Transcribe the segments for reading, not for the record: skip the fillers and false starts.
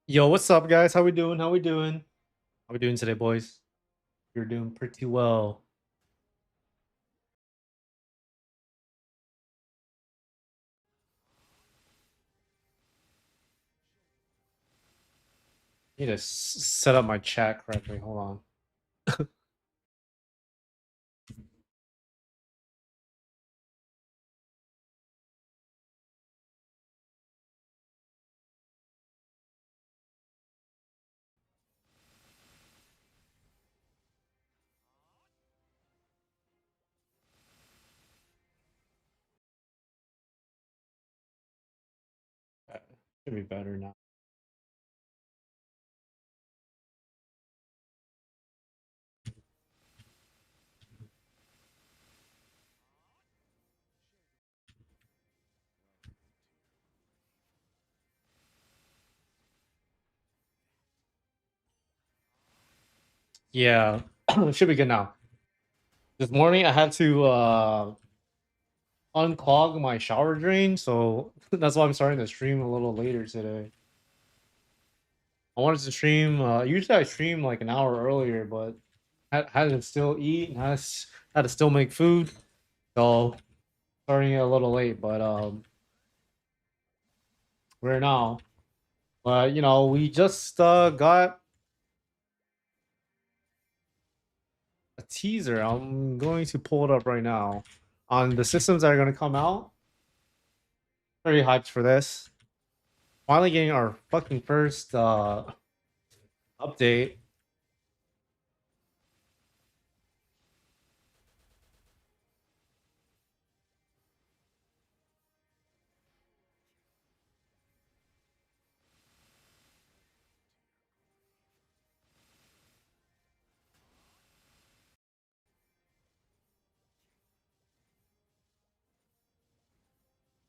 Yo, what's up, guys? How we doing? How we doing? How we doing today, boys? You're doing pretty well. Need to set up my chat correctly. Hold on. Should be better now. Yeah, should be good now. This morning I had to unclog my shower drain, so that's why I'm starting to stream a little later today. I wanted to stream. Usually I stream like an hour earlier, but had to still eat and had to still make food, so starting a little late. But we're now. But we just got a teaser. I'm going to pull it up right now on the systems that are going to come out. Very hyped for this. Finally getting our fucking first update.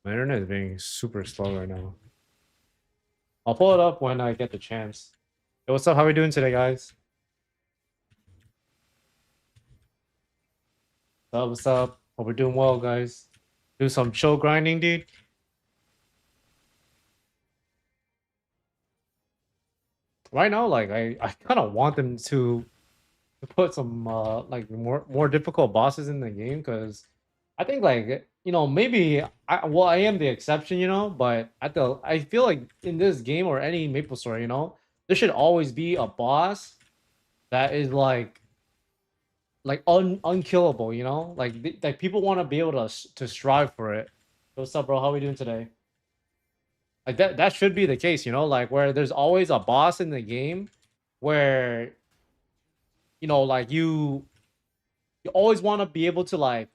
My internet is being super slow right now. I'll pull it up when I get the chance. Hey, what's up? How we doing today, guys? What's up? Hope we're doing well, guys. Do some chill grinding, dude. Right now, like I kind of want them to put some like more difficult bosses in the game, because I think, like, maybe I am the exception, but I feel like in this game or any MapleStory, there should always be a boss that is like unkillable, like people want to be able to strive for it. What's up, bro? How we doing today? Like that should be the case, like where there's always a boss in the game where like you always want to be able to like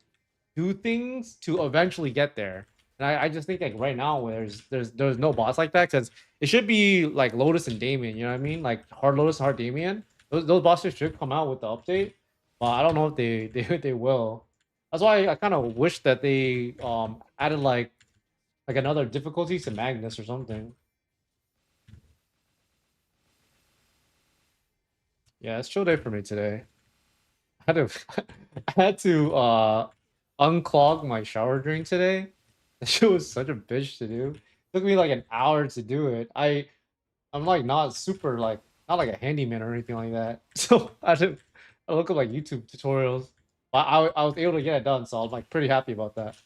do things to eventually get there. And I just think, like, right now where there's no boss like that, because it should be like Lotus and Damien, you know what I mean? Like hard Lotus, hard Damien. Those bosses should come out with the update. But I don't know if they will. That's why I kind of wish that they added like another difficulty to Magnus or something. Yeah, it's chill day for me today. I had to I had to unclog my shower drain today. That shit was such a bitch to do. Took me like an hour to do it. I'm like not super like not like a handyman or anything like that. So I look up like YouTube tutorials. But I was able to get it done, so I'm like pretty happy about that.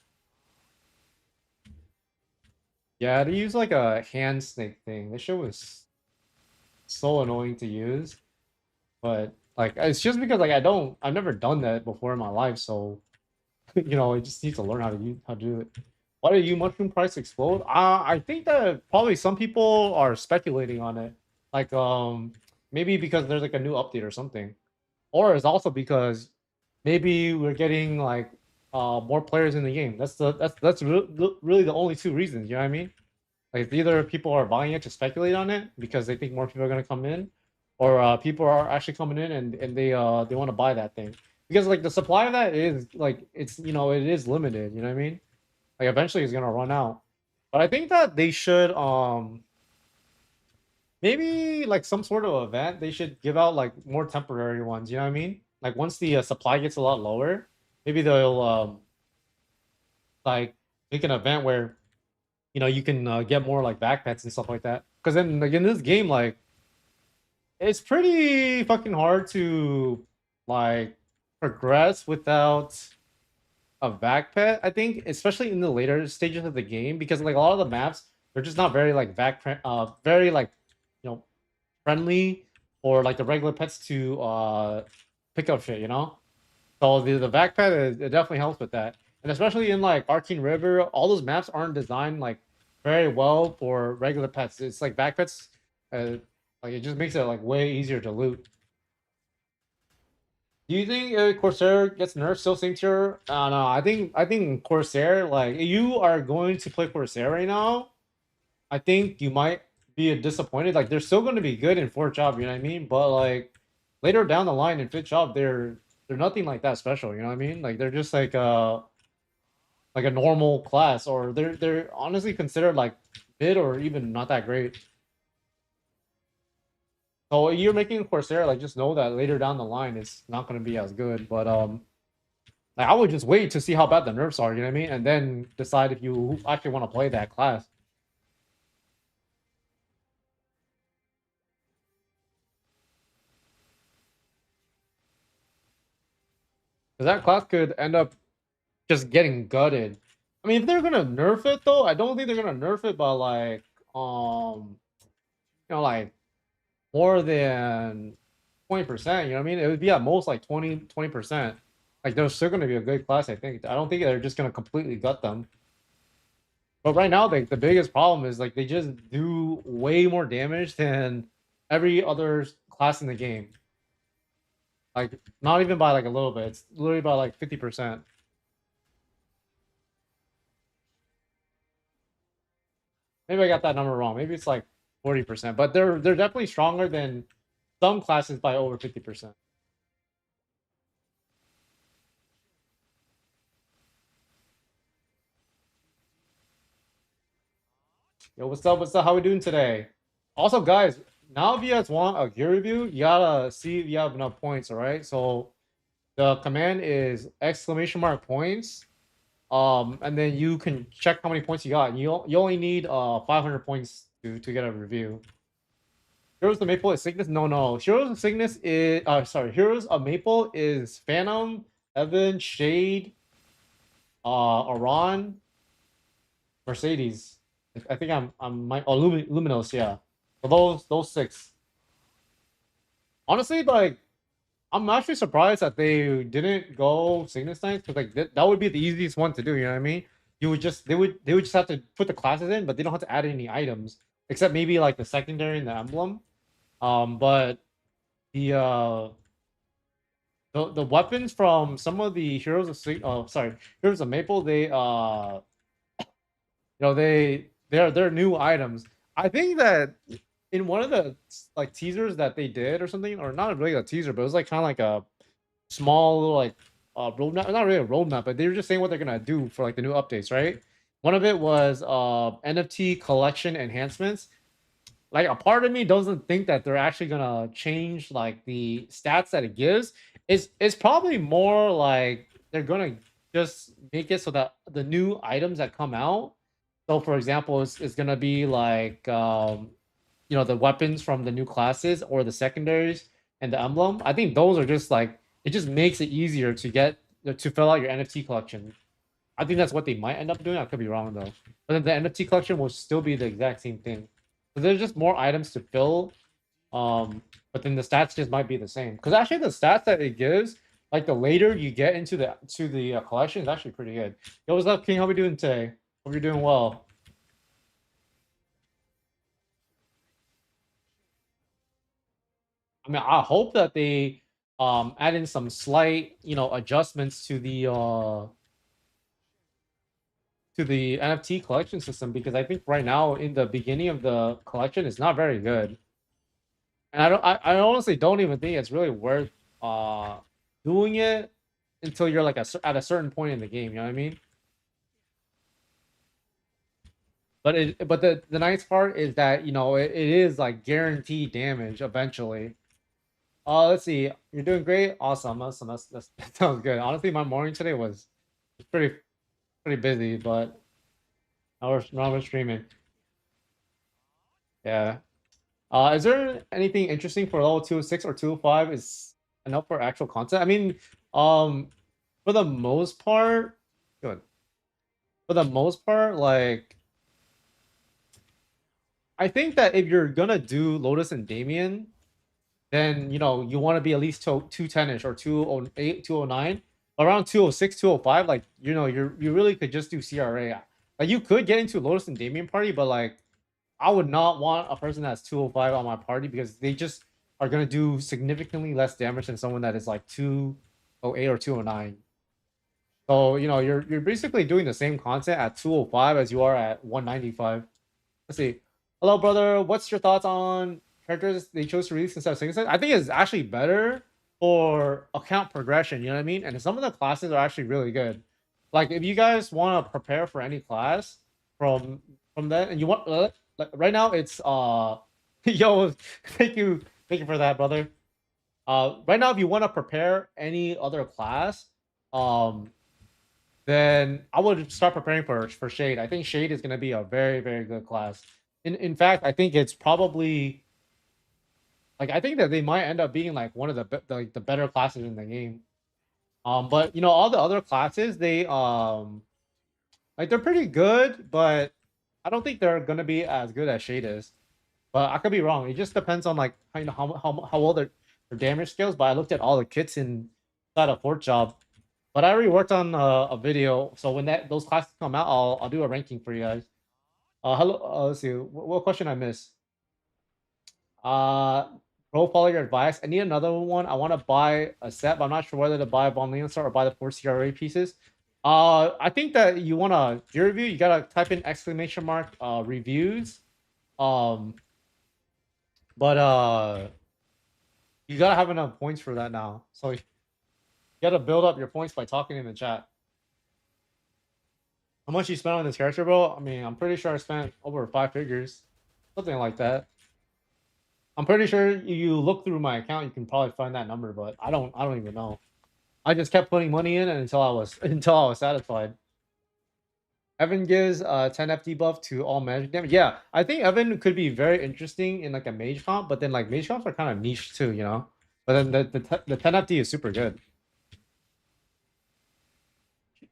Yeah, to use like a hand snake thing. This shit was so annoying to use. But like it's just because like I've never done that before in my life, so I just need to learn how to do it. Why did you mushroom price explode? I think that probably some people are speculating on it, like maybe because there's like a new update or something, or it's also because maybe we're getting like more players in the game. Really the only two reasons. You know what I mean? Like either people are buying it to speculate on it because they think more people are gonna come in, or people are actually coming in and they want to buy that thing, because like the supply of that is like it is limited. You know what I mean? Like eventually it's gonna run out. But I think that they should maybe like some sort of event. They should give out like more temporary ones. You know what I mean? Like once the supply gets a lot lower, maybe they'll like make an event where you can get more like backpacks and stuff like that. because then like in this game, like it's pretty fucking hard to like progress without a vac pet. I think, especially in the later stages of the game, because like a lot of the maps they're just not very like very like you know friendly or like the regular pets to pick up shit. You know, so the vac pet it definitely helps with that, and especially in like Arcane River, all those maps aren't designed like very well for regular pets. It's like vac pets. Like it just makes it like way easier to loot. Do you think Corsair gets nerfed still same tier? No, I think Corsair, like if you are going to play Corsair right now, I think you might be disappointed. Like they're still going to be good in fourth job, you know what I mean? But like later down the line in fifth job, they're nothing like that special, you know what I mean? Like they're just like a normal class, or they're honestly considered like mid or even not that great. So you're making Corsair, like just know that later down the line it's not going to be as good. But like I would just wait to see how bad the nerfs are, you know what I mean, and then decide if you actually want to play that class. Because that class could end up just getting gutted. I mean, if they're gonna nerf it though, I don't think they're gonna nerf it by like like more than 20%. You know what I mean? It would be at most like 20%. Like they're still gonna be a good class, I think. I don't think they're just gonna completely gut them. But right now, the biggest problem is like they just do way more damage than every other class in the game. Like not even by like a little bit. It's literally by like 50%. Maybe I got that number wrong. Maybe it's like 40%. But they're definitely stronger than some classes by over 50%. Yo, what's up? What's up? How we doing today? Also, guys, now if you guys want a gear review, you gotta see if you have enough points, all right? So the command is exclamation mark points. And then you can check how many points you got. You only need 500 points to get a review. Heroes of Maple is Cygnus? No. Heroes of Cygnus is sorry, Heroes of Maple is Phantom, Evan, Shade, Aran, Mercedes. I think I'm my Luminos, yeah. So those six. Honestly, like I'm actually surprised that they didn't go Cygnus Knights, because like that would be the easiest one to do, you know what I mean? You would just they would just have to put the classes in, but they don't have to add any items. Except maybe like the secondary and the emblem. But the the weapons from some of the heroes of heroes of Maple, they're new items. I think that in one of the like teasers that they did or something, or not really a teaser, but it was like kind of like a small little like roadmap, not really a roadmap, but they were just saying what they're gonna do for like the new updates, right? One of it was NFT collection enhancements. Like a part of me doesn't think that they're actually gonna change like the stats that it gives. It's probably more like they're gonna just make it so that the new items that come out. So for example, it's gonna be like the weapons from the new classes or the secondaries and the emblem. I think those are just like it just makes it easier to get to fill out your NFT collection. I think that's what they might end up doing. I could be wrong though. But then the NFT collection will still be the exact same thing. So there's just more items to fill. But then the stats just might be the same. Because actually the stats that it gives, like the later you get into the collection, is actually pretty good. Yo, what's up, King? How we doing today? Hope you're doing well. I mean, I hope that they add in some slight, adjustments to the NFT collection system, because I think right now in the beginning of the collection it's not very good. And I honestly don't even think it's really worth doing it until you're like at a certain point in the game, you know what I mean? But the nice part is that it is like guaranteed damage eventually. Let's see. You're doing great. Awesome. Awesome. That sounds good. Honestly, my morning today was pretty busy, but now we're streaming. Yeah. Is there anything interesting for level 206 or 205? Is enough for actual content? I mean, um, for the most part, good. For the most part, like I think that if you're gonna do Lotus and Damien, then you want to be at least 210ish or 208, 209. Around 206, 205, like you really could just do CRA. Like you could get into Lotus and Damien party, but like I would not want a person that's 205 on my party because they just are gonna do significantly less damage than someone that is like 208 or 209. So you're basically doing the same content at 205 as you are at 195. Let's see. Hello, brother. What's your thoughts on characters they chose to release instead of single set? I think it's actually better for account progression. You know what I mean? And some of the classes are actually really good. Like if you guys want to prepare for any class from that, and you want like right now, it's yo, thank you for that, brother. Right now, if you want to prepare any other class, um, then I would start preparing for Shade. I think Shade is going to be a very very good class. In fact, I think it's probably like I think that they might end up being like one of the better classes in the game. But all the other classes like they're pretty good, but I don't think they're gonna be as good as Shade is. But I could be wrong. It just depends on like how well their damage scales. But I looked at all the kits inside of Fort Job. But I already worked on a video, so when those classes come out, I'll do a ranking for you guys. Hello. Let's see. What question I missed? Uh, Bro, follow your advice. I need another one. I want to buy a set, but I'm not sure whether to buy Von Leon Star or buy the 4 CRA pieces. I think that you want to gear review. You gotta type in exclamation mark reviews. Um, but you gotta have enough points for that now. So you gotta build up your points by talking in the chat. How much you spent on this character, bro? I mean, I'm pretty sure I spent over 5 figures, something like that. I'm pretty sure you look through my account, you can probably find that number, but I don't even know. I just kept putting money in until I was satisfied. Evan gives 10 FD buff to all magic damage. Yeah, I think Evan could be very interesting in like a mage comp, but then like mage comps are kind of niche too, you know. But then the 10 FD is super good.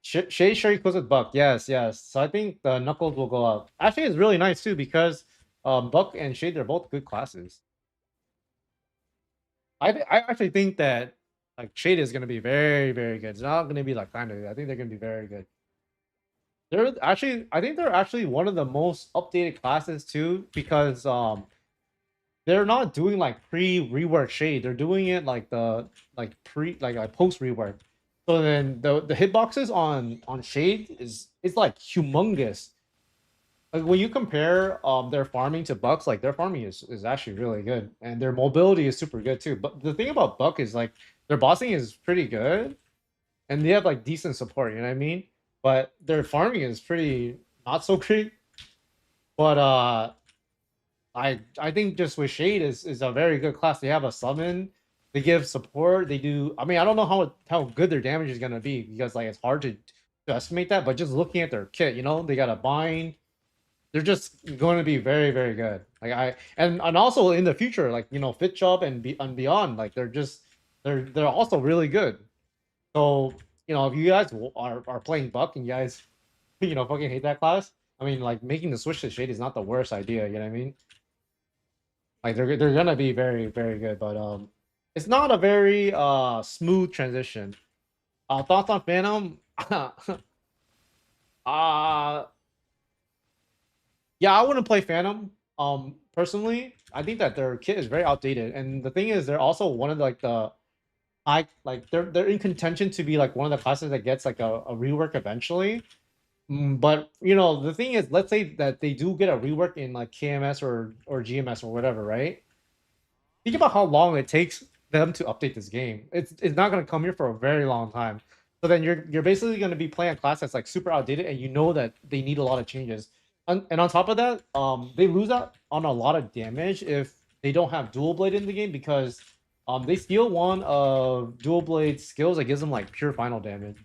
Shay sure equals with Buck. Yes, yes. So I think the Knuckles will go up. Actually, it's really nice too because Buck and Shay, they're both good classes. I actually think that like Shade is gonna be very very good. It's not gonna be like kind of. I think they're gonna be very good. I think they're actually one of the most updated classes too because they're not doing like pre rework Shade. They're doing it like the like post rework. So then the hitboxes on Shade is like humongous. Like when you compare their farming to Bucks, like their farming is actually really good, and their mobility is super good too. But the thing about Buck is like their bossing is pretty good, and they have like decent support. You know what I mean? But their farming is pretty not so great. But I think just with Shade is a very good class. They have a summon, they give support. They do. I mean, I don't know how good their damage is gonna be because like it's hard to estimate that. But just looking at their kit, they got a bind. They're just going to be very very good. Like and also in the future, like Fit Job and beyond, like they're also really good. So if you guys are playing Buck and you guys fucking hate that class, I mean like making the switch to Shade is not the worst idea. You know what I mean? Like they're gonna be very very good, but it's not a very smooth transition. Thoughts on Phantom? uh Yeah, I wouldn't play Phantom. Personally, I think that their kit is very outdated, and the thing is, they're also one of they're in contention to be like one of the classes that gets like a rework eventually. But the thing is, let's say that they do get a rework in like KMS or GMS or whatever, right? Think about how long it takes them to update this game. It's not gonna come here for a very long time. So then you're basically gonna be playing a class that's like super outdated, and you know that they need a lot of changes. And on top of that, they lose out on a lot of damage if they don't have dual blade in the game because they steal one of dual blade skills that gives them like pure final damage.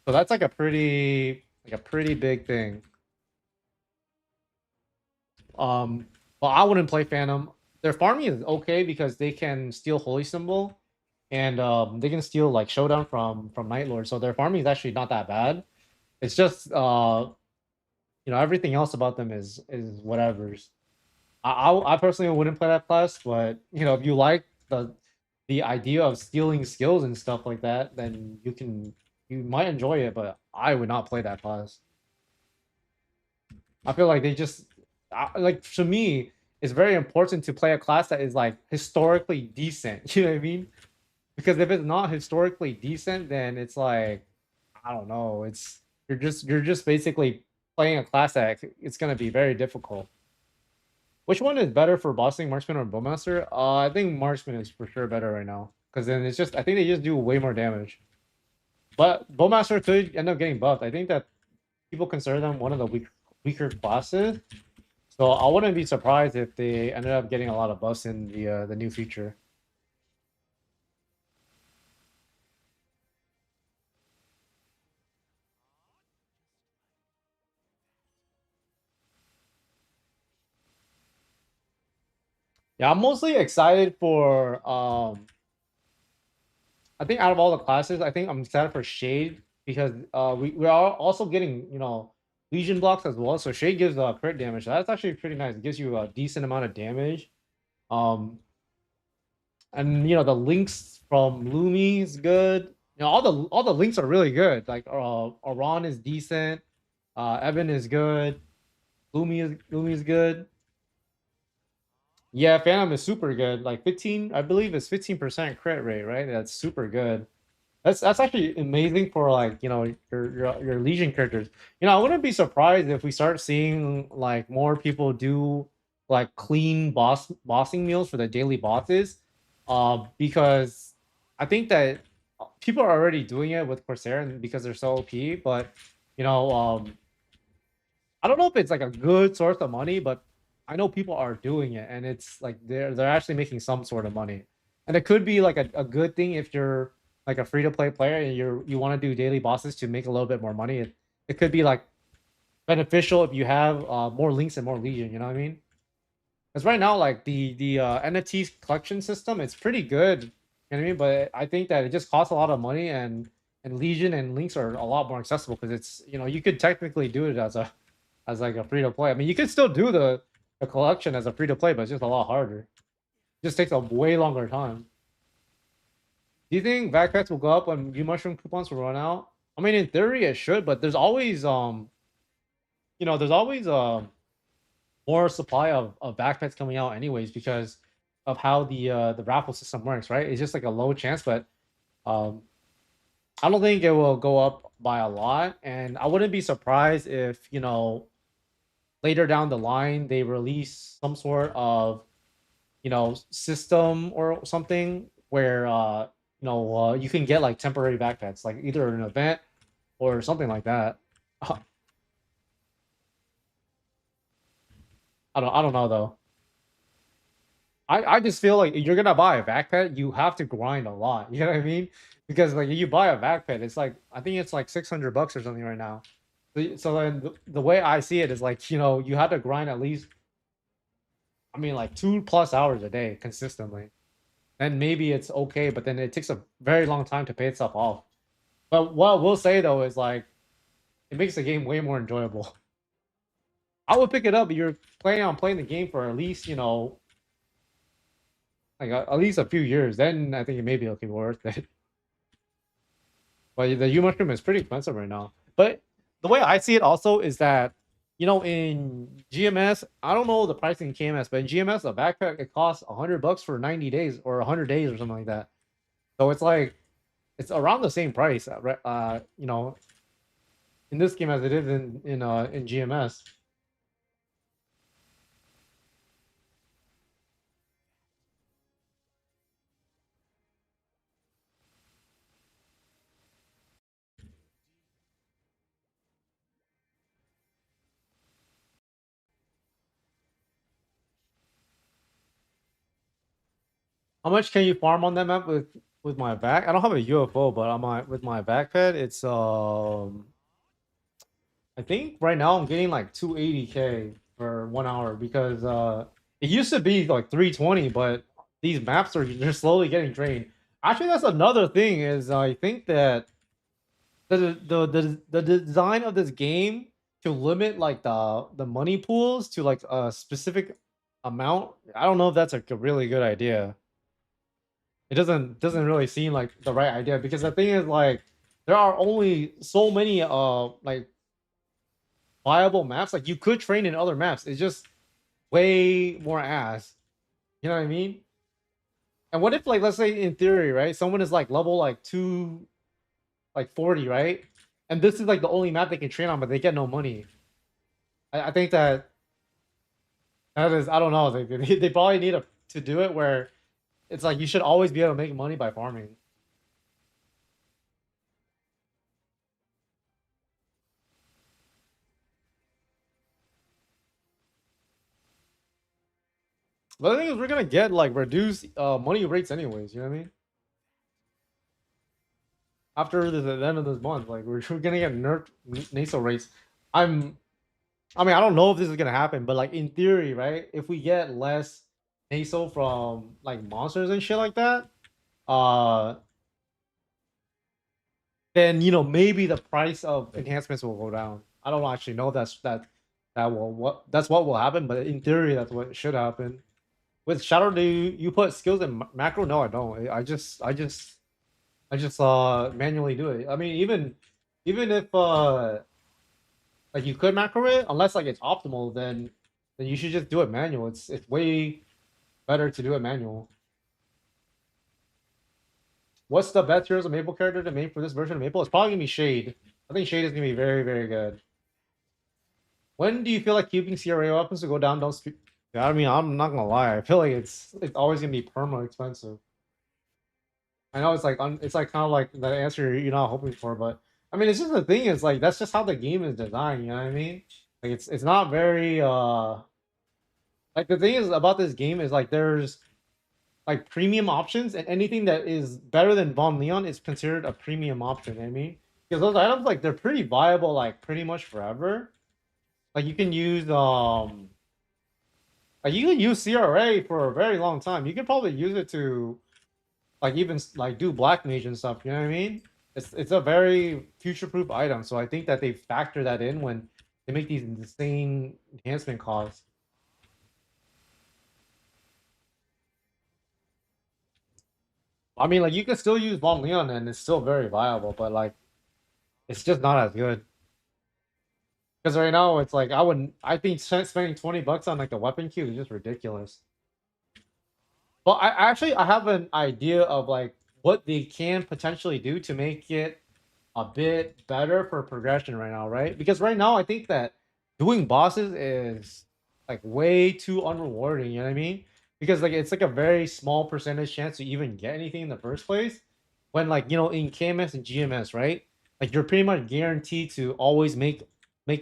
So that's like a pretty big thing. Um, Well, I wouldn't play Phantom. Their farming is okay because they can steal Holy Symbol, and they can steal like Showdown from Night Lord. So their farming is actually not that bad. It's just everything else about them is whatever's. I personally wouldn't play that class, but if you like the idea of stealing skills and stuff like that, then you might enjoy it. But I would not play that class. I feel like they just like to me, it's very important to play a class that is like historically decent. You know what I mean? Because if it's not historically decent, then it's like I don't know. It's you're just basically playing a class that it's gonna be very difficult. Which one is better for bossing, Marksman or Bowmaster? I think Marksman is for sure better right now. Because then it's just I think they just do way more damage. But Bowmaster could end up getting buffed. I think that people consider them one of the weaker classes. So I wouldn't be surprised if they ended up getting a lot of buffs in the new feature. Yeah, I'm mostly excited for I think out of all the classes, I think I'm excited for Shade because we are also getting Legion blocks as well. So Shade gives crit damage. So that's actually pretty nice. It gives you a decent amount of damage. Um, and the links from Lumi is good. All the links are really good. Like Aran is decent. Evan is good. Lumi is good. Yeah, Phantom is super good. Like 15, I believe it's 15% crit rate, right? That's super good. That's actually amazing for like your Legion characters. I wouldn't be surprised if we start seeing like more people do like clean bossing meals for the daily bosses, because I think that people are already doing it with Corsair and because they're so OP. But you know, I don't know if it's like a good source of money, but I know people are doing it, and it's like they're actually making some sort of money, and it could be like a good thing if you're like a free to play player and you want to do daily bosses to make a little bit more money. It could be like beneficial if you have more links and more legion. You know what I mean? Because right now, like the NFT collection system, it's pretty good. You know what I mean? But I think that it just costs a lot of money, and legion and links are a lot more accessible because it's you could technically do it as like a free to play. I mean, you can still do the collection as a free to play, but it's just a lot harder. It just takes a way longer time. Do you think backpacks will go up when U mushroom coupons will run out? I mean, in theory, it should, but there's always more supply of backpacks coming out anyways because of how the raffle system works, right? It's just like a low chance, but um, I don't think it will go up by a lot, and I wouldn't be surprised if later down the line they release some sort of system or something where you can get like temporary backpacks like either an event or something like that. I don't know though. I just feel like if you're gonna buy a backpack, you have to grind a lot. You know what I mean? Because like if you buy a backpack, it's like I think it's like $600 or something right now. So then the way I see it is like you have to grind at least, I mean, like 2+ hours a day consistently. Then maybe it's okay, but then it takes a very long time to pay itself off. But what we'll say though is like it makes the game way more enjoyable. I would pick it up if you're planning on playing the game for at least like at least a few years. Then I think it may be okay worth it. But the U mushroom is pretty expensive right now. But the way I see it also is that in GMS, I don't know the pricing in KMS, but in GMS a backpack it costs $100 for 90 days or 100 days or something like that. So it's like it's around the same price, in this game as it is in GMS. How much can you farm on that map with my back? I don't have a UFO, but on my with my backpack, it's I think right now I'm getting like 280K for 1 hour because It used to be like 320, but these maps are just slowly getting drained. Actually, that's another thing. Is I think that the design of this game to limit like the money pools to like a specific amount. I don't know if that's like a really good idea. It doesn't really seem like the right idea because the thing is like there are only so many like viable maps. Like you could train in other maps. It's just way more ass. You know what I mean? And what if like let's say in theory, right? Someone is like level like 40, right? And this is like the only map they can train on, but they get no money. I think that is I don't know. They probably need to do it where it's like you should always be able to make money by farming. But the thing is, we're gonna get like reduced money rates anyways. You know what I mean? After the end of this month, like we're gonna get nerfed nasal rates. I'm I mean, I don't know if this is gonna happen, but like in theory, right? If we get less nasal from like monsters and shit like that, uh, then maybe the price of enhancements will go down. I don't actually know if that's what will happen, but in theory, that's what should happen. With Shadow, do you put skills in macro? No, I don't. I just manually do it. I mean, even if like you could macro it, unless like it's optimal, then you should just do it manual. It's way better to do it manual. What's the best Heroes of Maple character to make for this version of Maple? It's probably gonna be Shade. I think Shade is gonna be very, very good. When do you feel like keeping CRA weapons to go down? Don't speak. Yeah, I mean, I'm not gonna lie. I feel like it's always gonna be perma expensive. I know it's like kind of like the answer you're not hoping for, but I mean, it's just the thing is like that's just how the game is designed. You know what I mean? Like it's not very like the thing is about this game is like there's like premium options, and anything that is better than Von Leon is considered a premium option. You know what I mean, because those items like they're pretty viable like pretty much forever. Like you can use CRA for a very long time. You can probably use it to like even like do black mage and stuff. You know what I mean? It's a very future proof item. So I think that they factor that in when they make these insane enhancement costs. I mean, like you can still use Von Leon and it's still very viable, but like it's just not as good. Because right now it's like I think spending $20 on like a weapon cube is just ridiculous. But I have an idea of like what they can potentially do to make it a bit better for progression right now, right? Because right now I think that doing bosses is like way too unrewarding, you know what I mean? Because like it's like a very small percentage chance to even get anything in the first place. When like, in KMS and GMS, right? Like you're pretty much guaranteed to always make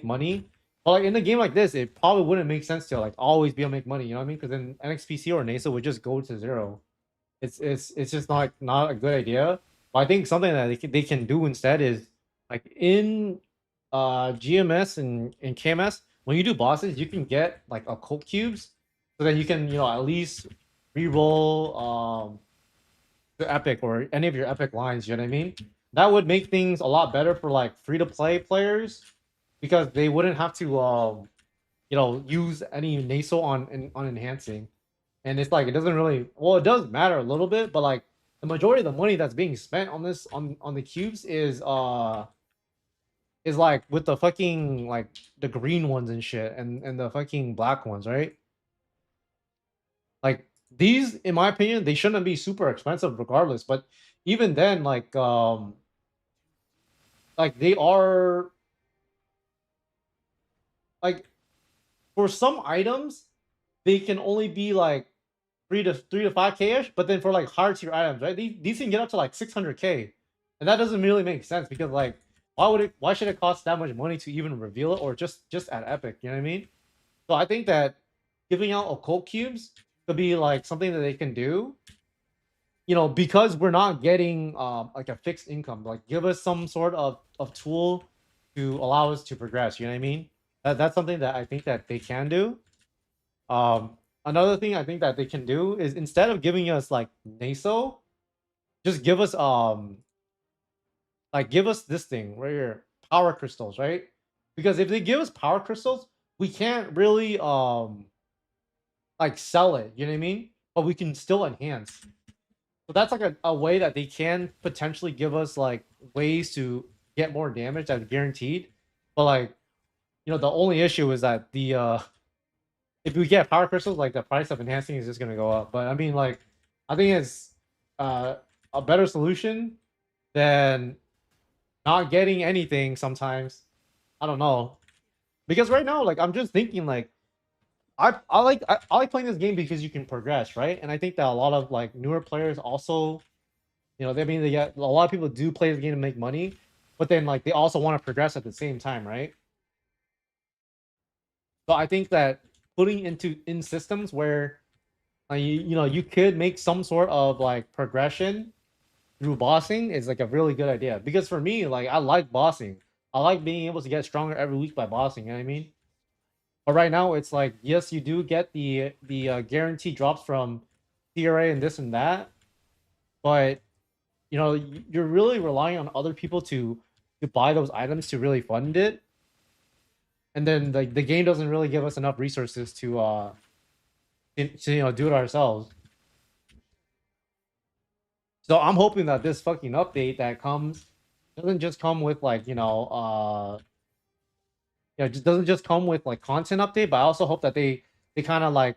money. But like in a game like this, it probably wouldn't make sense to like always be able to make money, you know what I mean? Because then NXPC or NASA would just go to zero. It's just not a good idea. But I think something that they can do instead is like in GMS and KMS, when you do bosses, you can get like occult cubes, so that you can at least reroll the epic or any of your epic lines. You know what I mean? That would make things a lot better for like free to play players because they wouldn't have to use any nasal on enhancing. And it's like it doesn't really it does matter a little bit, but like the majority of the money that's being spent on this on the cubes is like with the fucking like the green ones and shit and the fucking black ones, right? Like these, in my opinion, they shouldn't be super expensive regardless, but even then like they are like for some items they can only be like 3 to 5k ish, but then for like higher tier items, right? These can get up to like 600k, and that doesn't really make sense because like why should it cost that much money to even reveal it or just at epic? You know what I mean? So I think that giving out occult cubes could be like something that they can do. Because we're not getting like a fixed income, like give us some sort of tool to allow us to progress. You know what I mean? That's something that I think that they can do. another thing I think that they can do is instead of giving us like NASO, just give us this thing right here, power crystals, right? Because if they give us power crystals, we can't really like sell it, you know what I mean? But we can still enhance. So that's like a way that they can potentially give us like ways to get more damage that's guaranteed. But like, the only issue is that the if we get power crystals, like the price of enhancing is just gonna go up. But I mean, like, I think it's uh, a better solution than not getting anything sometimes. I don't know. Because right now, like I'm just thinking like I like playing this game because you can progress, right? And I think that a lot of like newer players also, they get a lot of people do play the game to make money, but then like they also want to progress at the same time, right? So I think that putting in systems where you could make some sort of like progression through bossing is like a really good idea. Because for me, like I like bossing. I like being able to get stronger every week by bossing, you know what I mean? But right now it's like yes, you do get the guarantee drops from CRA and this and that, but you're really relying on other people to buy those items to really fund it, and then the game doesn't really give us enough resources to do it ourselves. So I'm hoping that this fucking update that comes doesn't just come with like it just doesn't just come with like content update, but I also hope that they kind of like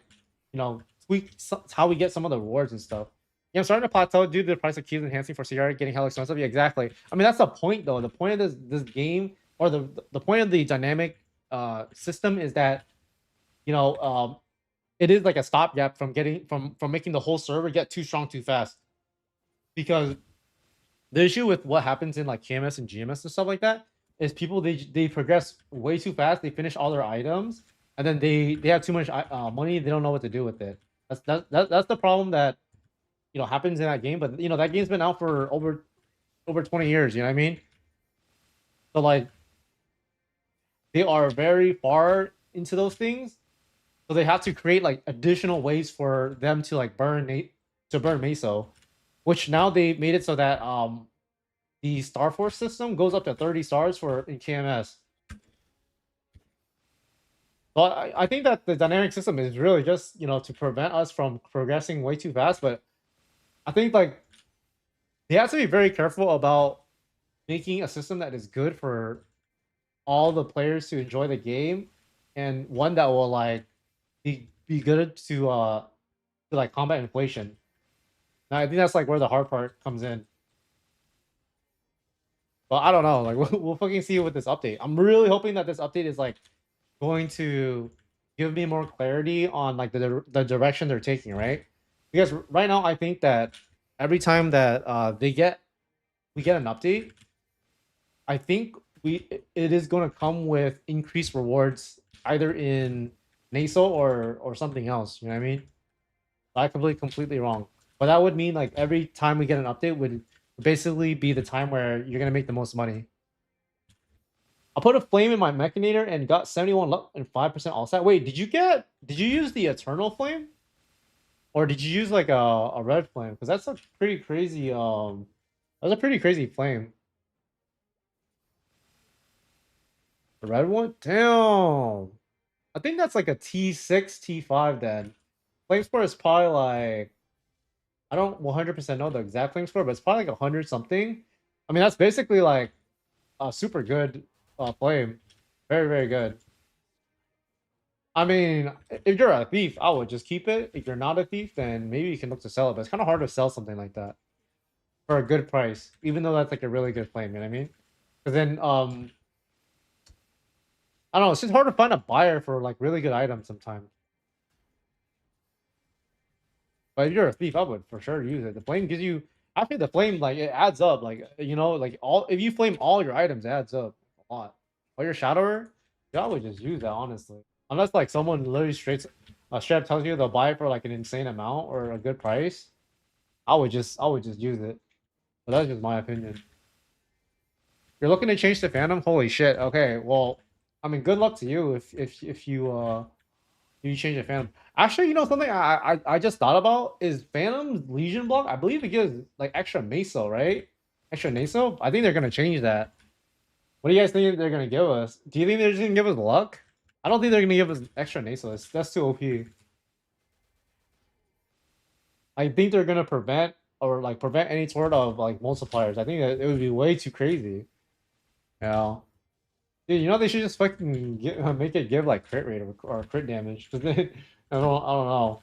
tweak how we get some of the rewards and stuff. Yeah, I'm starting to plateau due to the price of keys enhancing for CR getting hella expensive. Yeah, exactly. I mean that's the point though. The point of this game, or the point of the dynamic system, is that you know um it is like a stopgap from getting from making the whole server get too strong too fast. Because the issue with what happens in like KMS and GMS and stuff like that is people they progress way too fast. They finish all their items, and then they have too much money. They don't know what to do with it. That's the problem that happens in that game. But that game's been out for over 20 years. You know what I mean? So like they are very far into those things. So they have to create like additional ways for them to like burn Meso, which now they made it so that the Star Force system goes up to 30 stars for in KMS. So I think that the dynamic system is really just to prevent us from progressing way too fast. But I think like they have to be very careful about making a system that is good for all the players to enjoy the game, and one that will like be good to like combat inflation. Now, I think that's like where the hard part comes in. But I don't know. Like we'll fucking see with this update. I'm really hoping that this update is like going to give me more clarity on like the direction they're taking, right? Because right now I think that every time that we get an update, I think it is going to come with increased rewards either in NASO or something else. You know what I mean? I could be completely wrong, but that would mean like every time we get an update would basically be the time where you're gonna make the most money. I put a flame in my mechanator and got 71 luck and 5% all set. Wait, did you use the eternal flame? Or did you use like a red flame? Because that's a pretty crazy that's a pretty crazy flame. The red one? Damn. I think that's like a T6, T5 then. Flame score is probably like I don't 100% know the exact flame score, but it's probably like 100 something. I mean, that's basically like a super good flame. Very, very good. I mean, if you're a thief, I would just keep it. If you're not a thief, then maybe you can look to sell it. But it's kind of hard to sell something like that for a good price, even though that's like a really good flame. You know what I mean? Because then, I don't know. It's just hard to find a buyer for like really good items sometimes. But if you're a thief, I would for sure use it. The flame gives you after the flame, like it adds up. Like like all if you flame all your items, it adds up a lot. Or your shadower, yeah, I would just use that honestly. Unless like someone literally straight up tells you they'll buy it for like an insane amount or a good price, I would just use it. But that's just my opinion. You're looking to change the Phantom? Holy shit. Okay, well, I mean, good luck to you if you You change the Phantom. Actually, you know something I just thought about is Phantom's Legion block. I believe it gives like extra Meso, right? Extra Naso. I think they're gonna change that. What do you guys think they're gonna give us? Do you think they're just gonna give us luck? I don't think they're gonna give us extra Naso. That's too OP. I think they're gonna prevent or like prevent any sort of like multipliers. I think that it would be way too crazy. You know, dude, you know they should just fucking make it give like crit rate or crit damage. Cause they, I don't know.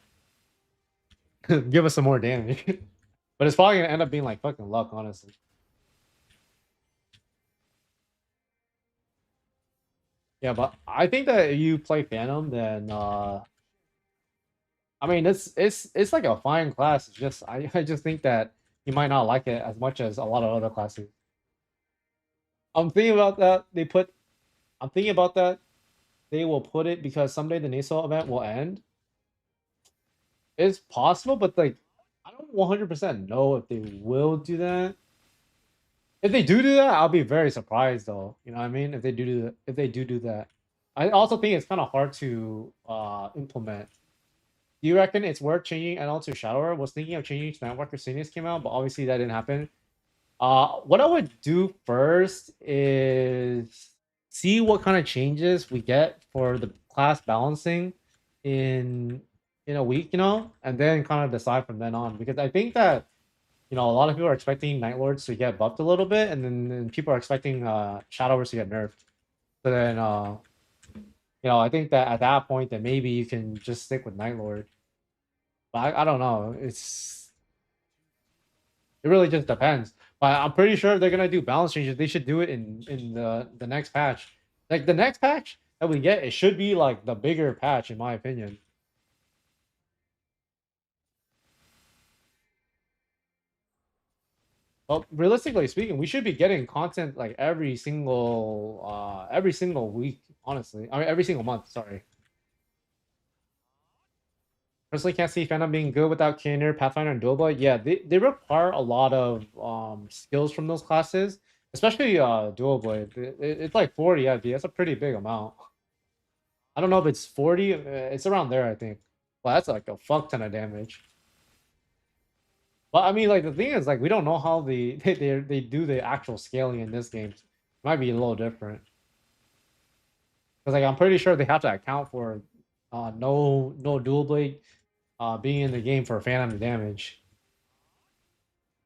Give us some more damage. But it's probably gonna end up being like fucking luck, honestly. Yeah, but I think that if you play Phantom, then I mean it's like a fine class. It's just I just think that you might not like it as much as a lot of other classes. I'm thinking about that. I'm thinking about that. They will put it because someday the NASO event will end. It's possible, but like I don't 100% know if they will do that. If they do that, I'll be very surprised though. You know what I mean? If they do that, if they do that, I also think it's kind of hard to implement. Do you reckon it's worth changing NL to Shadower? Was thinking of changing to Network Seniors came out, but obviously that didn't happen. What I would do first is see what kind of changes we get for the class balancing in in a week, you know, and then kind of decide from then on. Because I think that a lot of people are expecting Night Lords to get buffed a little bit, and then people are expecting Shadowers to get nerfed. So then, I think that at that point, then maybe you can just stick with Night Lord. But I don't know. It really just depends. But I'm pretty sure if they're gonna do balance changes, they should do it in the next patch. Like the next patch that we get, it should be like the bigger patch, in my opinion. But realistically speaking, we should be getting content like every single week, honestly. I mean every single month, sorry. Personally can't see Phantom being good without Canner, Pathfinder, and Doba. Yeah, they require a lot of skills from those classes, especially Dual Blade. It's like 40 FD. That's a pretty big amount. I don't know if it's 40. It's around there, I think. Well, that's like a fuck ton of damage. But I mean, like the thing is, like we don't know how they do the actual scaling in this game. It might be a little different because like I'm pretty sure they have to account for no dual blade being in the game for phantom damage.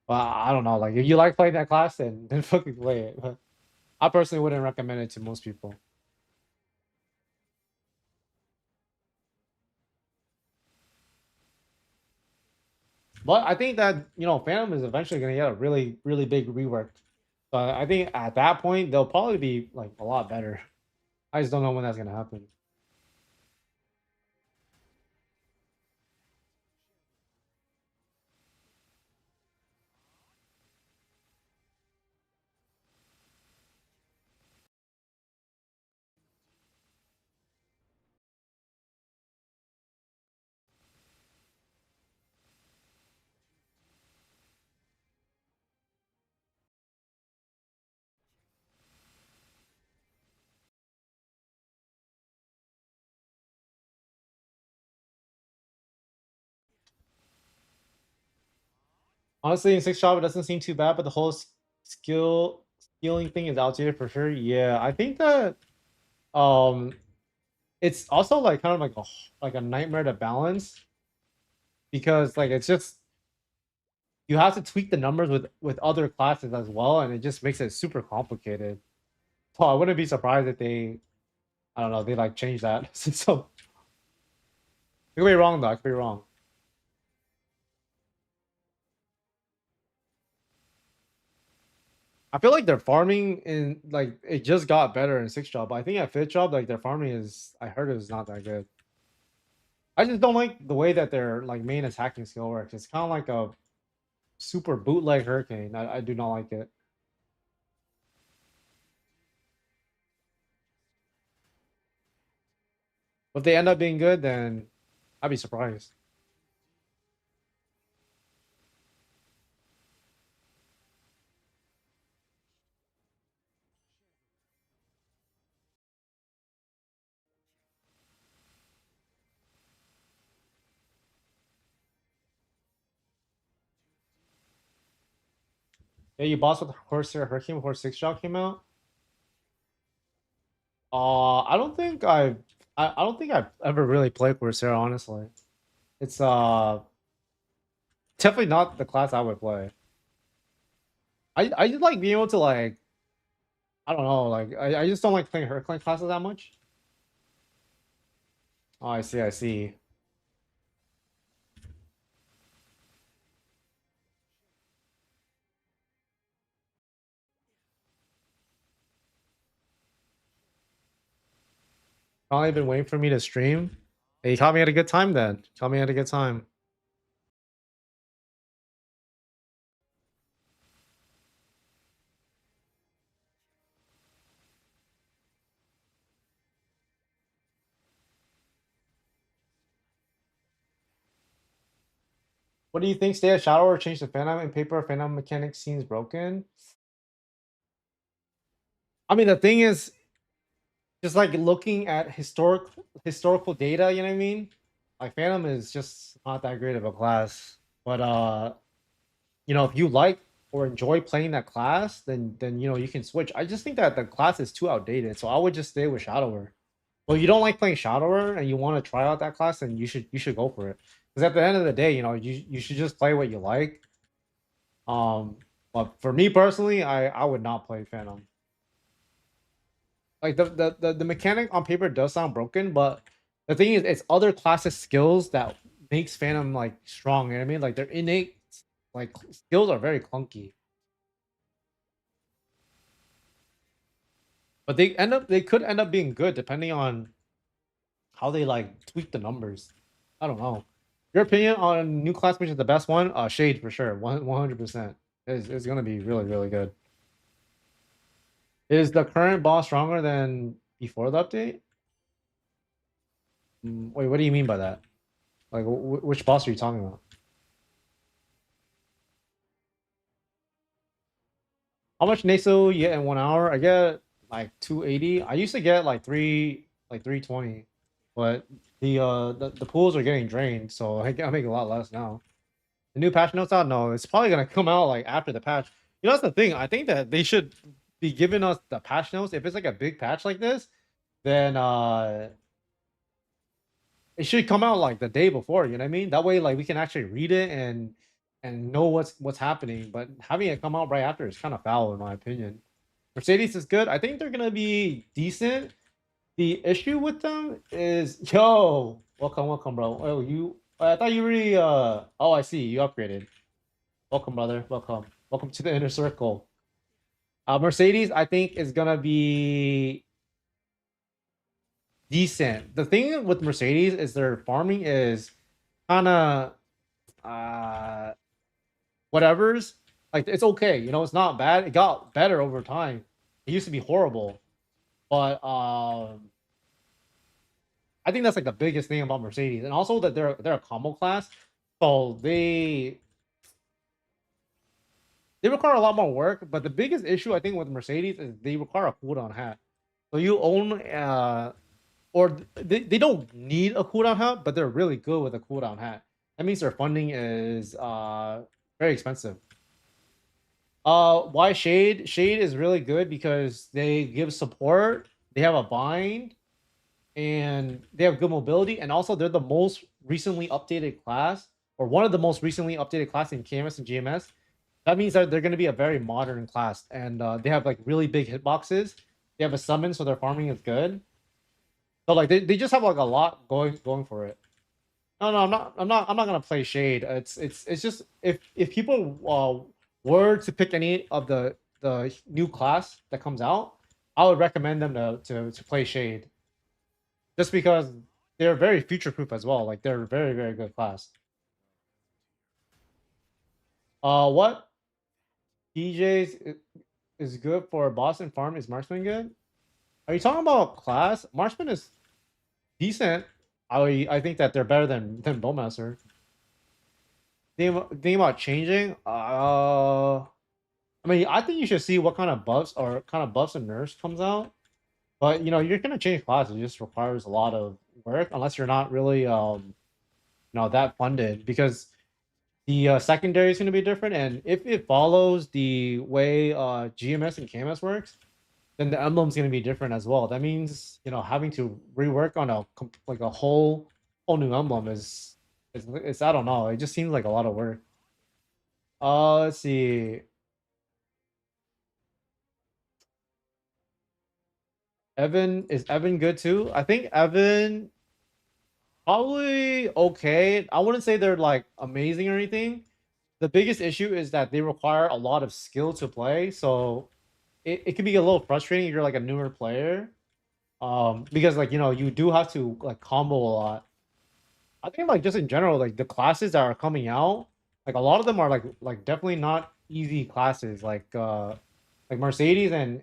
But I don't know. Like if you like playing that class, then fucking play it. But I personally wouldn't recommend it to most people. But I think that Phantom is eventually gonna get a really really big rework. So I think at that point they'll probably be like a lot better. I just don't know when that's gonna happen. Honestly, in six job it doesn't seem too bad, but the whole skilling thing is outdated for sure. Yeah, I think that um it's also like kind of like a nightmare to balance because like it's just you have to tweak the numbers with other classes as well, and it just makes it super complicated. So I wouldn't be surprised if I don't know, they like change that. So I could be wrong though. I could be wrong. I feel like their farming in like it just got better in sixth job, but I think at fifth job like their farming is I heard is not that good. I just don't like the way that their like main attacking skill works. It's kind of like a super bootleg hurricane. I do not like it. But if they end up being good, then I'd be surprised. Yeah, you boss with Corsair Hurricane before 6 shot came out. I don't think I don't think I've ever really played Corsair, honestly. It's definitely not the class I would play. I just like being able to like I don't know, like I just don't like playing Hurricane classes that much. Oh, I see, I see. Probably been waiting for me to stream. Hey, you caught me at a good time then. Caught me at a good time. What do you think? Stay at Shadow or change the Phantom in paper? Phantom mechanic seems broken. I mean, the thing is, just like looking at historical data, you know what I mean? Like Phantom is just not that great of a class. But you know, if you like or enjoy playing that class, then you know you can switch. I just think that the class is too outdated, so I would just stay with Shadower. Well, you don't like playing Shadower and you want to try out that class, then you should go for it. Because at the end of the day, you know, you should just play what you like. Um, but for me personally, I would not play Phantom. Like the mechanic on paper does sound broken, but the thing is, it's other classes skills that makes Phantom like strong. You know what I mean? Like their innate like skills are very clunky, but they could end up being good depending on how they like tweak the numbers. I don't know. Your opinion on new class which is the best one? Shade for sure. 100%. Is gonna be really really good. Is the current boss stronger than before the update? Wait, what do you mean by that? Like, which boss are you talking about? How much Naso you get in 1 hour? I get like 280. I used to get like 320, but the pools are getting drained, so I make a lot less now. The new patch notes out? No, it's probably gonna come out like after the patch. You know, that's the thing. I think that they should be giving us the patch notes. If it's like a big patch like this, then it should come out like the day before. You know what I mean? That way, like we can actually read it and know what's happening. But having it come out right after is kind of foul, in my opinion. Mercedes is good. I think they're gonna be decent. The issue with them is, yo, welcome, bro. Oh, I thought you already. Oh, I see. You upgraded. Welcome, brother. Welcome to the inner circle. Mercedes, I think, is gonna be decent. The thing with Mercedes is their farming is kind of uh whatever's like it's okay. You know, it's not bad. It got better over time. It used to be horrible, but I think that's like the biggest thing about Mercedes, and also that they're a combo class, so they require a lot more work. But the biggest issue I think with Mercedes is they require a cooldown hat. So you own or they don't need a cooldown hat, but they're really good with a cooldown hat. That means their funding is very expensive. Why Shade? Shade is really good because they give support, they have a bind, and they have good mobility, and also they're the most recently updated class, or one of the most recently updated class in KMS and GMS. That means that they're going to be a very modern class, and they have like really big hitboxes. They have a summon, so their farming is good. So like they just have like a lot going for it. No, I'm not gonna play Shade. It's just if people were to pick any of the new class that comes out, I would recommend them to play Shade. Just because they're very future proof as well. Like they're a very, very good class. What PJs is good for Boston Farm? Is Marksman good? Are you talking about class? Marksman is decent. I think that they're better than Bowmaster. Think about changing. I mean, I think you should see what kind of buffs or kind of buffs and nerfs comes out. But you know, you're gonna change classes. It just requires a lot of work unless you're not really that funded because the secondary is going to be different, and if it follows the way GMS and KMS works, then the emblem's going to be different as well. That means having to rework on like a whole new emblem is I don't know. It just seems like a lot of work. Let's see. Evan good too? I think Evan probably okay. I wouldn't say they're like amazing or anything. The biggest issue is that they require a lot of skill to play, so it can be a little frustrating if you're like a newer player. Because like you do have to like combo a lot. I think like just in general, like the classes that are coming out, like a lot of them are like definitely not easy classes. Like Mercedes and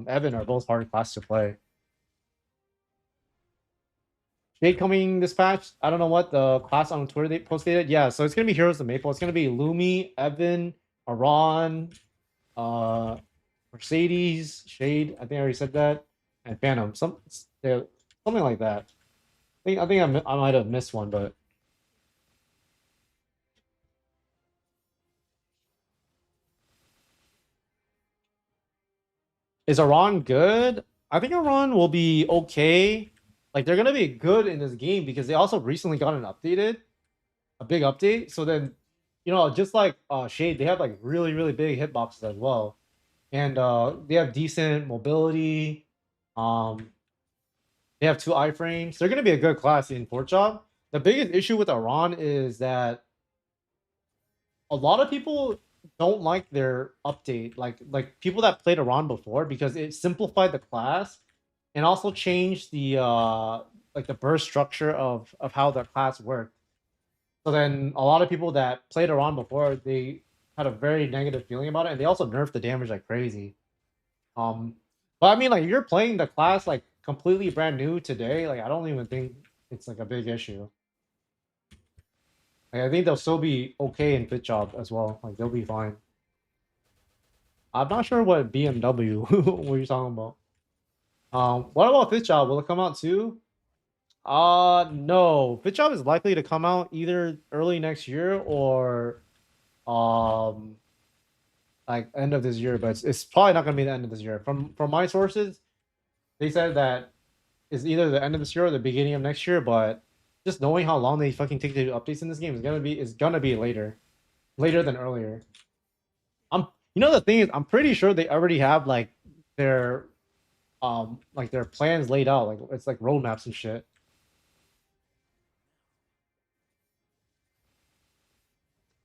Evan are both hard classes to play. Shade coming this patch. I don't know what the class on Twitter they posted it. Yeah, so it's gonna be Heroes of Maple. It's gonna be Lumi, Evan, Aran, uh, Mercedes, Shade. I think I already said that, and Phantom. Yeah, something like that. I think I might have missed one, but is Aran good? I think Aran will be okay. Like they're gonna be good in this game because they also recently got a big update. So then, just like Shade, they have like really big hitboxes as well, and they have decent mobility. Um, they have two iframes. They're gonna be a good class in Pork Chop. The biggest issue with Aran is that a lot of people don't like their update, like people that played Iran before, because it simplified the class and also changed the like the burst structure of how the class worked. So then a lot of people that played Iran before, they had a very negative feeling about it, and they also nerfed the damage like crazy. Um, but I mean, like if you're playing the class like completely brand new today, like I don't even think it's like a big issue. Like, I think they'll still be okay in Fit Job as well. Like they'll be fine. I'm not sure what BMW what you're talking about. What about Fit Job? Will it come out too? No. Fit Job is likely to come out either early next year or um like end of this year, but it's probably not gonna be the end of this year. From my sources, they said that it's either the end of this year or the beginning of next year, but just knowing how long they fucking take to do updates in this game is gonna be later than earlier. The thing is, I'm pretty sure they already have their their plans laid out. Like it's like roadmaps and shit.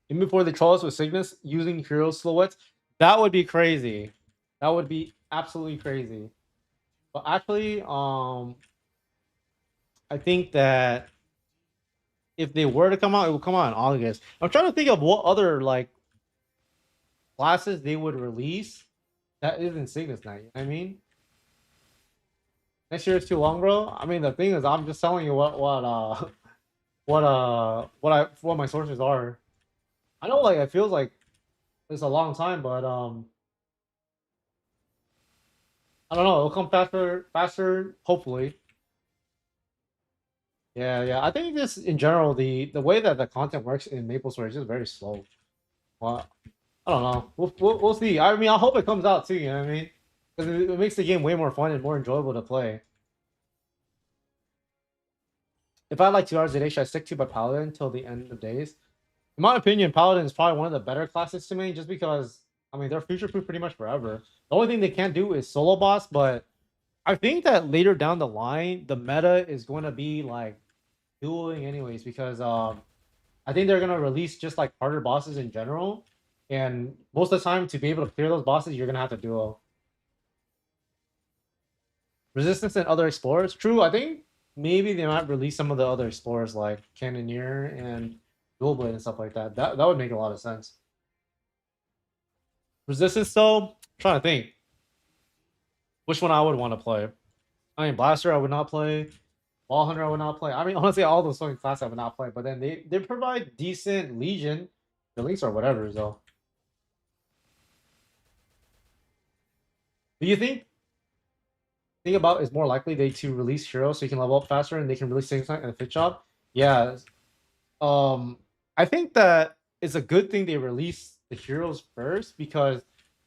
Even before they troll us with Cygnus using hero silhouettes, that would be crazy. That would be absolutely crazy. But actually, I think that if they were to come out, it will come out in August. I'm trying to think of what other like classes they would release that isn't Cygnus Knight. You know what I mean? Next year is too long, bro. I mean, the thing is, I'm just telling you what my sources are. I know, like, it feels like it's a long time, but I don't know. It'll come faster, hopefully. Yeah, yeah. I think just in general, the way that the content works in MapleStory is just very slow. Well, I don't know. We'll see. I mean, I hope it comes out too. You know what I mean? Because it makes the game way more fun and more enjoyable to play. If I had like 2 hours a day, should I stick to my Paladin until the end of days? In my opinion, Paladin is probably one of the better classes to me, just because I mean they're future proof pretty much forever. The only thing they can't do is solo boss, but I think that later down the line, the meta is going to be like dueling anyways, because I think they're gonna release just like harder bosses in general, and most of the time to be able to clear those bosses, you're gonna have to duo. Resistance and other explorers. True, I think maybe they might release some of the other explorers like Cannoneer and Dual Blade and stuff like that. That would make a lot of sense. Resistance though, I'm trying to think which one I would want to play. I mean, Blaster I would not play. Wall Hunter I would not play. I mean, honestly, all those fucking classes I would not play. But then they provide decent Legion, the links or whatever. So, do you think about is more likely they to release heroes so you can level up faster and they can release things like in a fit shop? Yeah. Um, I think that it's a good thing they released the heroes first because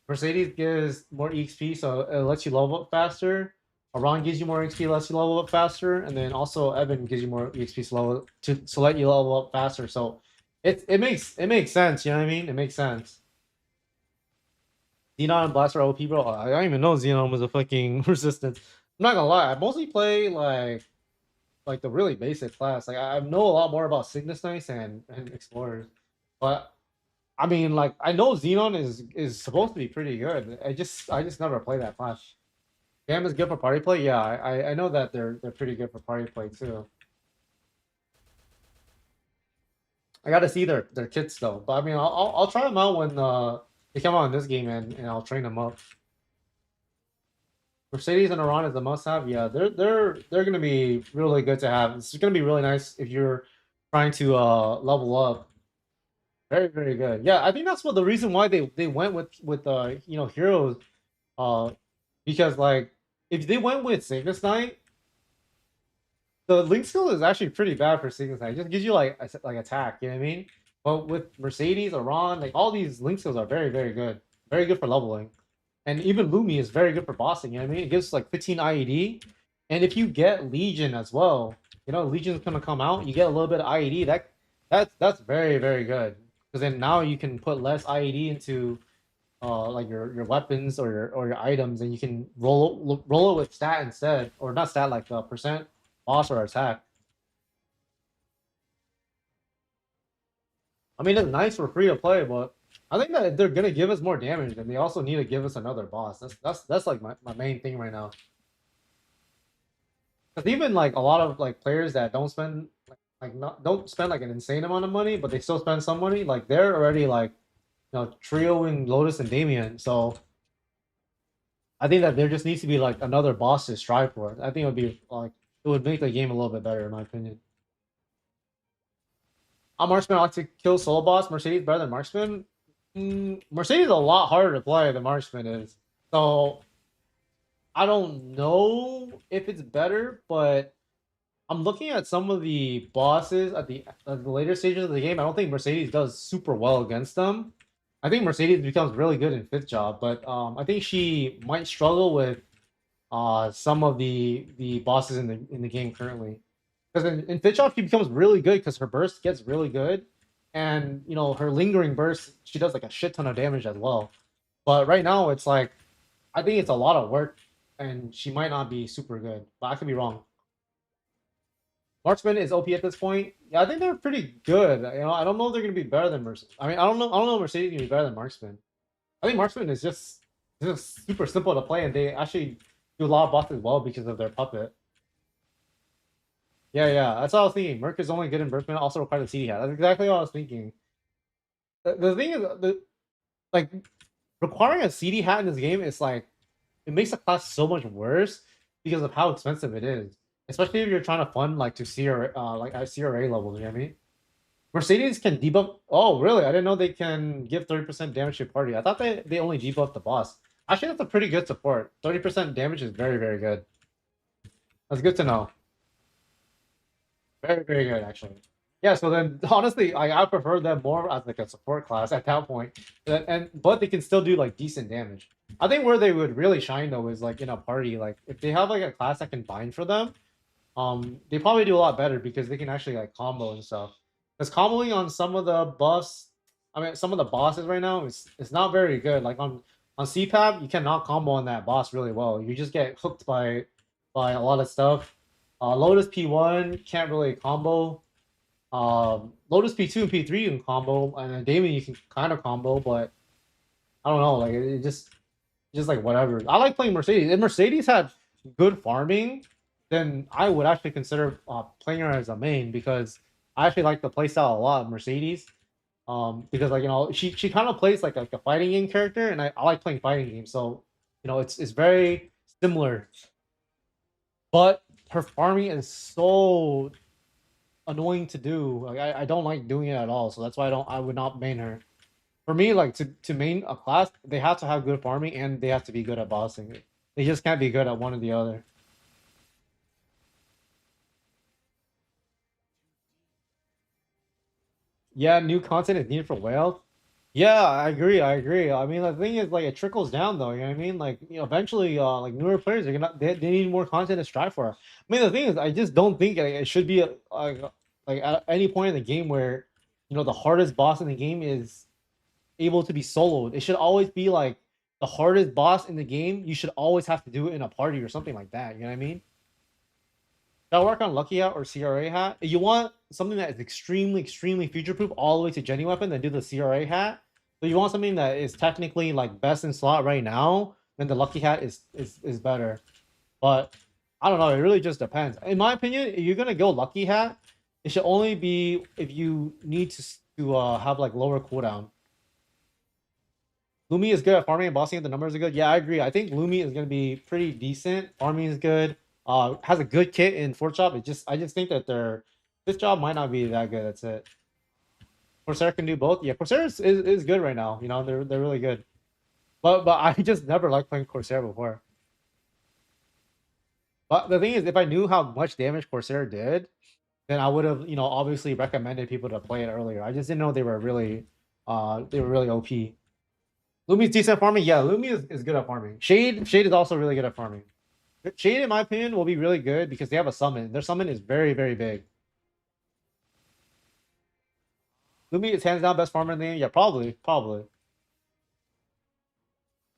Mercedes gives more EXP, so it lets you level up faster. Aron gives you more XP, lets you level up faster, and then also Evan gives you more EXP to let you level up faster. So it makes sense. You know what I mean? It makes sense. Xenon and Blaster OP, bro. I don't even know Xenon was a fucking resistance. I'm not gonna lie. I mostly play like the really basic class. Like I know a lot more about Cygnus Knights and Explorers, but I mean, like I know Xenon is supposed to be pretty good. I just never play that class. Gam is good for party play. Yeah, I know that they're pretty good for party play too. I got to see their kits though. But I mean, I'll try them out when they come out in this game and I'll train them up. Mercedes and Iran is a must-have. Yeah, they're gonna be really good to have. It's gonna be really nice if you're trying to level up. Very very good. Yeah, I think that's what the reason why they went with heroes uh because like if they went with Cygnus Knight, the link skill is actually pretty bad for Cygnus Knight. It just gives you like attack. You know what I mean? But with Mercedes, Iran, like all these link skills are very very good. Very good for leveling. And even Lumi is very good for bossing. You know what I mean? It gives like 15 IED. And if you get Legion as well, Legion's gonna come out. You get a little bit of IED. That's very very good. Because then now you can put less IED into like your weapons or your items, and you can roll it with stat instead, or not stat like percent boss or attack. I mean, it's nice for free to play, but I think that if they're gonna give us more damage, then they also need to give us another boss. That's like my main thing right now. Because even like a lot of like players that don't spend like not don't spend like an insane amount of money, but they still spend some money, like they're already like trioing Lotus and Damien. So I think that there just needs to be like another boss to strive for. I think it would be like it would make the game a little bit better in my opinion. Marksman I like to kill solo boss. Mercedes better than Marksman. Mercedes is a lot harder to play than Marksman is. So I don't know if it's better, but I'm looking at some of the bosses at the later stages of the game. I don't think Mercedes does super well against them. I think Mercedes becomes really good in fifth job, but I think she might struggle with some of the bosses in the game currently. Because in fifth job she becomes really good because her burst gets really good, and her lingering burst she does like a shit ton of damage as well. But right now it's like I think it's a lot of work, and she might not be super good. But I could be wrong. Marksman is OP at this point. Yeah, I think they're pretty good. I don't know if they're gonna be better than Mercedes. I mean, I don't know. I don't know if Mercedes is gonna be better than Marksman. I think Marksman is just super simple to play, and they actually do a lot of bosses well because of their puppet. Yeah, yeah, that's what I was thinking. Merc is only good in Berkman, also requires a CD hat. That's exactly what I was thinking. The thing is, like requiring a CD hat in this game is like it makes the class so much worse because of how expensive it is. Especially if you're trying to fund like to CR like at CRA levels, you know what I mean? Mercedes can debuff. Oh, really? I didn't know they can give 30% damage to party. I thought they only debuff the boss. Actually, that's a pretty good support. 30% damage is very, very good. That's good to know. Very, very good, actually. Yeah, so then honestly, I prefer them more as like a support class at that point. But they can still do like decent damage. I think where they would really shine though is like in a party. Like if they have like a class that can bind for them, they probably do a lot better because they can actually like combo and stuff. Because comboing on some of the buffs, I mean some of the bosses right now is it's not very good. Like on CPAP, you cannot combo on that boss really well. You just get hooked by a lot of stuff. Lotus P1 can't really combo. Lotus P2 and P3 you can combo, and then Damien you can kind of combo, but I don't know, like it just like whatever. I like playing Mercedes. If Mercedes had good farming, then I would actually consider playing her as a main because I actually like the playstyle a lot of Mercedes. Because like she kind of plays like a fighting game character, and I like playing fighting games, so it's very similar. But her farming is so annoying to do. Like I don't like doing it at all, so that's why I would not main her. For me, like to main a class, they have to have good farming and they have to be good at bossing. They just can't be good at one or the other. Yeah, new content is needed for whale. Yeah, I agree. I agree. I mean, the thing is, like, it trickles down, though. You know what I mean? Like, eventually, like newer players are gonna they need more content to strive for. I mean, the thing is, I just don't think it should be like at any point in the game where the hardest boss in the game is able to be soloed. It should always be like the hardest boss in the game. You should always have to do it in a party or something like that. You know what I mean? That'll work on Lucky Hat or CRA Hat. If you want something that is extremely, extremely future proof all the way to Jenny Weapon, then do the CRA Hat. So you want something that is technically like best in slot right now, then the Lucky Hat is better. But I don't know. It really just depends. In my opinion, if you're gonna go Lucky Hat, it should only be if you need to have like lower cooldown. Lumi is good at farming and bossing if the numbers are good. Yeah, I agree. I think Lumi is gonna be pretty decent. Farming is good. Has a good kit in fourth job. I just think that their fifth job might not be that good. That's it. Corsair can do both. Yeah, Corsair is good right now. They're really good. But I just never liked playing Corsair before. But the thing is, if I knew how much damage Corsair did, then I would have, obviously recommended people to play it earlier. I just didn't know they were really OP. Lumi's decent at farming. Yeah, Lumi is good at farming. Shade is also really good at farming. Shade, in my opinion, will be really good because they have a summon. Their summon is very, very big. Lumi is hands down best farmer in the game. Yeah, probably.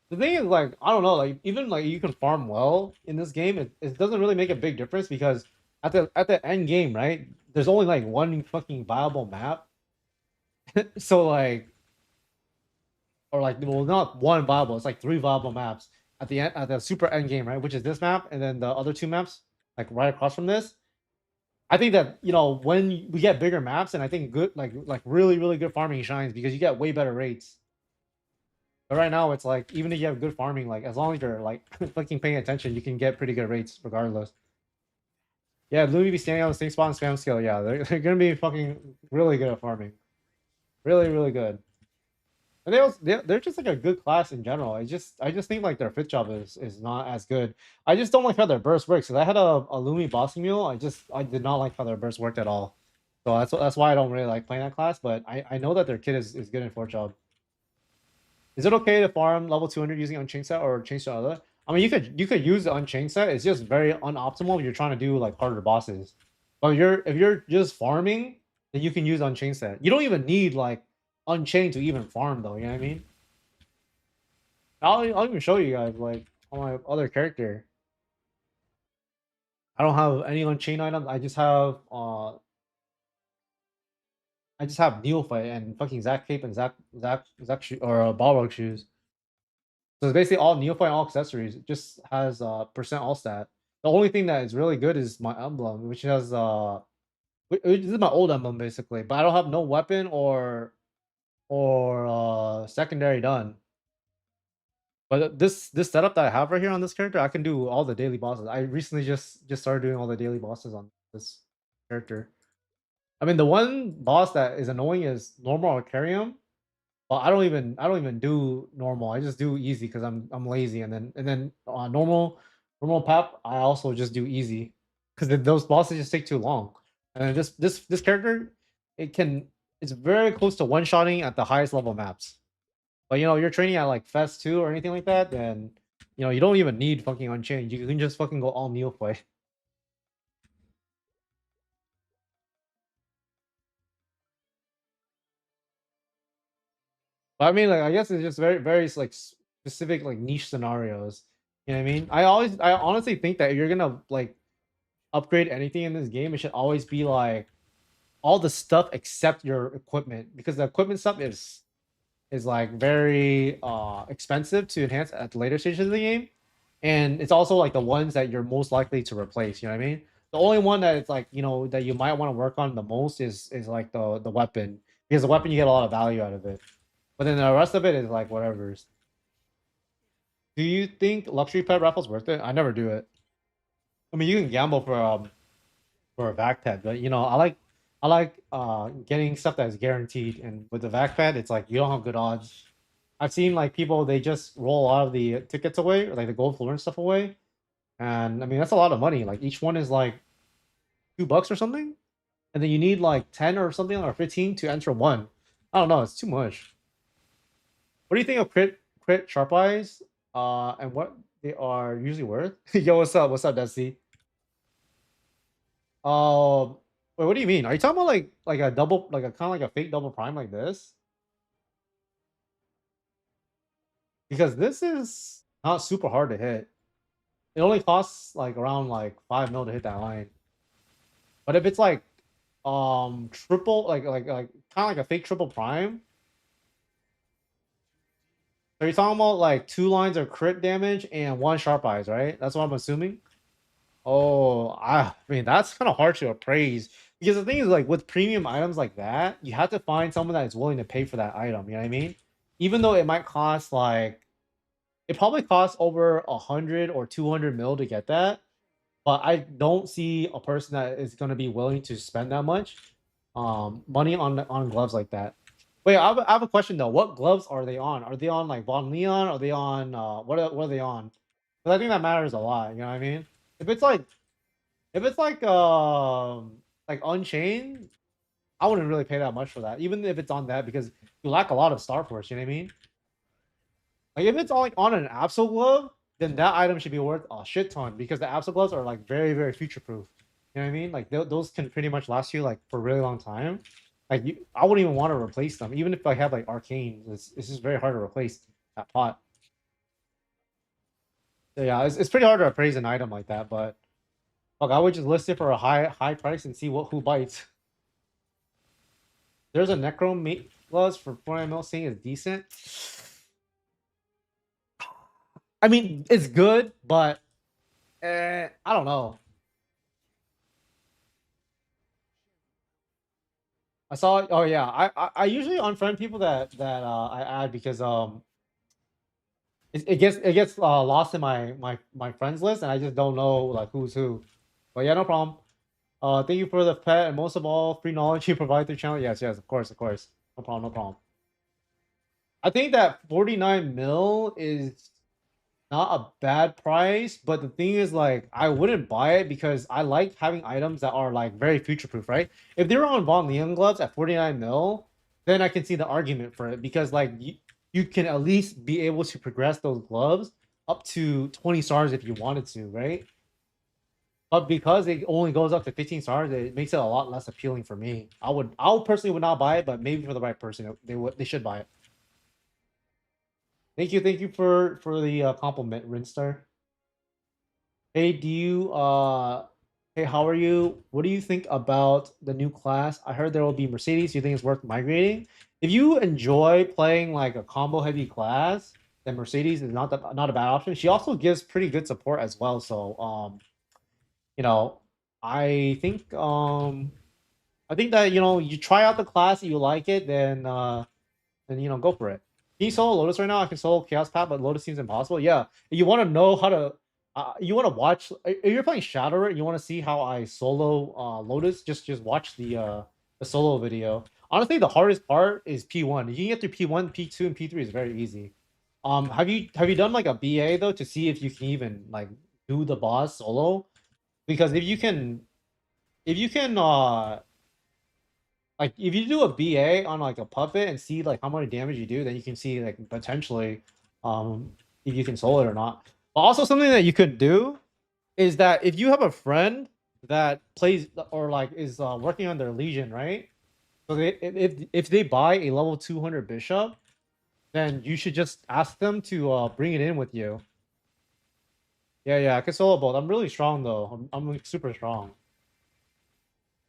The thing is, like, I don't know, like even like you can farm well in this game, it doesn't really make a big difference because at the end game, right? There's only like one fucking viable map. So like, or like, well, not one viable, it's like three viable maps at the end at the super end game, right? Which is this map and then the other two maps, like right across from this. I think that when we get bigger maps, and I think good like really really good farming shines because you get way better rates. But right now it's like even if you have good farming, like as long as you're like fucking paying attention, you can get pretty good rates regardless. Yeah, Lumi be standing on the same spot and spam skill. Yeah, they're gonna be fucking really good at farming. Really really good. And they're just like a good class in general. I just think like their fifth job is not as good. I just don't like how their burst works. Cause I had a Lumi bossing mule. I did not like how their burst worked at all. So that's why I don't really like playing that class. But I know that their kid is good in fourth job. Is it okay to farm level 200 using Unchained Set or change to other? I mean, you could use the Unchained Set. It's just very unoptimal if you're trying to do like harder bosses. But if you're just farming, then you can use Unchained Set. You don't even need like Unchained to even farm though. You know what I mean? I'll even show you guys like on my other character. I don't have any Unchained items. I just have Neophyte and fucking Zac Cape and Zac or Balrog shoes. So it's basically all Neophyte and all accessories. It just has percent all stat. The only thing that is really good is my emblem, which has this is my old emblem basically, but I don't have no weapon or secondary done. But this setup that I have right here on this character, I can do all the daily bosses. I recently just started doing all the daily bosses on this character. I mean, the one boss that is annoying is normal Arcarium. Well, I don't even do normal. I just do easy because I'm lazy, and then normal pep. I also just do easy because those bosses just take too long. And then this character, it can it's very close to one shotting at the highest level maps. But you're training at like Fest 2 or anything like that, then you don't even need fucking Unchained. You can just fucking go all Neophyte. But I mean, like I guess it's just very like specific like niche scenarios. You know what I mean? I honestly think that if you're gonna like upgrade anything in this game, it should always be like all the stuff except your equipment because the equipment stuff is like very expensive to enhance at the later stages of the game, and it's also like the ones that you're most likely to replace. You know what I mean? The only one that it's like that you might want to work on the most is like the weapon because the weapon you get a lot of value out of it, but then the rest of it is like whatever's. Do you think luxury pet raffle's worth it? I never do it. I mean, you can gamble for a vac pet, but I like getting stuff that is guaranteed. And with the vac pet, it's like you don't have good odds. I've seen like people they just roll a lot of the tickets away, or like the gold floor and stuff away, and I mean that's a lot of money. Like each one is like $2 or something. and then you need like 10 or something or 15 to enter one. I don't know. It's too much. What do you think of crit sharp eyes? And what they are usually worth? Yo, what's up? What's up, Desi? Um, wait, what do you mean? Are you talking about like a double, like a kind of like a fake double prime like this? Because this is not super hard to hit. It only costs like around like 5 mil to hit that line. But if it's like triple, like kind of like a fake triple prime, so you're talking about like 2 lines of crit damage and 1 sharp eyes, right? That's what I'm assuming. Oh, I mean that's kind of hard to appraise because the thing is like with premium items like that, you have to find someone that is willing to pay for that item. You know what I mean? Even though it might cost like it probably costs over 100 or 200 mil to get that, but I don't see a person that is going to be willing to spend that much money on gloves like that. Wait, I have a question though. What gloves are they on? Are they on like Von Leon? Are they on what are they on? Because I think that matters a lot. You know what I mean? If it's like if it's like Unchained, I wouldn't really pay that much for that, even if it's on that because you lack a lot of Star Force. You know what I mean? Like if it's on like on an Absol glove, then that item should be worth a shit ton because the Absol gloves are like very future proof. You know what I mean? Like those can pretty much last you like for a really long time. Like I wouldn't even want to replace them, even if I have like arcane. It's just very hard to replace that pot. So yeah, it's pretty hard to appraise an item like that. But fuck, I would just list it for a high price and see what who bites. There's a Necro mate gloves for 49 mil saying it's decent. I mean, it's good, but I don't know. I saw. Oh yeah, I usually unfriend people that I add because it gets lost in my friends list and I just don't know like who's who. But yeah, no problem. Thank you for the pet and most of all free knowledge you provide through channel. Yes, of course. No problem, no problem. I think that 49 mil is not a bad price, but the thing is, like, I wouldn't buy it because I like having items that are like very future proof, right? If they were on Von Leon gloves at 49 mil, then I can see the argument for it because like you can at least be able to progress those gloves up to 20 stars if you wanted to, right? But because it only goes up to 15 stars, it makes it a lot less appealing for me. I personally would not buy it, but maybe for the right person, they should buy it. Thank you for the compliment, Rinstar. Hey, hey, how are you? What do you think about the new class? I heard there will be Mercedes. Do you think it's worth migrating? If you enjoy playing like a combo heavy class, then Mercedes is not a bad option. She also gives pretty good support as well. So you know, I think I think that you try out the class, you like it, then go for it. Can you solo Lotus right now? I can solo Chaos Path, but Lotus seems impossible. Yeah, you want to know how to, you want to watch. If you're playing Shadow, you want to see how I solo Lotus. Just watch the solo video. Honestly, the hardest part is P1. You can get through P1, P2, and P3 is very easy. Have you done like a BA though to see if you can even like do the boss solo? Because if you can like if you do a BA on like a puppet and see like how much damage you do, then you can see like potentially if you can solo it or not. But also something that you could do is that if you have a friend that plays or like is working on their Legion, right? So if they buy a level 200 bishop, then you should just ask them to bring it in with you. Yeah, I can solo both. I'm really strong though. I'm like super strong.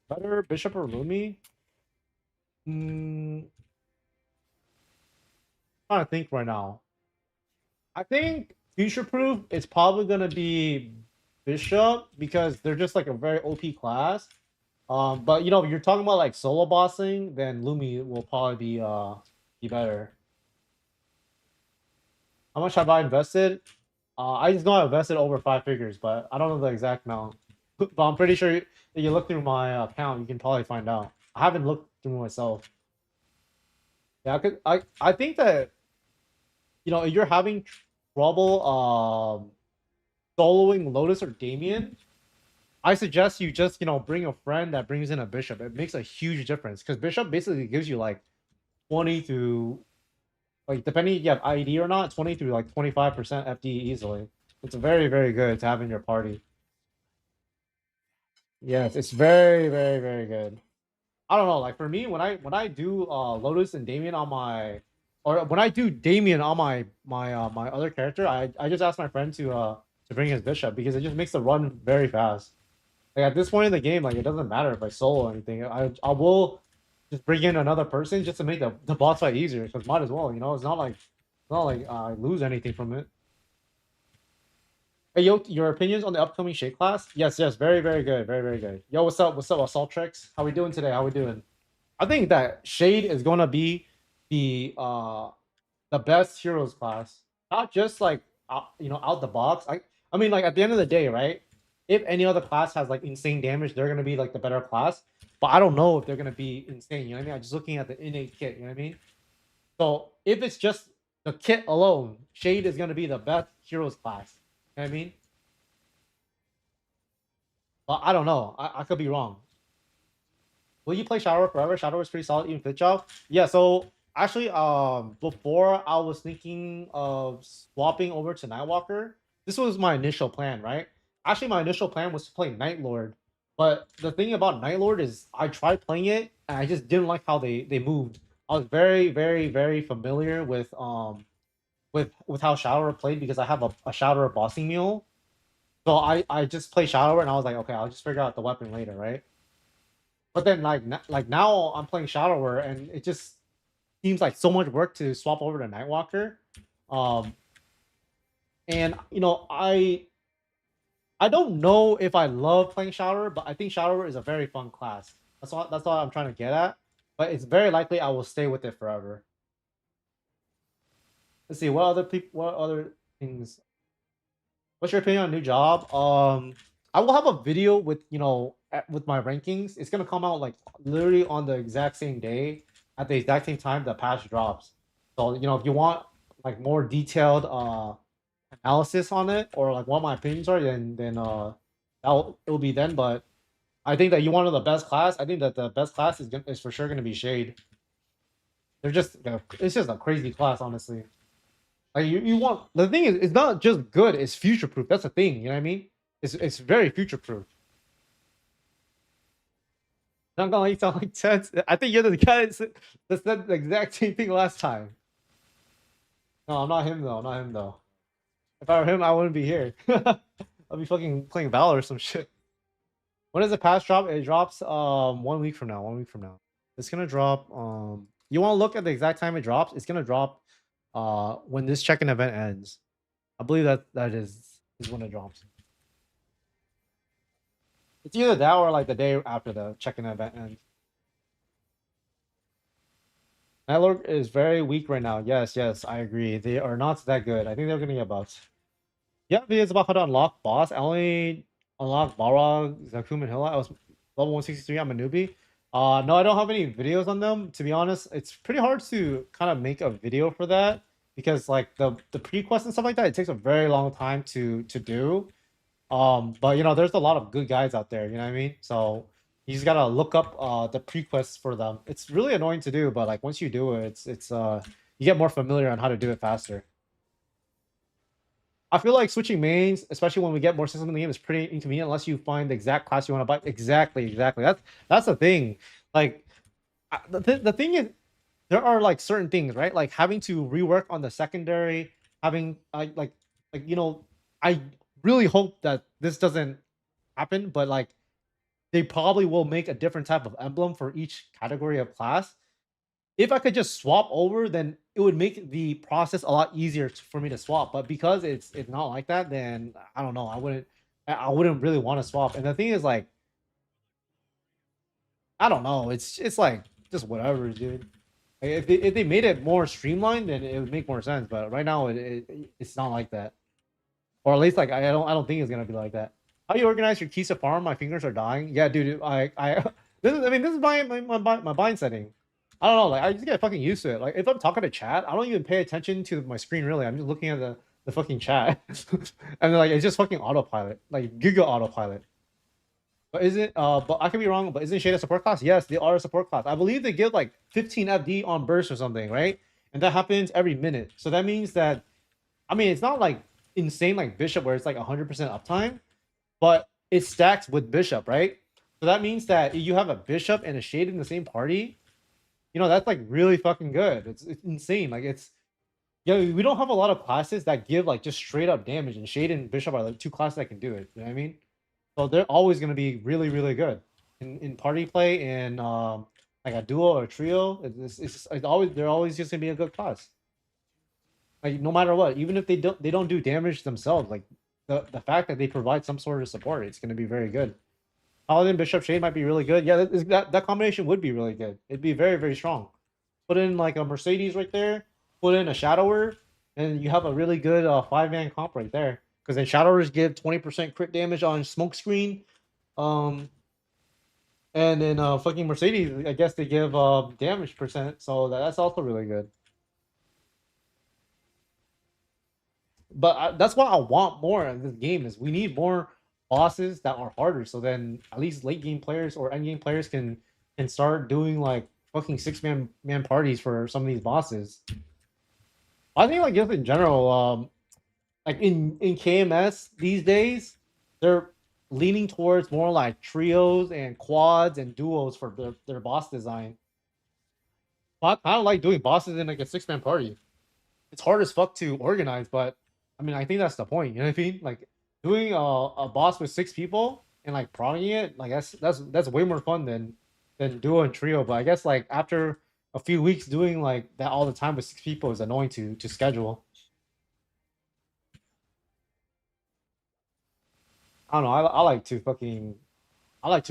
Better bishop or Lumi? Hmm, trying to think right now. I think future proof is probably gonna be Bishop because they're just like a very OP class. But if you're talking about like solo bossing, then Lumi will probably be better. How much have I invested? I just know I invested over 5 figures, but I don't know the exact amount. But I'm pretty sure if you look through my account, you can probably find out. I haven't looked through myself. Yeah, I think that if you're having trouble soloing Lotus or Damien, I suggest you just bring a friend that brings in a bishop. It makes a huge difference because bishop basically gives you like 20 to like depending if you have ID or not, 20 to like 25% FD easily. It's very very good to have in your party. Yes, it's very very very good. I don't know, like for me, when I do Lotus and Damien on my, or when I do Damien on my other character, I just ask my friend to bring his bishop because it just makes the run very fast. Like at this point in the game, like it doesn't matter if I solo or anything. I will just bring in another person just to make the boss fight easier. Because might as well, it's not like I lose anything from it. Hey yo, your opinions on the upcoming Shake class? Yes, yes, very very good, very very good. Yo, what's up, Assault Tricks? How we doing today? How we doing? I think that Shade is gonna be the uh the best heroes class. Not just like out the box. I mean like at the end of the day, right? If any other class has like insane damage, they're gonna be like the better class. But I don't know if they're gonna be insane. You know what I mean? I'm just looking at the innate kit. You know what I mean? So if it's just the kit alone, Shade is gonna be the best heroes class. You know what I mean? But I don't know. I could be wrong. Will you play Shadow forever? Shadow is pretty solid, even Fit Job. Yeah, so actually, before I was thinking of swapping over to Nightwalker. This was my initial plan, right? Actually, my initial plan was to play Night Lord. But the thing about Night Lord is I tried playing it and I just didn't like how they moved. I was very, very, very familiar with how Shadower played because I have a Shadower bossing mule. So I just play Shadower and I was like, okay, I'll just figure out the weapon later, right? But then like now I'm playing Shadower and it just seems like so much work to swap over to Nightwalker. Um and I don't know if I love playing Shadower, but I think Shadower is a very fun class. That's all I'm trying to get at. But it's very likely I will stay with it forever. Let's see what other things. What's your opinion on new job? I will have a video with with my rankings. It's gonna come out like literally on the exact same day at the exact same time the patch drops. So if you want like more detailed analysis on it or like what my opinions are, then it'll be then. But I think that you wanted the best class. I think that the best class is for sure gonna be Shade. It's just a crazy class, honestly. Like you want the thing is it's not just good, it's future proof. That's the thing, you know what I mean? It's very future proof. Not gonna like sound like tense. I think you're the guy that said the exact same thing last time. No, I'm not him though. I'm not him though. If I were him, I wouldn't be here. I'll be fucking playing Valor or some shit. When does the patch drop? It drops 1 week from now. 1 week from now. It's gonna drop. You want to look at the exact time it drops? It's gonna drop when this check-in event ends. I believe that is when it drops. It's either that or like the day after the check-in event ends. Network is very weak right now. Yes, yes, I agree. They are not that good. I think they're gonna get buffed. Yeah, videos about how to unlock boss. I only unlocked Balrog, Zakum, and Hilla. I was level 163. I'm a newbie. No, I don't have any videos on them. To be honest, it's pretty hard to kind of make a video for that because like the pre-quest and stuff like that, it takes a very long time to do. But there's a lot of good guys out there, you know what I mean? So you just gotta look up the prequests for them. It's really annoying to do, but like once you do it, it's you get more familiar on how to do it faster. I feel like switching mains, especially when we get more systems in the game, is pretty inconvenient unless you find the exact class you want to buy. Exactly, exactly. That's the thing. Like the thing is, there are like certain things, right? Like having to rework on the secondary, having like I really hope that this doesn't happen, but like they probably will make a different type of emblem for each category of class. If I could just swap over, then it would make the process a lot easier for me to swap. But because it's not like that, then I don't know. I wouldn't really want to swap. And the thing is, like, I don't know. It's like just whatever, dude. Like, if they made it more streamlined, then it would make more sense. But right now, it's not like that. Or at least like I don't think it's gonna be like that. How you organize your keys to farm? My fingers are dying. Yeah, dude. This is my bind setting. I don't know. Like I just get fucking used to it. Like if I'm talking to chat, I don't even pay attention to my screen really. I'm just looking at the fucking chat, and like it's just fucking autopilot, like Giga autopilot. But isn't but I could be wrong, but isn't Shade a support class? Yes, they are a support class. I believe they give like 15 FD on burst or something, right? And that happens every minute. So that means that I mean it's not like insane like Bishop where it's like 100% uptime, but it stacks with Bishop, right? So that means that you have a Bishop and a Shade in the same party. You know, that's like really fucking good. It's insane. Like it's yeah, we don't have a lot of classes that give like just straight up damage, and Shade and Bishop are like two classes that can do it. You know what I mean? So they're always going to be really, really good in party play and like a duo or a trio. It's always they're always just gonna be a good class. Like no matter what, even if they don't do damage themselves, like the fact that they provide some sort of support, it's gonna be very good. Paladin Bishop Shade might be really good. Yeah, that combination would be really good. It'd be very very strong. Put in like a Mercedes right there. Put in a Shadower, and you have a really good 5-man comp right there. Because then Shadowers give 20% crit damage on Smokescreen. Um, and then fucking Mercedes, I guess they give damage percent, so that's also really good. But that's what I want more in this game is we need more bosses that are harder, so then at least late game players or end game players can start doing like fucking 6-man parties for some of these bosses. I think like just in general, like in KMS these days, they're leaning towards more like trios and quads and duos for their boss design. But I don't like doing bosses in like a 6-man party. It's hard as fuck to organize, but I mean I think that's the point. You know what I mean? Like doing a boss with 6 people and like progging it, like that's way more fun than duo and trio. But I guess like after a few weeks doing like that all the time with 6 people is annoying to schedule. I don't know. I like to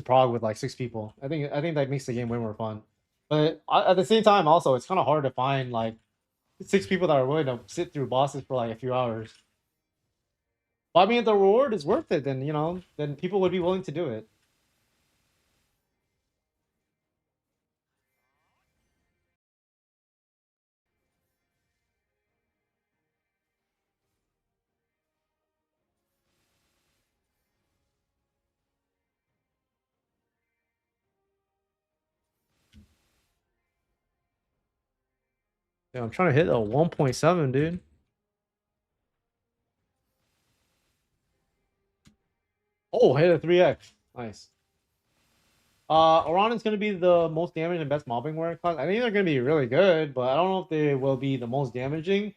prog with like 6 people. I think that makes the game way more fun. But at the same time, also it's kind of hard to find like 6 people that are willing to sit through bosses for like a few hours. But I mean, if the reward is worth it, then then people would be willing to do it. Yeah, I'm trying to hit a 1.7, dude. Oh, hit a 3x. Nice. Oran is going to be the most damaging and best mobbing warrior class. I think they're going to be really good, but I don't know if they will be the most damaging.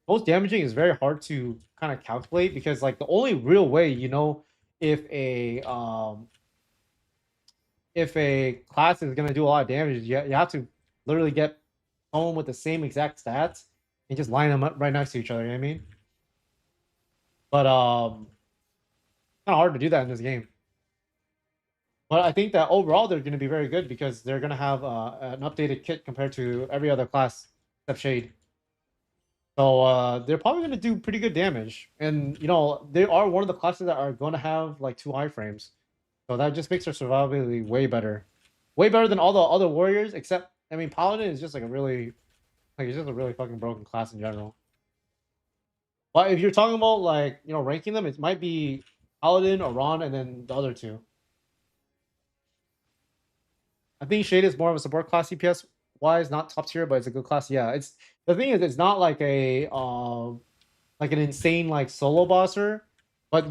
Most damaging is very hard to kind of calculate because like the only real way if a class is gonna do a lot of damage, you have to literally get someone with the same exact stats and just line them up right next to each other. You know what I mean? But kind of hard to do that in this game. But I think that overall they're gonna be very good because they're gonna have an updated kit compared to every other class except Shade. So they're probably gonna do pretty good damage, and they are one of the classes that are gonna have like 2 iframes. So that just makes their survivability way better than all the other warriors. Except, I mean, Paladin is just like it's just a really fucking broken class in general. But if you're talking about like ranking them, it might be Paladin or Ron, and then the other two. I think Shade is more of a support class CPS wise, not top tier, but it's a good class. Yeah, it's the thing is it's not like like an insane like solo bosser, but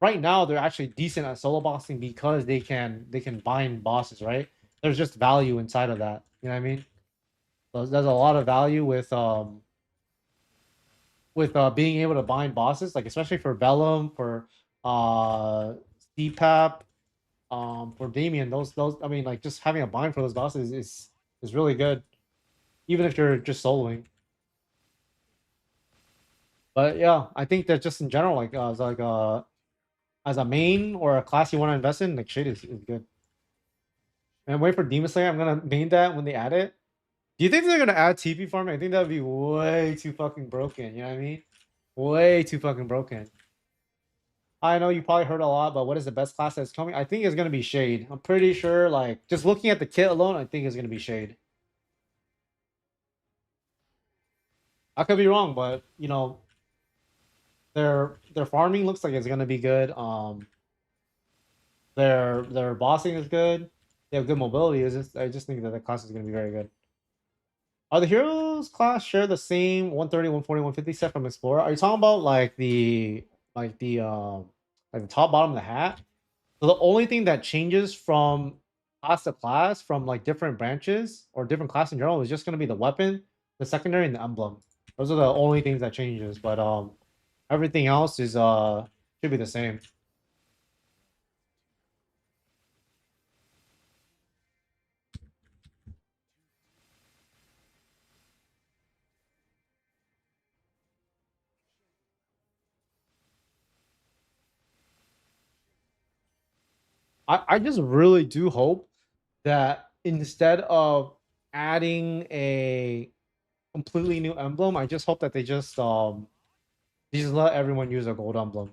right now they're actually decent at solo bossing because they can bind bosses, right? There's just value inside of that. You know what I mean? There's a lot of value with being able to bind bosses, like especially for Vellum, for CPAP, for Damien. Those I mean, like just having a bind for those bosses is really good, even if you're just soloing. But yeah, I think that just in general, like as a main or a class you want to invest in, like Shade is good. And wait for Demon Slayer. I'm gonna main that when they add it. Do you think they're gonna add TP farming? I think that would be way too fucking broken. You know what I mean? Way too fucking broken. I know you probably heard a lot, but what is the best class that's coming? I think it's gonna be Shade. I'm pretty sure. Like just looking at the kit alone, I think it's gonna be Shade. I could be wrong, but their farming looks like it's gonna be good. Their bossing is good. They have good mobility. I just think that the class is going to be very good. Are the heroes class share the same 130, 140, 150 set from Explorer? Are you talking about like the top bottom of the hat? So the only thing that changes from class to class from like different branches or different class in general is just gonna be the weapon, the secondary, and the emblem. Those are the only things that changes, but everything else is should be the same. I just really do hope that instead of adding a completely new emblem, I just hope that they just let everyone use a gold emblem.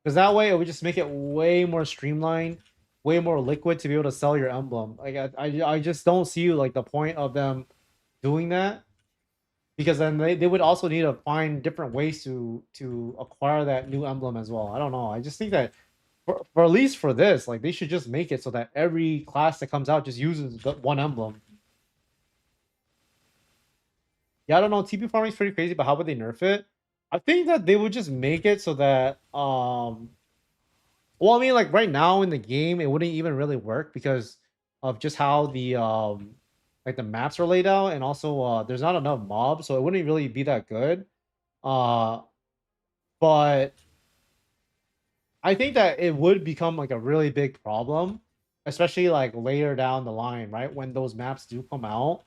Because that way it would just make it way more streamlined, way more liquid to be able to sell your emblem. Like I just don't see like the point of them doing that. Because then they would also need to find different ways to acquire that new emblem as well. I don't know. I just think that for at least for this, like they should just make it so that every class that comes out just uses the one emblem. Yeah, I don't know. TP farming is pretty crazy, but how would they nerf it? I think that they would just make it so that well, I mean, like right now in the game, it wouldn't even really work because of just how the like the maps are laid out, and also there's not enough mobs, so it wouldn't really be that good. Uh, but I think that it would become like a really big problem, especially like later down the line, right? When those maps do come out,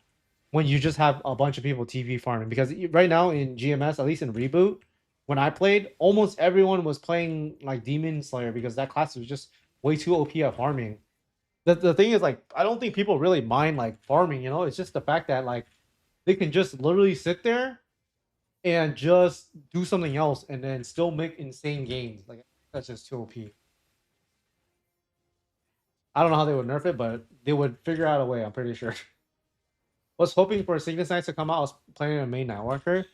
when you just have a bunch of people TV farming. Because right now in GMS, at least in reboot, when I played, almost everyone was playing like Demon Slayer because that class was just way too OP at farming. The thing is like I don't think people really mind like farming, you know, it's just the fact that like they can just literally sit there and just do something else and then still make insane gains. Like that's just too OP. I don't know how they would nerf it, but they would figure out a way. I'm pretty sure. Was hoping for Cygnus Knights to come out. I was playing a main networker.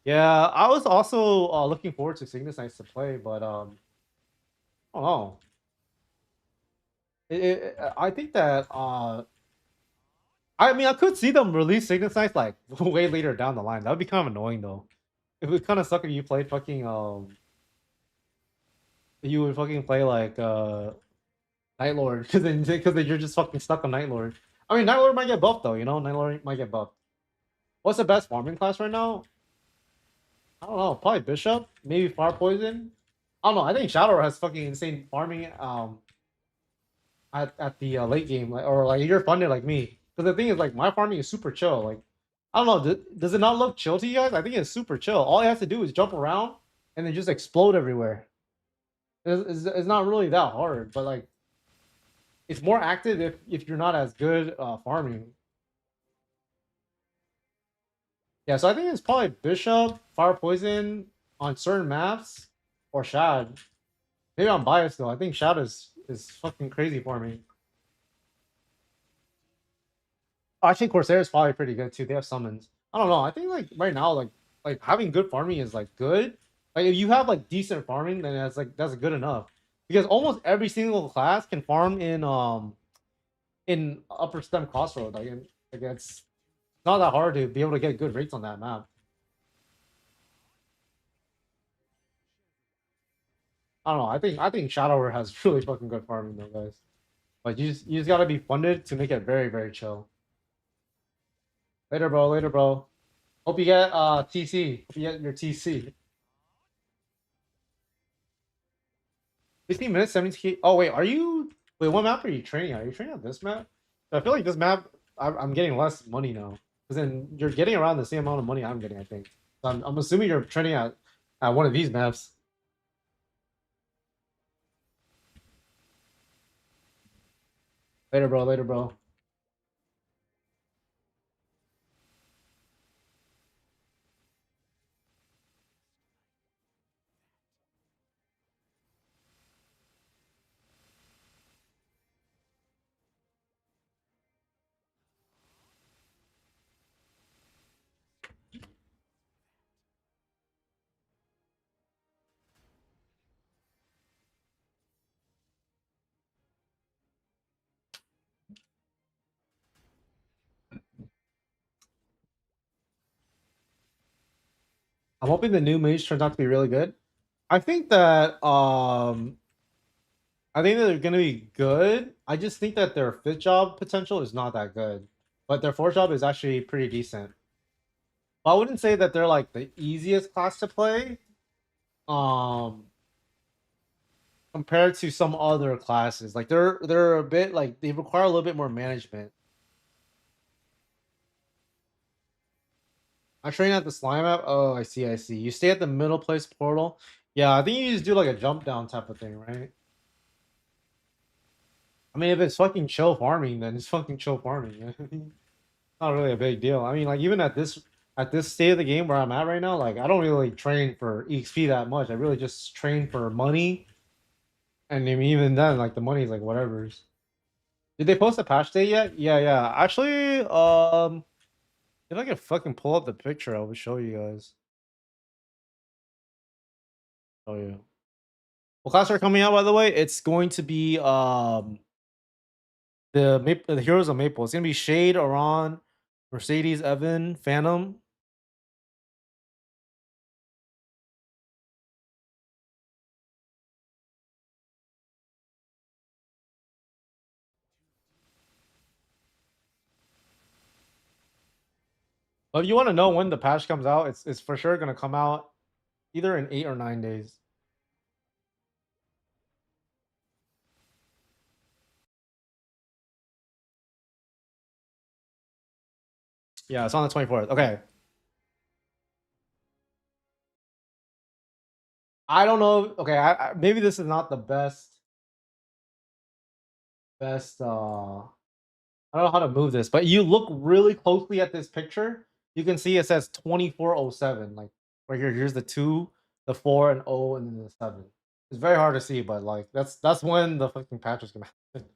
Yeah, I was also looking forward to Cygnus Knights to play, but I don't know. I think that I mean, I could see them release Cygnus Knights like way later down the line. That would be kind of annoying though. It would kind of suck if you played fucking you would fucking play like Night Lord because then you're just fucking stuck on Night Lord. I mean, Night Lord might get buffed though. You know, Night Lord might get buffed. What's the best farming class right now? I don't know. Probably Bishop. Maybe Fire Poison. I don't know. I think Shadow has fucking insane farming. At the late game, like or like you're funded like me. Because the thing is, like my farming is super chill. Like I don't know, does it not look chill to you guys? I think it's super chill. All you have to do is jump around and then just explode everywhere. It's not really that hard, but like it's more active if you're not as good farming. Yeah, so I think it's probably Bishop, Fire Poison on certain maps, or Shad. Maybe I'm biased though. I think Shad is fucking crazy farming. Actually, Corsair is probably pretty good too. They have summons. I don't know. I think like right now, like having good farming is like good. Like if you have like decent farming, then that's good enough. Because almost every single class can farm in upper stem crossroad. Like it's not that hard to be able to get good rates on that map. I don't know. I think Shadower has really fucking good farming though, guys. But you just gotta be funded to make it very very chill. Later, bro. Later, bro. Hope you get TC. Hope you get your TC. 15 minutes, 17K. Oh, wait, are you. Wait, what map are you training on? Are you training on this map? I feel like this map, I'm getting less money now. Because then you're getting around the same amount of money I'm getting, I think. So I'm assuming you're training at one of these maps. Later, bro. Later, bro. I'm hoping the new mage turns out to be really good. I think that I think that they're gonna be good. I just think that their fifth job potential is not that good, but their fourth job is actually pretty decent. But I wouldn't say that they're like the easiest class to play. Um, compared to some other classes, like they're a bit like they require a little bit more management. I train at the slime app. Oh, I see, I see. You stay at the middle place portal. Yeah, I think you just do like a jump down type of thing, right? I mean, if it's fucking chill farming, then it's fucking chill farming. Not really a big deal. I mean, like even at this state of the game where I'm at right now, like I don't really train for EXP that much. I really just train for money, and I mean, even then, like the money's like whatever's. Did they post a patch date yet? Yeah, yeah. Actually, if I could fucking pull up the picture, I would show you guys. Oh yeah. What class are coming out by the way? It's going to be the heroes of Maple. It's gonna be Shade, Aron, Mercedes, Evan, Phantom. But if you want to know when the patch comes out, it's for sure gonna come out either in 8 or 9 days. Yeah, it's on the 24th. Okay. I don't know. Okay, maybe this is not the best I don't know how to move this, but you look really closely at this picture, you can see it says 2407. Like right here, here's the 2, the 4, and O, and then the 7. It's very hard to see, but like that's when the fucking patch is gonna happen.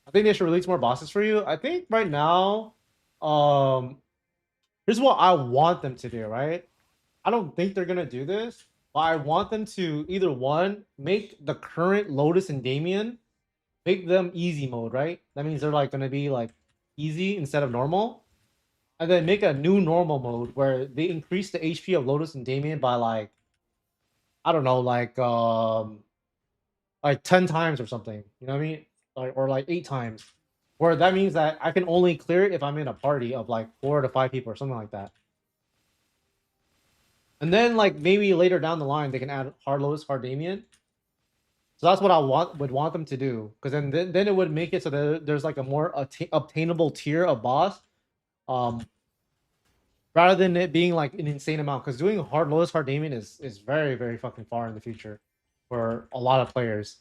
I think they should release more bosses for you. I think right now, um, here's what I want them to do, right? I don't think they're gonna do this, but I want them to either one, make the current Lotus and Damien, make them easy mode, right? That means they're like gonna be like easy instead of normal. And then make a new normal mode where they increase the HP of Lotus and Damien by like I don't know, like 10 times or something. You know what I mean? Like or like 8 times. Where that means that I can only clear it if I'm in a party of like 4 to 5 people or something like that. And then like maybe later down the line they can add hard Lotus, hard Damien. So that's what I would want them to do. Because then it would make it so that there's like a more obtainable tier of boss. Um rather than it being like an insane amount, because doing hard Lotus hard Damien is very very fucking far in the future for a lot of players.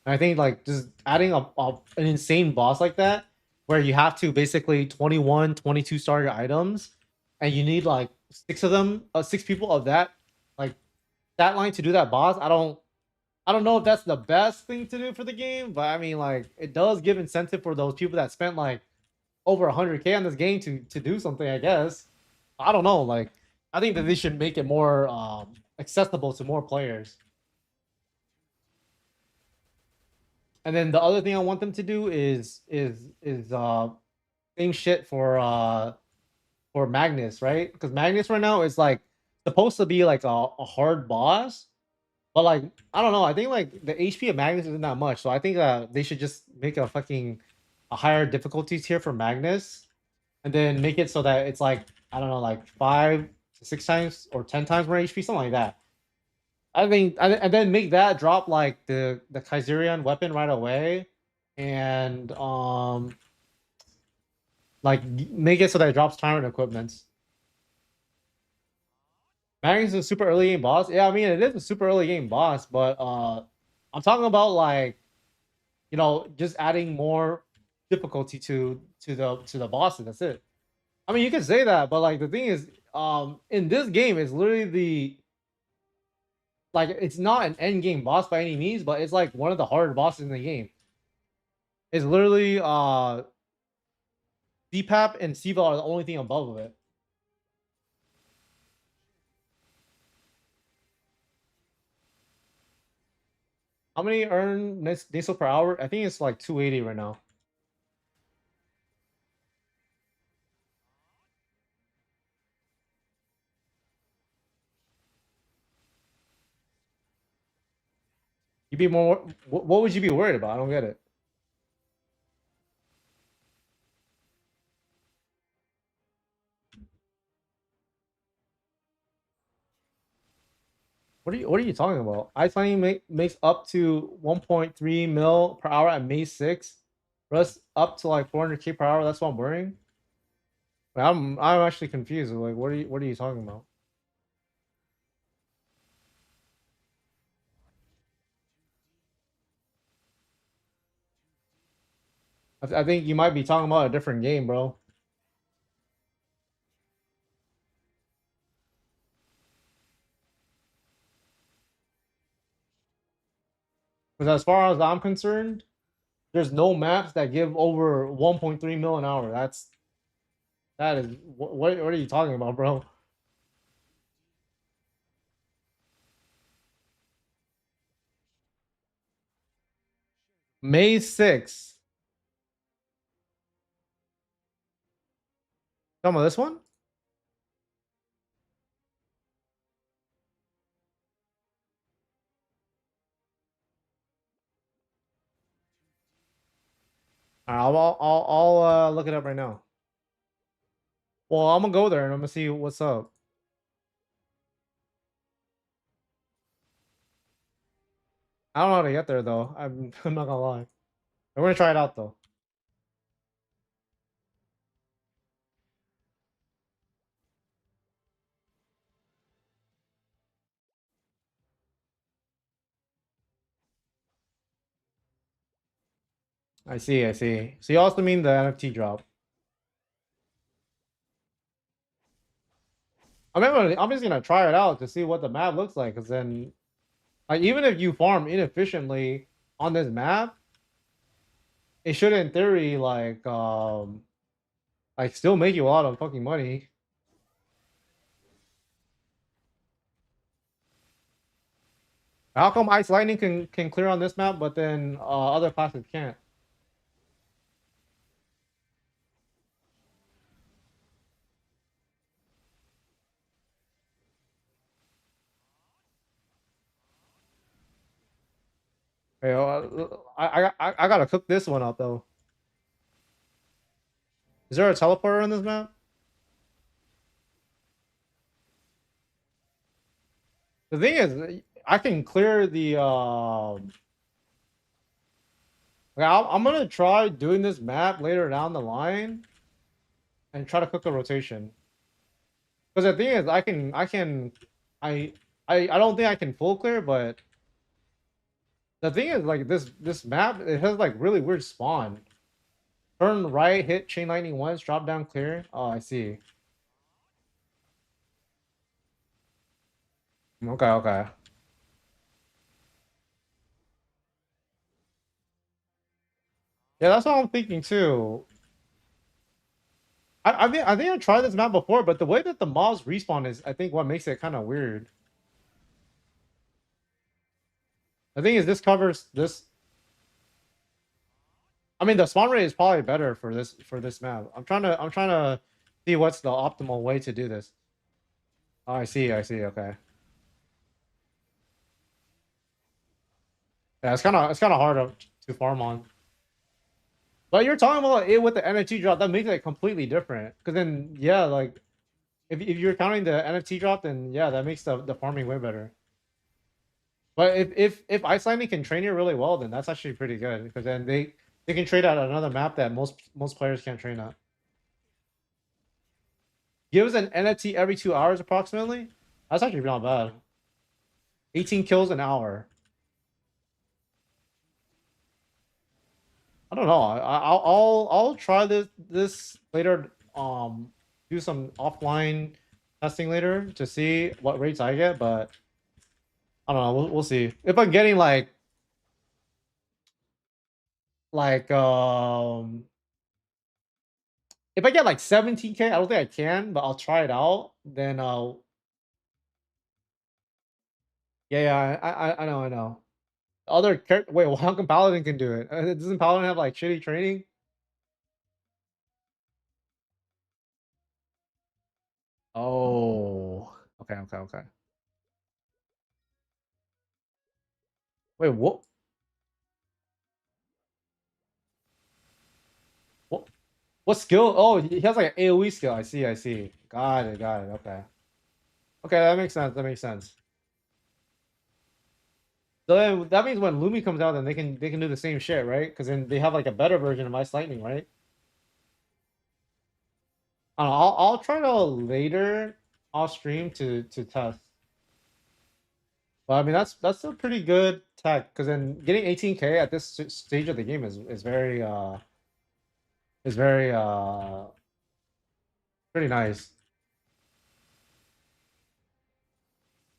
And I think like just adding an insane boss like that, where you have to basically 21, 22 star your items, and you need like 6 of them, 6 people of that like that line to do that boss. I don't know if that's the best thing to do for the game, but I mean like it does give incentive for those people that spent like over 100K on this game to do something, I guess. I don't know. Like, I think that they should make it more accessible to more players. And then the other thing I want them to do is same shit for Magnus, right? Because Magnus right now is like supposed to be like a hard boss, but like I don't know. I think like the HP of Magnus isn't that much, so I think they should just make a higher difficulty tier for Magnus, and then make it so that it's like I don't know, like 5 to 6 times or 10 times more HP, something like that. I think, and then make that drop like the Kaiserian weapon right away, and like make it so that it drops tyrant equipments. Magnus is a super early game boss. Yeah, I mean it is a super early game boss, but I'm talking about like just adding more difficulty to the bosses. That's it. I mean, you can say that, but like the thing is, in this game, it's literally it's not an end game boss by any means, but it's like one of the harder bosses in the game. It's literally DPAP and Siva are the only thing above of it. How many earn Nasal per hour? I think it's like 280 right now. You be more. What would you be worried about? I don't get it. What are you talking about? iPhone makes up to 1.3 mil per hour at May 6. Rust up to like 400K per hour. That's what I'm worrying. I'm actually confused. Like, what are you talking about? I think you might be talking about a different game, bro. Because as far as I'm concerned, there's no maps that give over 1.3 mil an hour. That is what are you talking about, bro? May 6th. Talking about this one? I'll look it up right now. Well, I'm gonna go there and I'm gonna see what's up. I don't know how to get there though. I'm not gonna lie. I'm gonna try it out though. I see, I see. So you also mean the NFT drop? I'm just gonna try it out to see what the map looks like. Cause then, like, even if you farm inefficiently on this map, it should, in theory, like still make you a lot of fucking money. How come Ice Lightning can clear on this map, but then other classes can't? Hey, I gotta cook this one up though. Is there a teleporter on this map? The thing is, I can clear the. Like, I'm gonna try doing this map later down the line and try to cook a rotation. Because the thing is, I, I don't think I can full clear, but the thing is, like this map, it has like really weird spawn. Turn right, hit chain lightning once, drop down clear. Oh, I see. Okay, okay. Yeah, that's what I'm thinking too. I think I tried this map before, but the way that the mobs respawn is, I think, what makes it kind of weird. The thing is, this covers this. I mean, the spawn rate is probably better for this map. I'm trying to see what's the optimal way to do this. Oh, I see, I see. Okay. Yeah, it's kind of hard to farm on. But you're talking about it with the NFT drop, that makes it completely different. Because then, yeah, like if you're counting the NFT drop, then yeah, that makes the farming way better. But if Icelandic can train you really well, then that's actually pretty good. Because then they can trade at another map that most players can't train at. Gives an NFT every 2 hours approximately. That's actually not bad. 18 kills an hour. I don't know. I'll try this later. Do some offline testing later to see what rates I get, but I don't know. We'll see. If I'm getting like if I get like 17K, I don't think I can, but I'll try it out. Then yeah, yeah, I know. Other character. Wait, well, how come Paladin can do it? Doesn't Paladin have like shitty training? Oh, okay, okay, okay. Wait, what? What? What skill? Oh, he has like an AoE skill. I see. I see. Got it. Got it. Okay. Okay, that makes sense. That makes sense. So then that means when Lumi comes out, then they can do the same shit, right? Because then they have like a better version of Ice Lightning, right? I don't know, I'll try to later off stream to test. But I mean that's a pretty good tech because then getting 18K at this stage of the game is very pretty nice.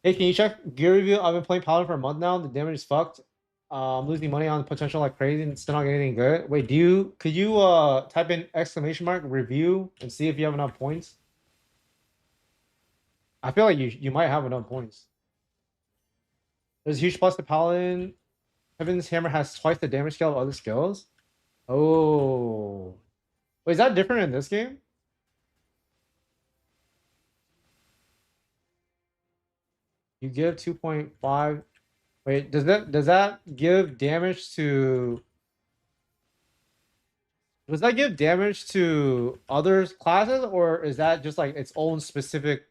Hey, can you check gear review? I've been playing Paladin for a month now. The damage is fucked. I'm losing money on potential like crazy and still not getting anything good. Wait, could you type in exclamation mark review and see if you have enough points? I feel like you might have enough points. There's a huge plus to Paladin. Heaven's Hammer has twice the damage scale of other skills. Oh. Wait, is that different in this game? You give 2.5. Wait, does that give damage to does that give damage to other classes or is that just like its own specific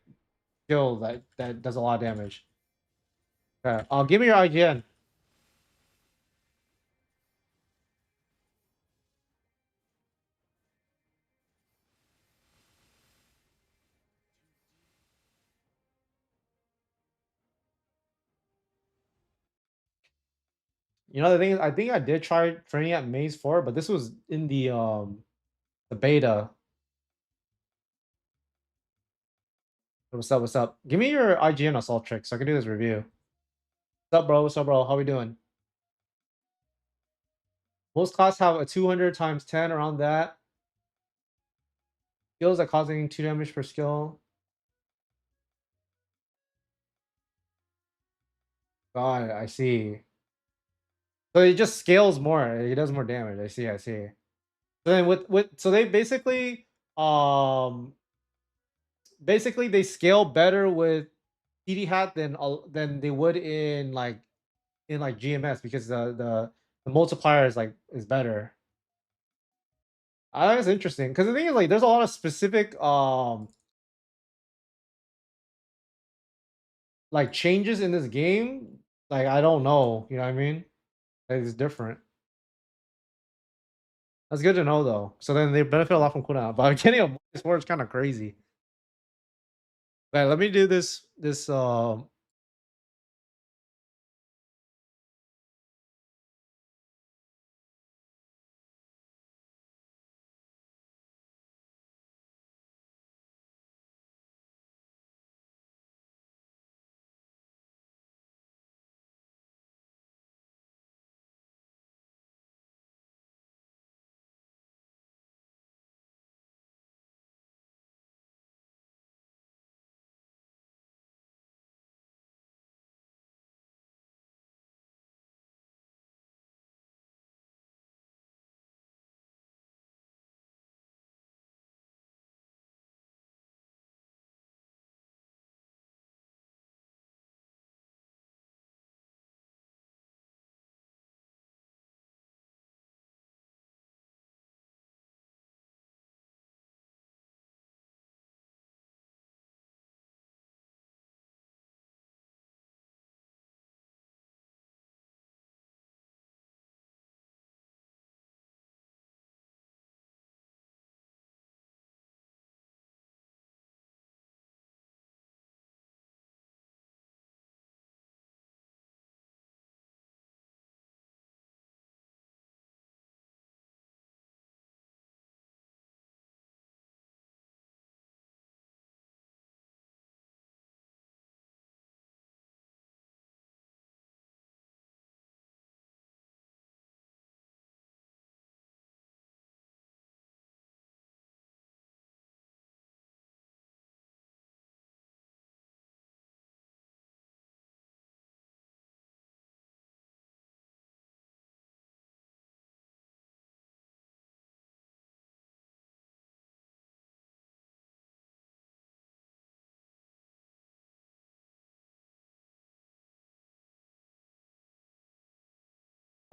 skill that does a lot of damage? Okay. Give me your IGN. You know the thing is I think I did try training at Maze 4, but this was in the beta. What's up? What's up? Give me your IGN assault trick so I can do this review. What's up, bro? What's up, bro? How we doing? Most classes have a 200 times 10 around that. Skills are causing 2 damage per skill. God, I see. So it just scales more. It does more damage. I see. I see. So then so they basically they scale better with PD hat than they would in GMS because the multiplier is better. I think it's interesting because the thing is like there's a lot of specific like changes in this game. Like I don't know, you know what I mean? It's different. That's good to know though. So then they benefit a lot from cooldown. But getting a -4 is kind of crazy. Okay, let me do this.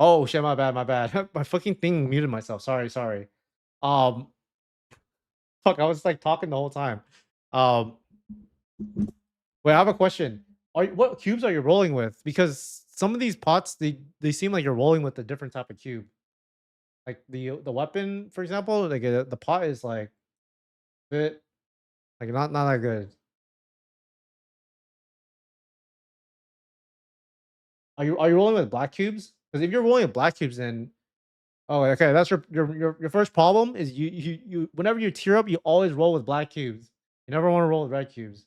Oh shit, my bad, my bad. My fucking thing muted myself. Sorry, sorry. Um, fuck, I was like talking the whole time. Um, wait, I have a question. What cubes are you rolling with? Because some of these pots, they seem like you're rolling with a different type of cube. Like the weapon, for example, like the pot is like bit like not that good. Are you rolling with black cubes? Because if you're rolling with black cubes, then oh, okay, that's your first problem is you whenever you tier up, you always roll with black cubes. You never want to roll with red cubes.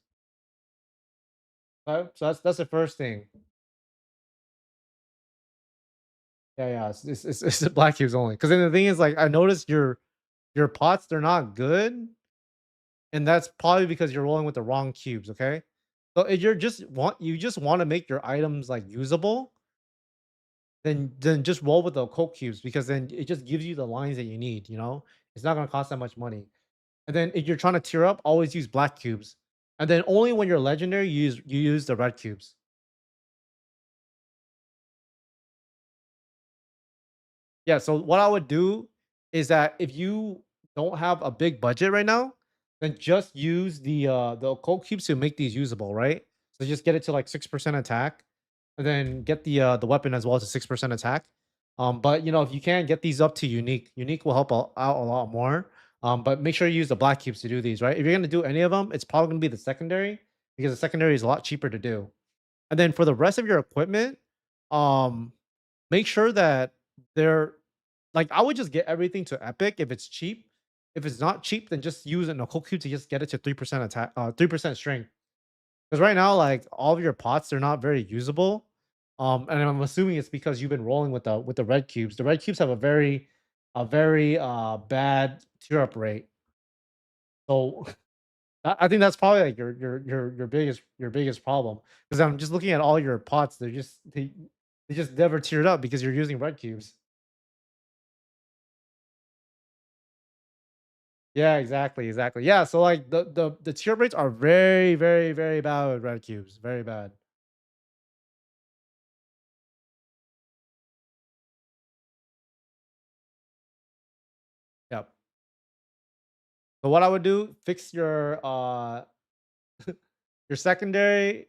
So that's the first thing. Yeah, yeah, it's the black cubes only. Because then the thing is, like, I noticed your pots they're not good, and that's probably because you're rolling with the wrong cubes. Okay, so if you just want to make your items like usable, then just roll with the coke cubes because then it just gives you the lines that you need. It's not gonna cost that much money. And then if you're trying to tier up, always use black cubes. And then only when you're legendary, you use the red cubes. Yeah, so what I would do is that if you don't have a big budget right now, then just use the occult cubes to make these usable, right? So just get it to like 6% attack, and then get the weapon as well as a 6% attack. But if you can get these up to unique, unique will help out a lot more. But make sure you use the black cubes to do these, right? If you're gonna do any of them, it's probably gonna be the secondary because the secondary is a lot cheaper to do. And then for the rest of your equipment, um, make sure that they're like I would just get everything to epic if it's cheap. If it's not cheap, then just use an occult cube to just get it to 3% attack, 3% strength. Because right now, like all of your pots, they're not very usable. And I'm assuming it's because you've been rolling with the red cubes. The red cubes have a very bad tier up rate. So I think that's probably like your biggest problem. Because I'm just looking at all your pots, they just never tiered up because you're using red cubes. Yeah, exactly, exactly. Yeah, so like the tier rates are very, very, very bad with red cubes. Very bad. Yep. So what I would do, fix your secondary,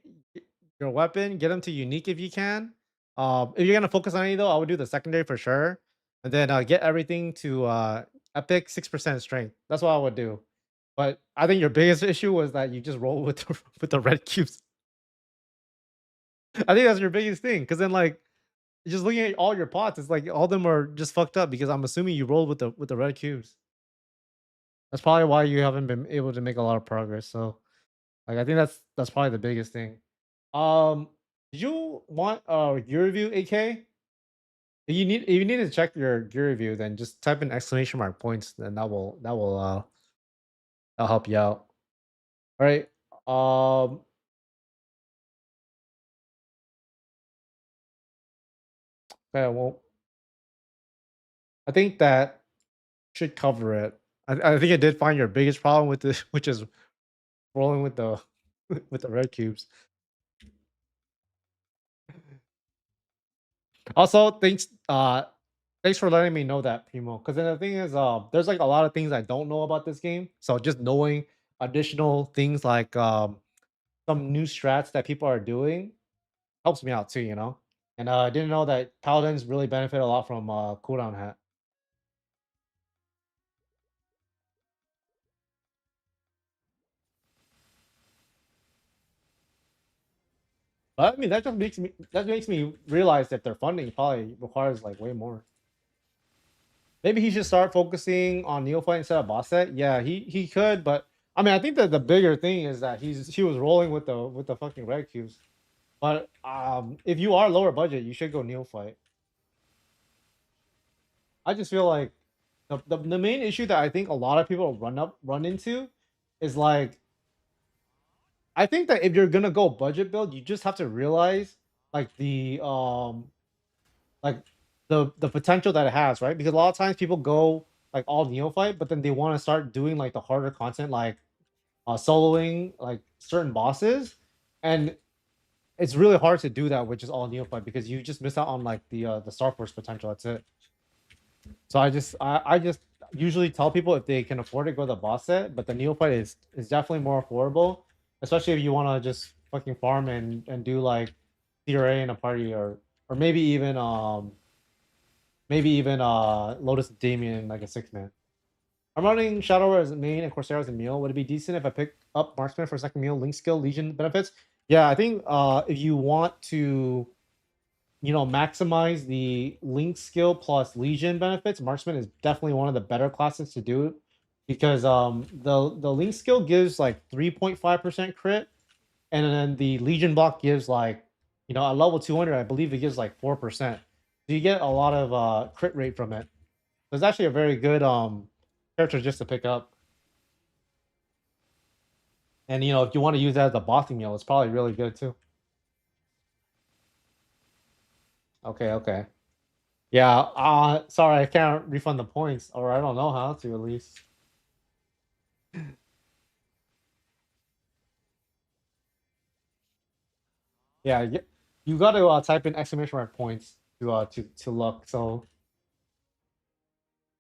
your weapon, get them to unique if you can. If you're gonna focus on any though, I would do the secondary for sure. And then get everything to epic 6% strength. That's what I would do. But I think your biggest issue was that you just roll with with the red cubes. I think that's your biggest thing. Cause then like just looking at all your pots, it's like all of them are just fucked up because I'm assuming you rolled with the red cubes. That's probably why you haven't been able to make a lot of progress. So, like, I think that's probably the biggest thing. Um, did you want gear review, AK? If you need to check your gear review, then just type in exclamation mark points. Then that'll help you out. All right. Okay. Well, I think that should cover it. I think I did find your biggest problem with this, which is rolling with the with the red cubes. Also, thanks for letting me know that, Primo. Because then the thing is, there's like a lot of things I don't know about this game. So just knowing additional things like some new strats that people are doing helps me out too. And I didn't know that paladins really benefit a lot from cooldown hat. But I mean, that makes me realize that their funding probably requires like way more. Maybe he should start focusing on neophyte instead of boss set. Yeah, he could, but I mean, I think that the bigger thing is that he was rolling with the fucking red cubes. But if you are lower budget, you should go neophyte. I just feel like the main issue that I think a lot of people run into is like I think that if you're gonna go budget build, you just have to realize like like the potential that it has, right? Because a lot of times people go like all neophyte, but then they want to start doing like the harder content, like soloing like certain bosses, and it's really hard to do that, which is all neophyte, because you just miss out on like the Star Force potential. That's it. So I just usually tell people if they can afford it, go the boss set. But the neophyte is definitely more affordable, especially if you want to just fucking farm and do like CRA in a party, or maybe even Lotus Damien like a 6-man. I'm running Shadow as main and Corsair as a meal. Would it be decent if I pick up Marksman for a second meal, Link skill, Legion benefits? Yeah, I think if you want to, maximize the Link skill plus Legion benefits, Marksman is definitely one of the better classes to do it, because the Link skill gives like 3.5% crit, and then the Legion block gives like, at level 200, I believe it gives like 4%. So you get a lot of crit rate from it. So it's actually a very good character just to pick up. And if you want to use that as a bossing meal, it's probably really good too. Okay, okay. Yeah, sorry, I can't refund the points, or I don't know how to at least. Yeah, you got to type in exclamation mark points to look. So,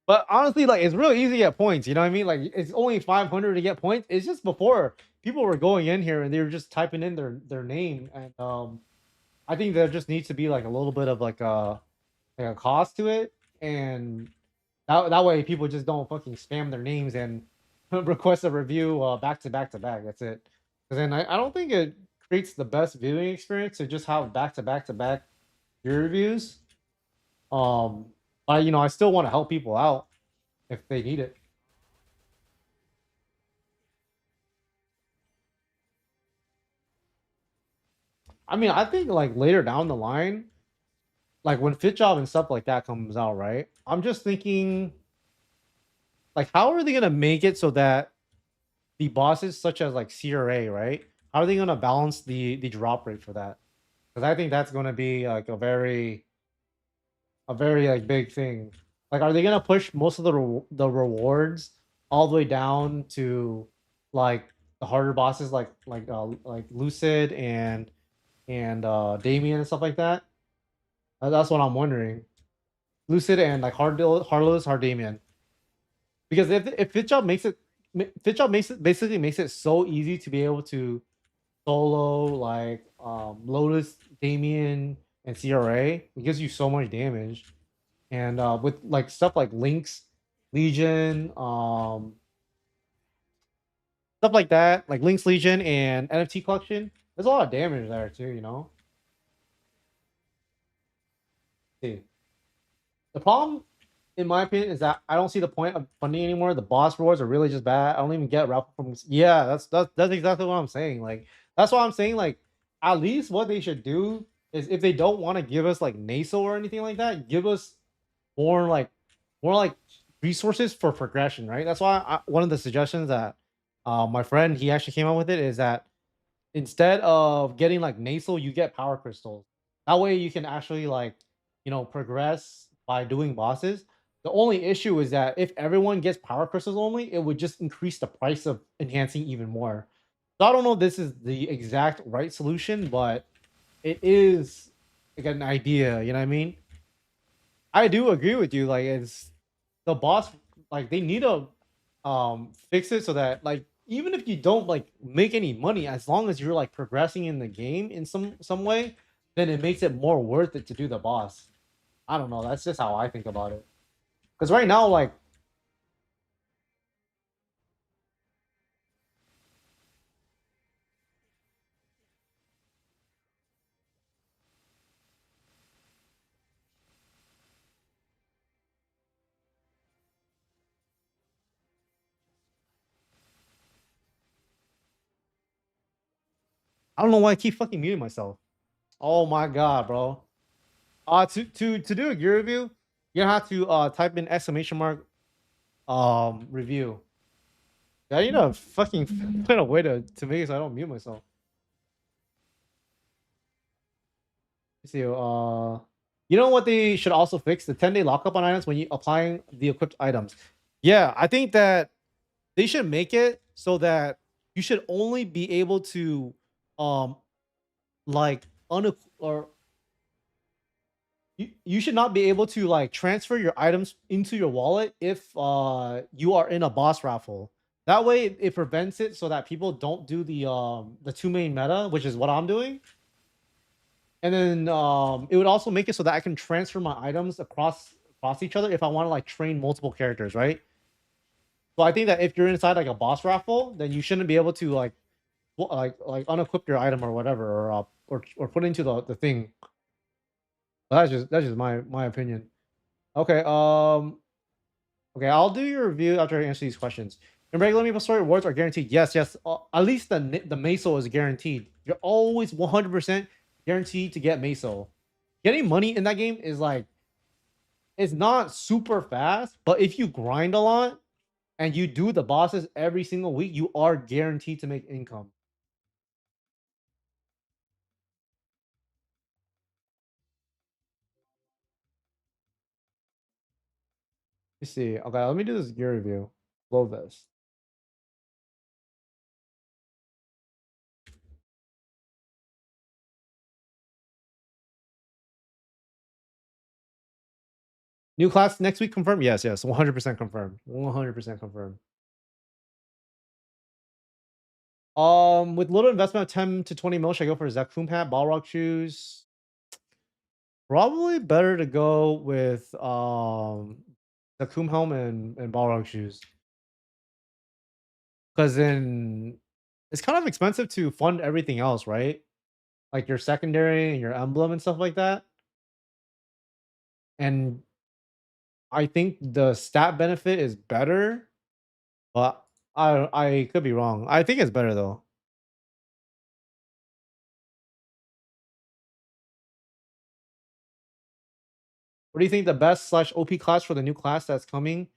but honestly, like it's really easy to get points. You know what I mean? Like it's only 500 to get points. It's just before people were going in here and they were just typing in their name, and I think there just needs to be like a little bit of like a cost to it, and that way people just don't fucking spam their names and request a review back to back to back. That's it. Because then I don't think it creates the best viewing experience to just have back to back to back peer reviews. Um, but I still want to help people out if they need it. I mean, I think like later down the line, like when Fit Job and stuff like that comes out, right? I'm just thinking, like, how are they gonna make it so that the bosses such as like CRA, right? How are they gonna balance the drop rate for that? Because I think that's gonna be like a very like big thing. Like, are they gonna push most of the rewards all the way down to like the harder bosses, like Lucid and Damien and stuff like that? That's what I'm wondering. Lucid and like Hardless, Hard Damien. Because if FitJob basically makes it so easy to be able to solo like Lotus, Damien, and CRA. It gives you so much damage. And with like stuff like Links, Legion, stuff like that, like Links, Legion, and NFT collection, there's a lot of damage there too. See, the problem, in my opinion, is that I don't see the point of funding anymore. The boss rewards are really just bad. I don't even get raffle from. Yeah, that's exactly what I'm saying. Like that's why I'm saying like at least what they should do is, if they don't want to give us like NASO or anything like that, give us more like more like resources for progression, right? That's why one of the suggestions that my friend he actually came up with it is that instead of getting like nasal, you get power crystals. That way you can actually like, progress by doing bosses. The only issue is that if everyone gets power crystals only, it would just increase the price of enhancing even more. So I don't know if this is the exact right solution, but it is like an idea, you know what I mean? I do agree with you. Like it's the boss, like they need to fix it so that like even if you don't like make any money, as long as you're like progressing in the game in some way, then it makes it more worth it to do the boss. I don't know. That's just how I think about it. Because right now, like I don't know why I keep fucking muting myself. Oh my god, bro. To do a gear review, you have to type in exclamation mark review. I need to fucking find a way to make it so I don't mute myself. See, you know what they should also fix? The 10-day lockup on items when you applying the equipped items. Yeah, I think that they should make it so that you should only be able to um like or you should not be able to like transfer your items into your wallet if you are in a boss raffle. That way it prevents it so that people don't do the two main meta, which is what I'm doing. And then it would also make it so that I can transfer my items across each other if I want to like train multiple characters, right? So I think that if you're inside like a boss raffle, then you shouldn't be able to like like unequip your item or whatever, or put into the thing. But that's just my opinion. Okay, okay, I'll do your review after I answer these questions. In regular MapleStory, rewards are guaranteed. Yes, yes. At least the meso is guaranteed. You're always 100% guaranteed to get meso. Getting money in that game is like it's not super fast, but if you grind a lot and you do the bosses every single week, you are guaranteed to make income. You see, okay, let me do this gear review. Low vest. New class next week confirmed? Yes, yes, 100% confirmed. 100% confirmed. With little investment of 10 to 20 mil, should I go for Zakkum hat, Balrog shoes? Probably better to go with Zakkum helm and Balrog shoes. Because then it's kind of expensive to fund everything else, right? Like your secondary and your emblem and stuff like that. And I think the stat benefit is better, but I could be wrong. I think it's better though. What do you think the best slash OP class for the new class that's coming?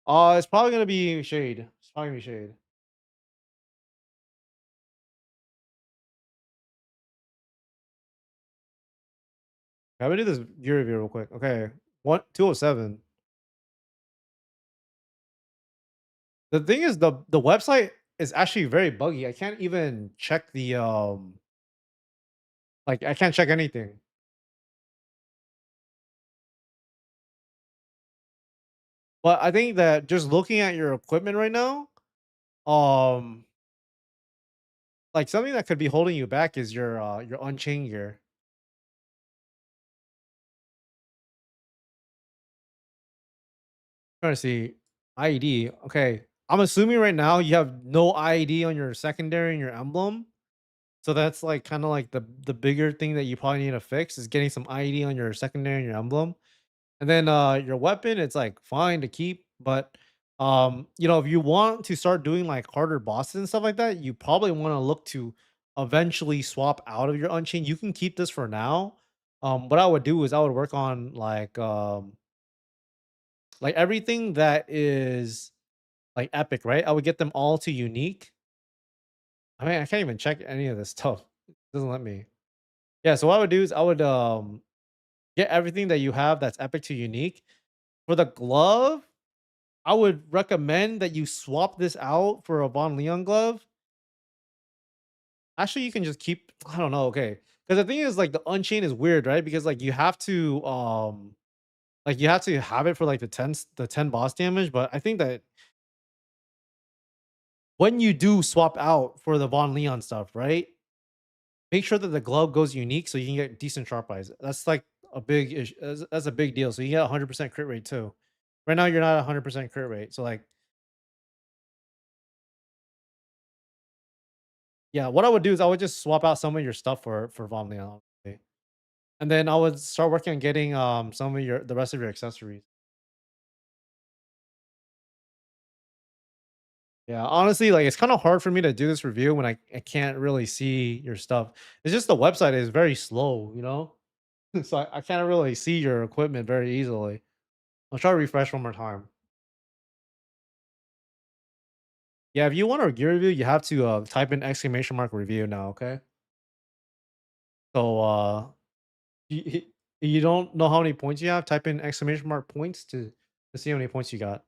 It's probably gonna be Shade. It's probably gonna be Shade. I'm gonna do this gear review real quick. Okay, 207. The thing is, the website is actually very buggy. I can't even check the like I can't check anything. But I think that just looking at your equipment right now, um, like something that could be holding you back is your unchained gear. Trying to see IED. Okay, I'm assuming right now you have no IED on your secondary and your emblem. So that's like kind of like the bigger thing that you probably need to fix is getting some IED on your secondary and your emblem. And then your weapon, it's like fine to keep, but if you want to start doing like harder bosses and stuff like that, you probably want to look to eventually swap out of your unchained. You can keep this for now. What I would do is I would work on like everything that is like epic, right? I would get them all to unique. I mean, I can't even check any of this stuff. It doesn't let me. Yeah, so what I would do is I would get everything that you have that's epic to unique. For the glove, I would recommend that you swap this out for a Von Leon glove. Actually, you can just keep I don't know, okay. Because the thing is like the Unchained is weird, right? Because like you have to have it for like the 10 boss damage, but I think that when you do swap out for the Von Leon stuff, right? Make sure that the glove goes unique so you can get decent sharp eyes. That's like a big issue. That's a big deal. So you get 100% crit rate too. Right now you're not 100% crit rate. So like yeah, what I would do is I would just swap out some of your stuff for Von Leon. Okay? And then I would start working on getting some of the rest of your accessories. Yeah, honestly, like it's kind of hard for me to do this review when I can't really see your stuff. It's just the website is very slow. So I can't really see your equipment very easily. I'll try to refresh one more time. Yeah, if you want a gear review, you have to type in exclamation mark review now, okay? So you, you don't know how many points you have, type in exclamation mark points to see how many points you got.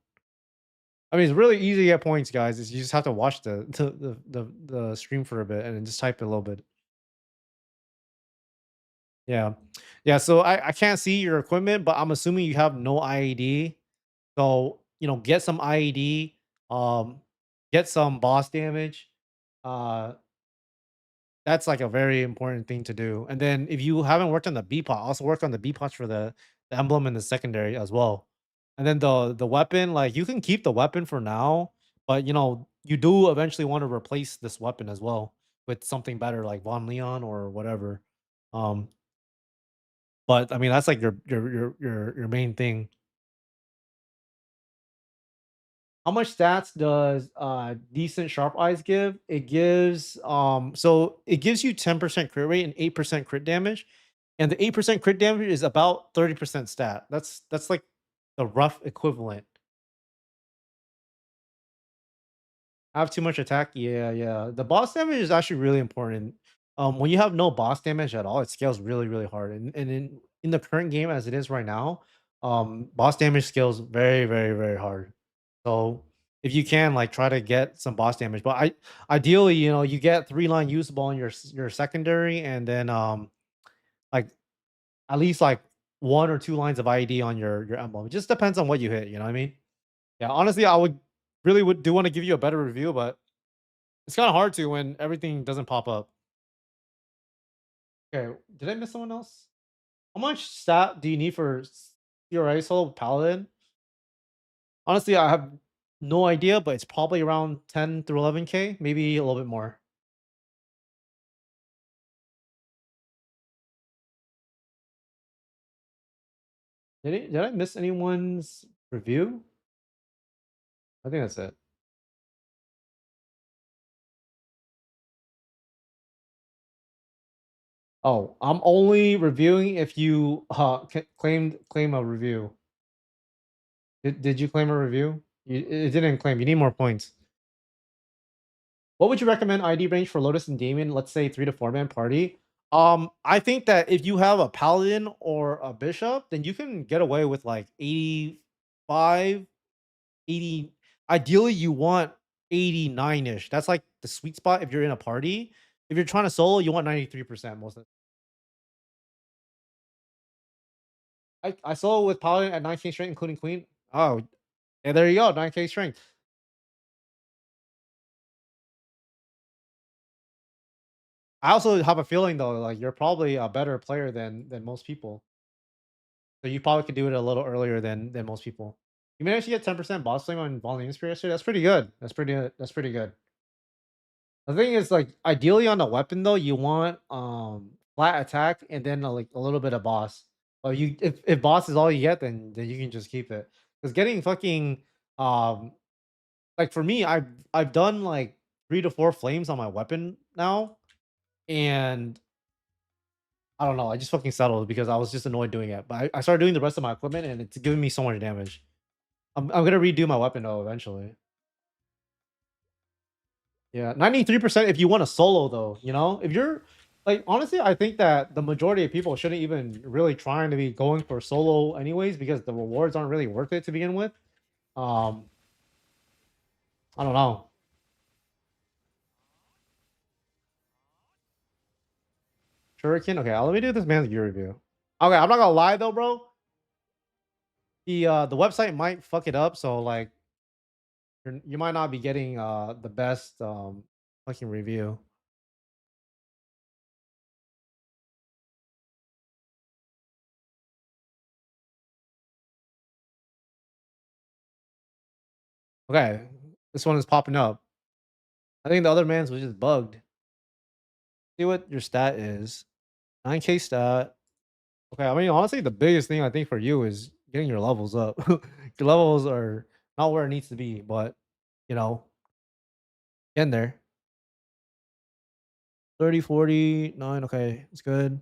I mean, it's really easy to get points, guys. You just have to watch the stream for a bit and then just type a little bit. Yeah. Yeah, so I can't see your equipment, but I'm assuming you have no IED. So, get some IED, um, get some boss damage. Uh, that's like a very important thing to do. And then if you haven't worked on the B pot, also work on the B pots for the emblem and the secondary as well. And then the weapon, like you can keep the weapon for now, but you do eventually want to replace this weapon as well with something better like Von Leon or whatever. Um, but I mean that's like your main thing. How much stats does decent sharp eyes give? It gives so it gives you 10% crit rate and 8% crit damage. And the 8% crit damage is about 30% stat. That's like the rough equivalent. Have too much attack? Yeah, yeah. The boss damage is actually really important. When you have no boss damage at all, it scales really, really hard. And in the current game as it is right now, boss damage scales very, very, very hard. So if you can like try to get some boss damage, but ideally, you get 3 line usable on your secondary, and then like at least like 1 or 2 lines of IED on your emblem. It just depends on what you hit, you know what I mean? Yeah, honestly, I would really would do want to give you a better review, but it's kind of hard to when everything doesn't pop up. Okay, did I miss someone else? How much stat do you need for CRA solo paladin? Honestly, I have no idea, but it's probably around 10 through 11K, maybe a little bit more. Did I miss anyone's review? I think that's it. Oh, I'm only reviewing if you claim a review. Did you claim a review? It didn't claim. You need more points. What would you recommend ID range for Lotus and Damien? Let's say 3 to 4 man party. I think that if you have a paladin or a bishop, then you can get away with like 85, 80. Ideally, you want 89-ish. That's like the sweet spot if you're in a party. If you're trying to solo, you want 93% most of I solo with paladin at 9K strength, including queen. Oh, yeah, there you go, 9K strength. I also have a feeling though, like you're probably a better player than most people. So you probably could do it a little earlier than most people. You managed to get 10% boss flame on volume spear yesterday. That's pretty good. That's pretty good. The thing is, like, ideally on a weapon though, you want flat attack and then like a little bit of boss. But if boss is all you get, then you can just keep it. Because getting fucking um like for me, I've done like 3 to 4 flames on my weapon now, and I don't know. I just fucking settled because I was just annoyed doing it. But I started doing the rest of my equipment, and it's giving me so much damage. I'm gonna redo my weapon though eventually. Yeah, 93% if you want a solo though, if you're like honestly, I think that the majority of people shouldn't even really trying to be going for solo anyways because the rewards aren't really worth it to begin with. Um, I don't know. Shuriken. Okay, let me do this man's gear review. Okay, I'm not gonna lie though, bro. The website might fuck it up, so like you might not be getting the best fucking review. Okay, this one is popping up. I think the other man's was just bugged. See what your stat is. 9K stat. Okay, I mean, honestly, the biggest thing I think for you is getting your levels up. Your levels are not where it needs to be, but you know, getting there. 30, 49. Okay, it's good.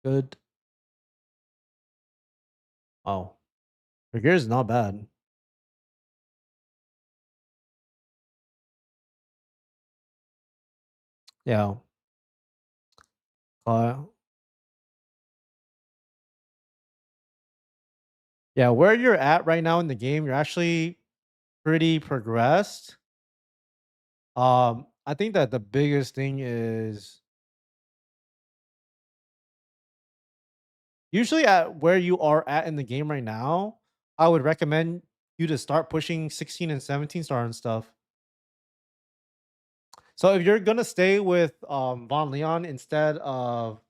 Good. Oh, your gear is not bad. Yeah. Uh, yeah, where you're at right now in the game, you're actually pretty progressed. I think that the biggest thing is Usually at where you are at in the game right now, I would recommend you to start pushing 16 and 17 star and stuff. So if you're gonna stay with Von Leon instead of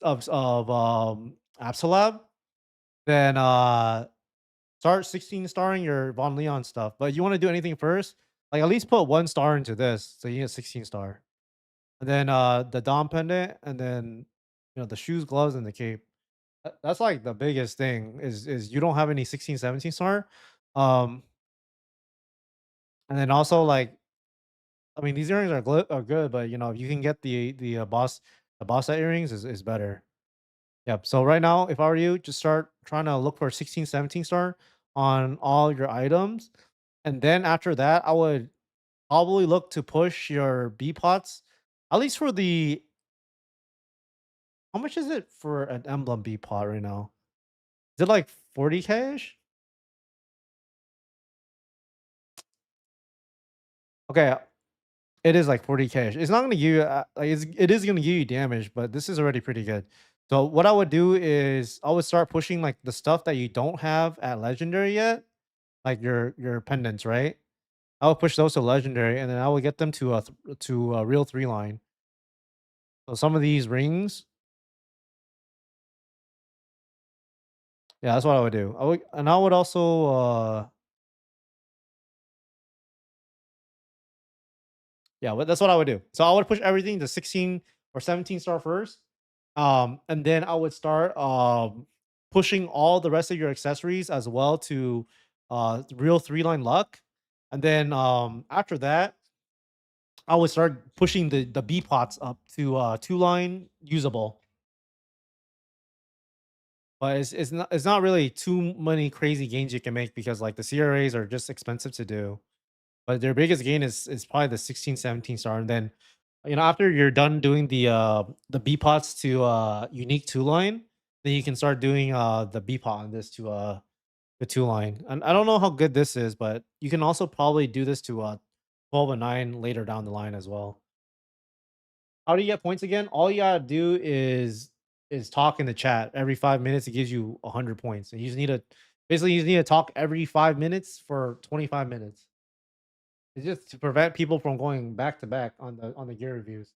Absolab, then start 16 starring your Von Leon stuff. But you want to do anything first, like at least put 1 star into this so you get 16 star. And then the Dom pendant, and then the shoes, gloves, and the cape. That's like the biggest thing is you don't have any 16, 17 star. Um and then also like I mean these earrings are good, but if you can get the boss set earrings is better. Yep. So right now, if I were you, just start trying to look for 16, 17 star on all your items. And then after that, I would probably look to push your B pots. At least for the how much is it for an emblem B pot right now? Is it like 40K ish? Okay, it is like 40K ish. It's not gonna give you like it is gonna give you damage, but this is already pretty good. So what I would do is I would start pushing like the stuff that you don't have at legendary yet, like your pendants, right? I would push those to legendary, and then I would get them to a real 3 line. So some of these rings, yeah, that's what I would do. I would also yeah, that's what I would do. So I would push everything to 16 or 17 star first. And then I would start pushing all the rest of your accessories as well to real 3 line luck. And then after that, I would start pushing the B pots up to 2 line usable. But it's not really too many crazy gains you can make because like the CRAs are just expensive to do. But their biggest gain is probably the 16, 17 star. And then after you're done doing the B pots to unique 2 line, then you can start doing the B pot on this to the 2 line. And I don't know how good this is, but you can also probably do this to 12 and 9 later down the line as well. How do you get points again? All you gotta do is talk in the chat every 5 minutes. It gives you 100 points, and you just need to basically you just need to talk every 5 minutes for 25 minutes. It's just to prevent people from going back to back on the gear reviews.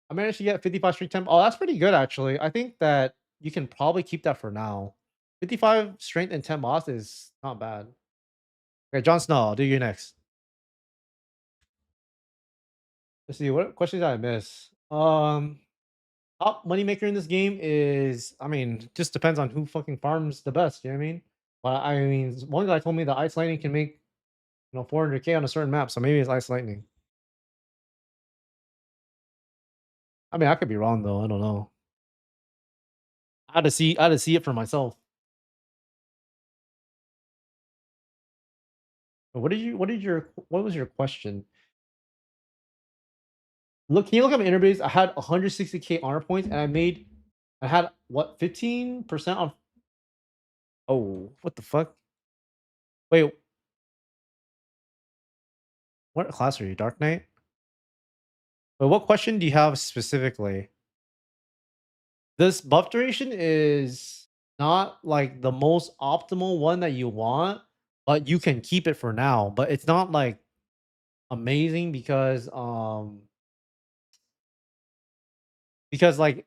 I managed to get 55 street temp. Oh, that's pretty good actually. I think that you can probably keep that for now. 55 strength and 10 moss is not bad. Okay, Jon Snow, I'll do you next. Let's see what questions did I miss. Top moneymaker in this game is, I mean, just depends on who fucking farms the best. You know what I mean? But I mean, one guy told me that Ice Lightning can make 400K on a certain map, so maybe it's Ice Lightning. I mean, I could be wrong though. I don't know. I had to see it for myself. But what was your question? Look, can you look at my interviews? I had 160K honor points, and I had what 15% on. Oh, what the fuck? Wait, what class are you? Dark Knight? But what question do you have specifically? This buff duration is not like the most optimal one that you want, but you can keep it for now. But it's not like amazing because like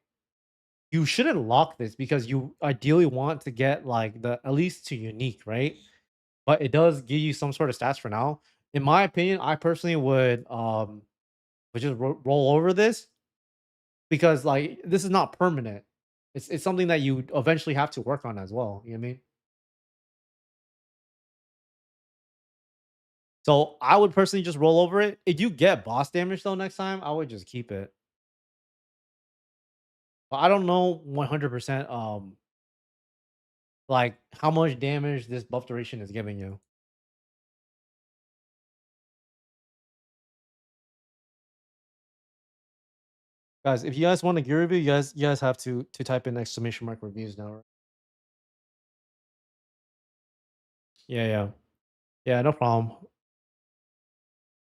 you shouldn't lock this because you ideally want to get like the at least to unique, right? But it does give you some sort of stats for now. In my opinion, I personally would just roll over this because like this is not permanent. It's something that you eventually have to work on as well. You know what I mean? So I would personally just roll over it. If you get boss damage though next time, I would just keep it. But I don't know 100% like how much damage this buff duration is giving you. Guys, if you guys want a gear review, you guys have to type in exclamation mark reviews now. Right? Yeah, yeah. Yeah, no problem.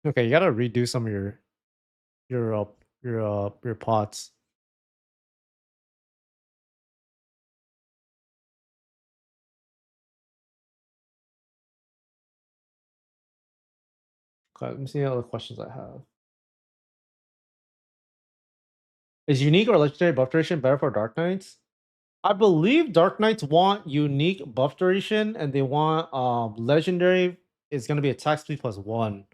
Okay, you gotta redo some of your your pots. Okay, let me see other questions I have. Is unique or legendary buff duration better for Dark Knights? I believe Dark Knights want unique buff duration and they want legendary is gonna be attack speed plus one.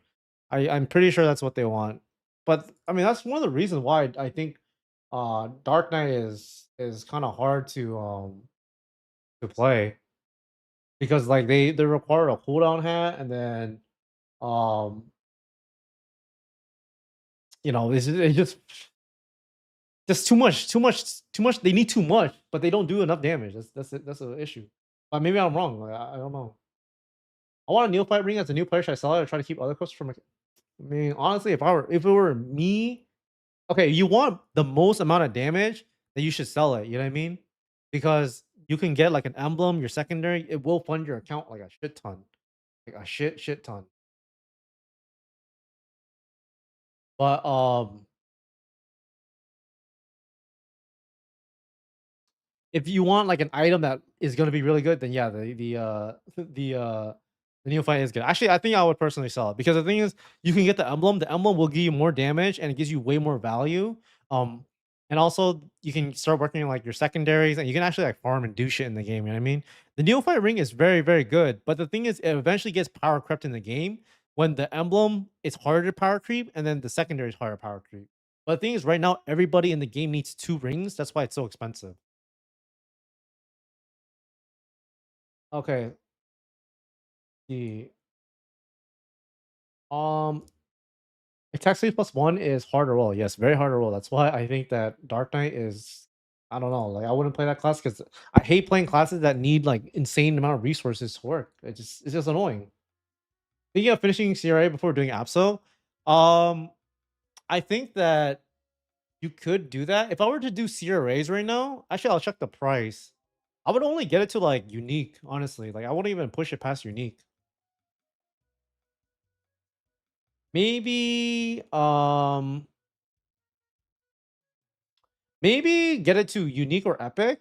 I'm pretty sure that's what they want. But I mean that's one of the reasons why I think Dark Knight is kind of hard to play because like they require a cooldown hat and then um it's just too much. They need too much, but they don't do enough damage. That's it. That's an issue. But maybe I'm wrong. Like, I don't know. I want a neophyte ring as a new player. Should I sell it or try to keep other quests from? I mean, honestly, if it were me, okay, you want the most amount of damage, then you should sell it. You know what I mean? Because you can get like an emblem, your secondary. It will fund your account like a shit ton, like a shit ton. But if you want like an item that is gonna be really good, then yeah, the neophyte is good. Actually, I think I would personally sell it because the thing is, you can get the emblem. The emblem will give you more damage and it gives you way more value. Um, and also you can start working on like your secondaries and you can actually like farm and do shit in the game. You know what I mean? The neophyte ring is very good, but the thing is, it eventually gets power crept in the game when the emblem is harder to power creep and then the secondary is harder to power creep. But the thing is, right now everybody in the game needs two rings. That's why it's so expensive. Okay, the um attack speed plus one is hard to roll. Yes, very hard to roll. That's why I think that Dark Knight is I don't know. Like I wouldn't play that class because I hate playing classes that need like insane amount of resources to work. It's just annoying. Thinking of finishing CRA before doing APSO, um, I think that you could do that. If I were to do CRAs right now, actually I'll check the price. I would only get it to like unique, honestly. Like I wouldn't even push it past unique. Maybe maybe get it to unique or epic,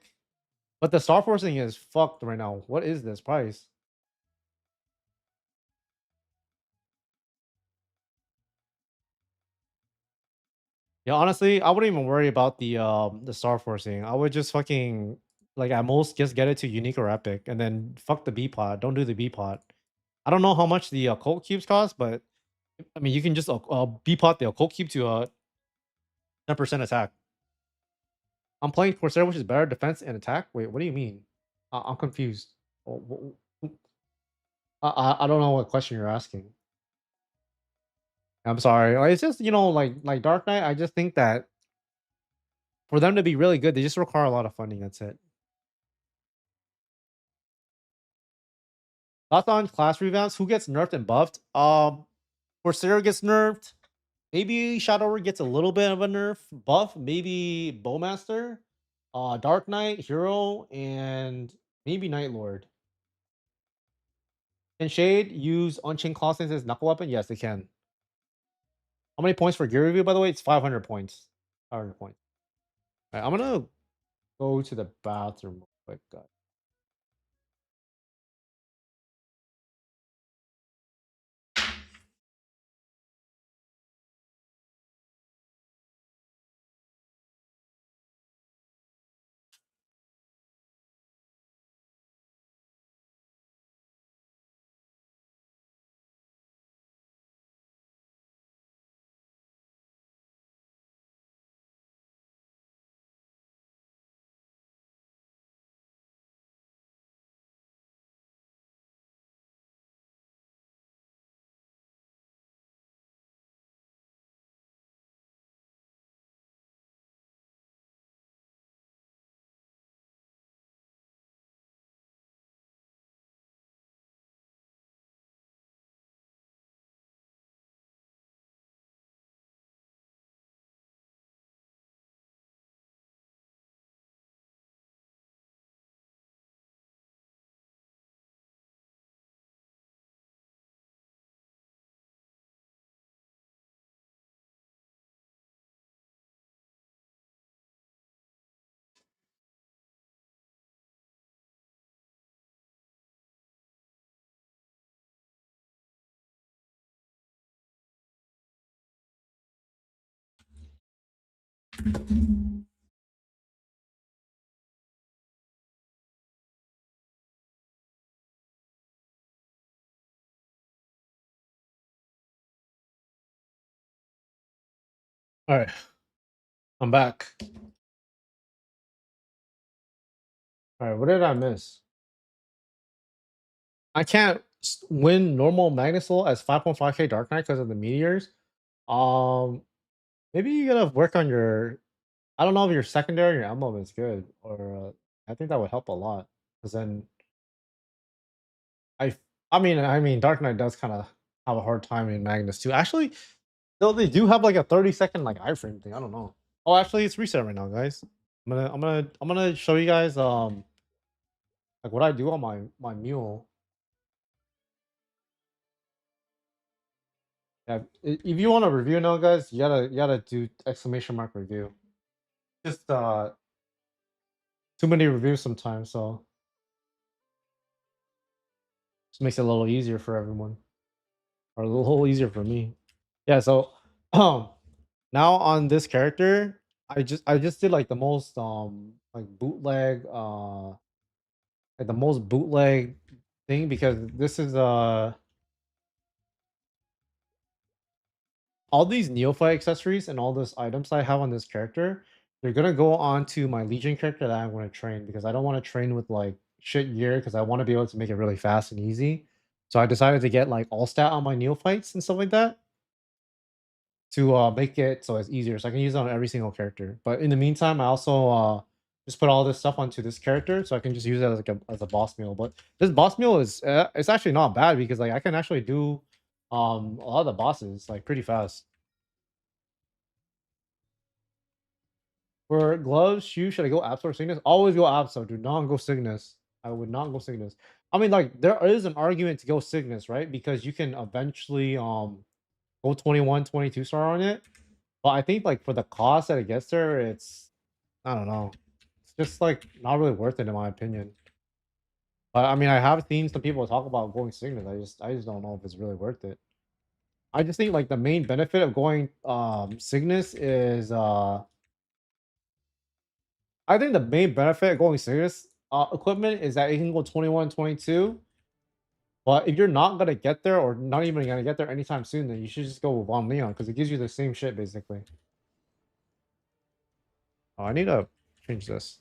but the star forcing is fucked right now. What is this price? Yeah, honestly, I wouldn't even worry about the star forcing. I would just fucking like at most just get it to unique or epic, and then fuck the B pot. Don't do the B pot. I don't know how much the occult cubes cost, but I mean you can just B pot the occult cube to 10% attack. I'm playing Corsair, which is better defense and attack. Wait, what do you mean? I'm confused. I don't know what question you're asking. I'm sorry. It's just like Dark Knight. I just think that for them to be really good, they just require a lot of funding. That's it. Thoughts on class revamps? Who gets nerfed and buffed? Corsair gets nerfed. Maybe Shadow gets a little bit of a nerf buff. Maybe Bowmaster, Dark Knight, Hero, and maybe Night Lord. Can Shade use Unchained Claw since his knuckle weapon? Yes, they can. How many points for gear review? By the way, it's 500 points. 500 points. All right, I'm gonna go to the bathroom real quick, guys. All right, I'm back. All right, what did I miss? I can't win normal Magnesoul as 5.5k Dark Knight because of the meteors. Um, maybe you gotta work on your. I don't know if your secondary or your ammo is good, or I think that would help a lot. Because then I, I mean, Dark Knight does kind of have a hard time in Magnus too. Actually, though they do have like a 30-second like iframe thing. I don't know. Oh, actually, it's reset right now, guys. I'm gonna show you guys like what I do on my mule. Yeah, if you want a review now, guys, you gotta do exclamation mark review. Just too many reviews sometimes, so just makes it a little easier for everyone, or a little easier for me. Yeah, so um now on this character, I just did like the most like bootleg like the most bootleg thing because this is all these neophyte accessories and all those items I have on this character, they're gonna go on to my Legion character that I'm gonna train because I don't want to train with like shit gear because I want to be able to make it really fast and easy. So I decided to get like all stat on my neophytes and stuff like that to make it so it's easier. So I can use it on every single character. But in the meantime, I also just put all this stuff onto this character so I can just use it as like as a boss meal. But this boss meal is it's actually not bad because like I can actually do a lot of the bosses like pretty fast. For gloves, shoes, should I go Apps or Cygnus? Always go Apps, so do not go Cygnus. I would not go Cygnus. I mean, like, there is an argument to go Cygnus, right? Because you can eventually go 21, 22 star on it. But I think like for the cost that it gets there, it's I don't know. It's just like not really worth it in my opinion. But I mean I have seen some people talk about going Cygnus. I just don't know if it's really worth it. I just think like the main benefit of going Cygnus is I think the main benefit of going serious equipment is that it can go 21, 22. But if you're not gonna get there or not even gonna get there anytime soon, then you should just go with Von Leon because it gives you the same shit basically. Oh, I need to change this.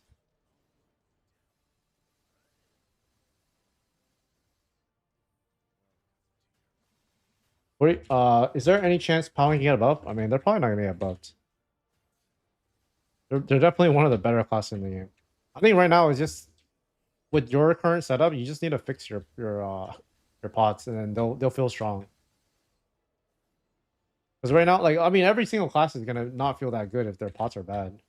Wait, is there any chance Paladin can get above? I mean, they're probably not gonna get buffed. They're definitely one of the better classes in the game. I think right now is just with your current setup, you just need to fix your pots and then they'll feel strong. Because right now, like I mean, every single class is gonna not feel that good if their pots are bad.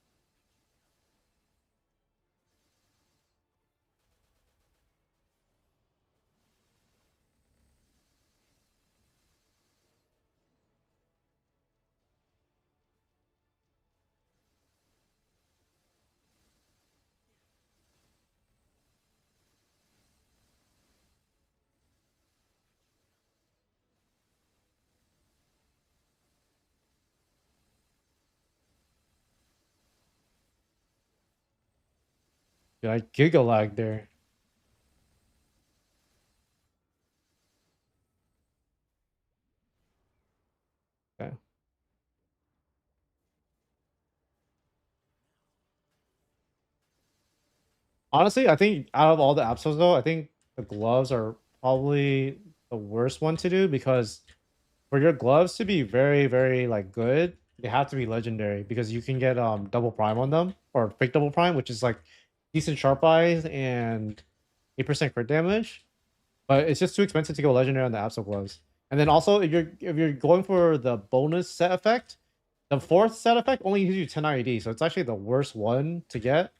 Yeah, like giga lag there. Okay. Honestly, I think out of all the Absols though, I think the gloves are probably the worst one to do because for your gloves to be very, very like good, they have to be legendary because you can get double prime on them or fake double prime, which is like decent sharp eyes and 8% crit damage. But it's just too expensive to go legendary on the Absol gloves. And then also if you're going for the bonus set effect, the fourth set effect only gives you 10 IED, so it's actually the worst one to get.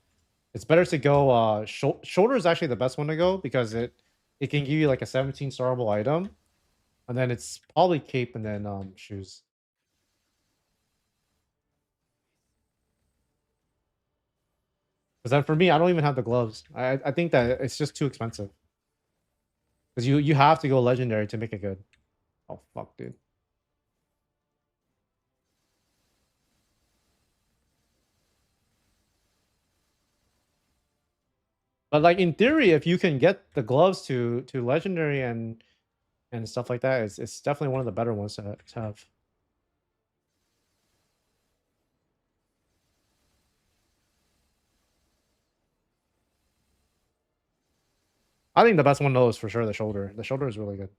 It's better to go shoulder is actually the best one to go because it can give you like a 17 starable item, and then it's probably cape and then shoes. Because then for me, I don't even have the gloves. I think that it's just too expensive. Because you have to go legendary to make it good. Oh fuck, dude. But like in theory, if you can get the gloves to legendary and stuff like that, it's definitely one of the better ones to have. I think the best one though is for sure the shoulder. The shoulder is really good.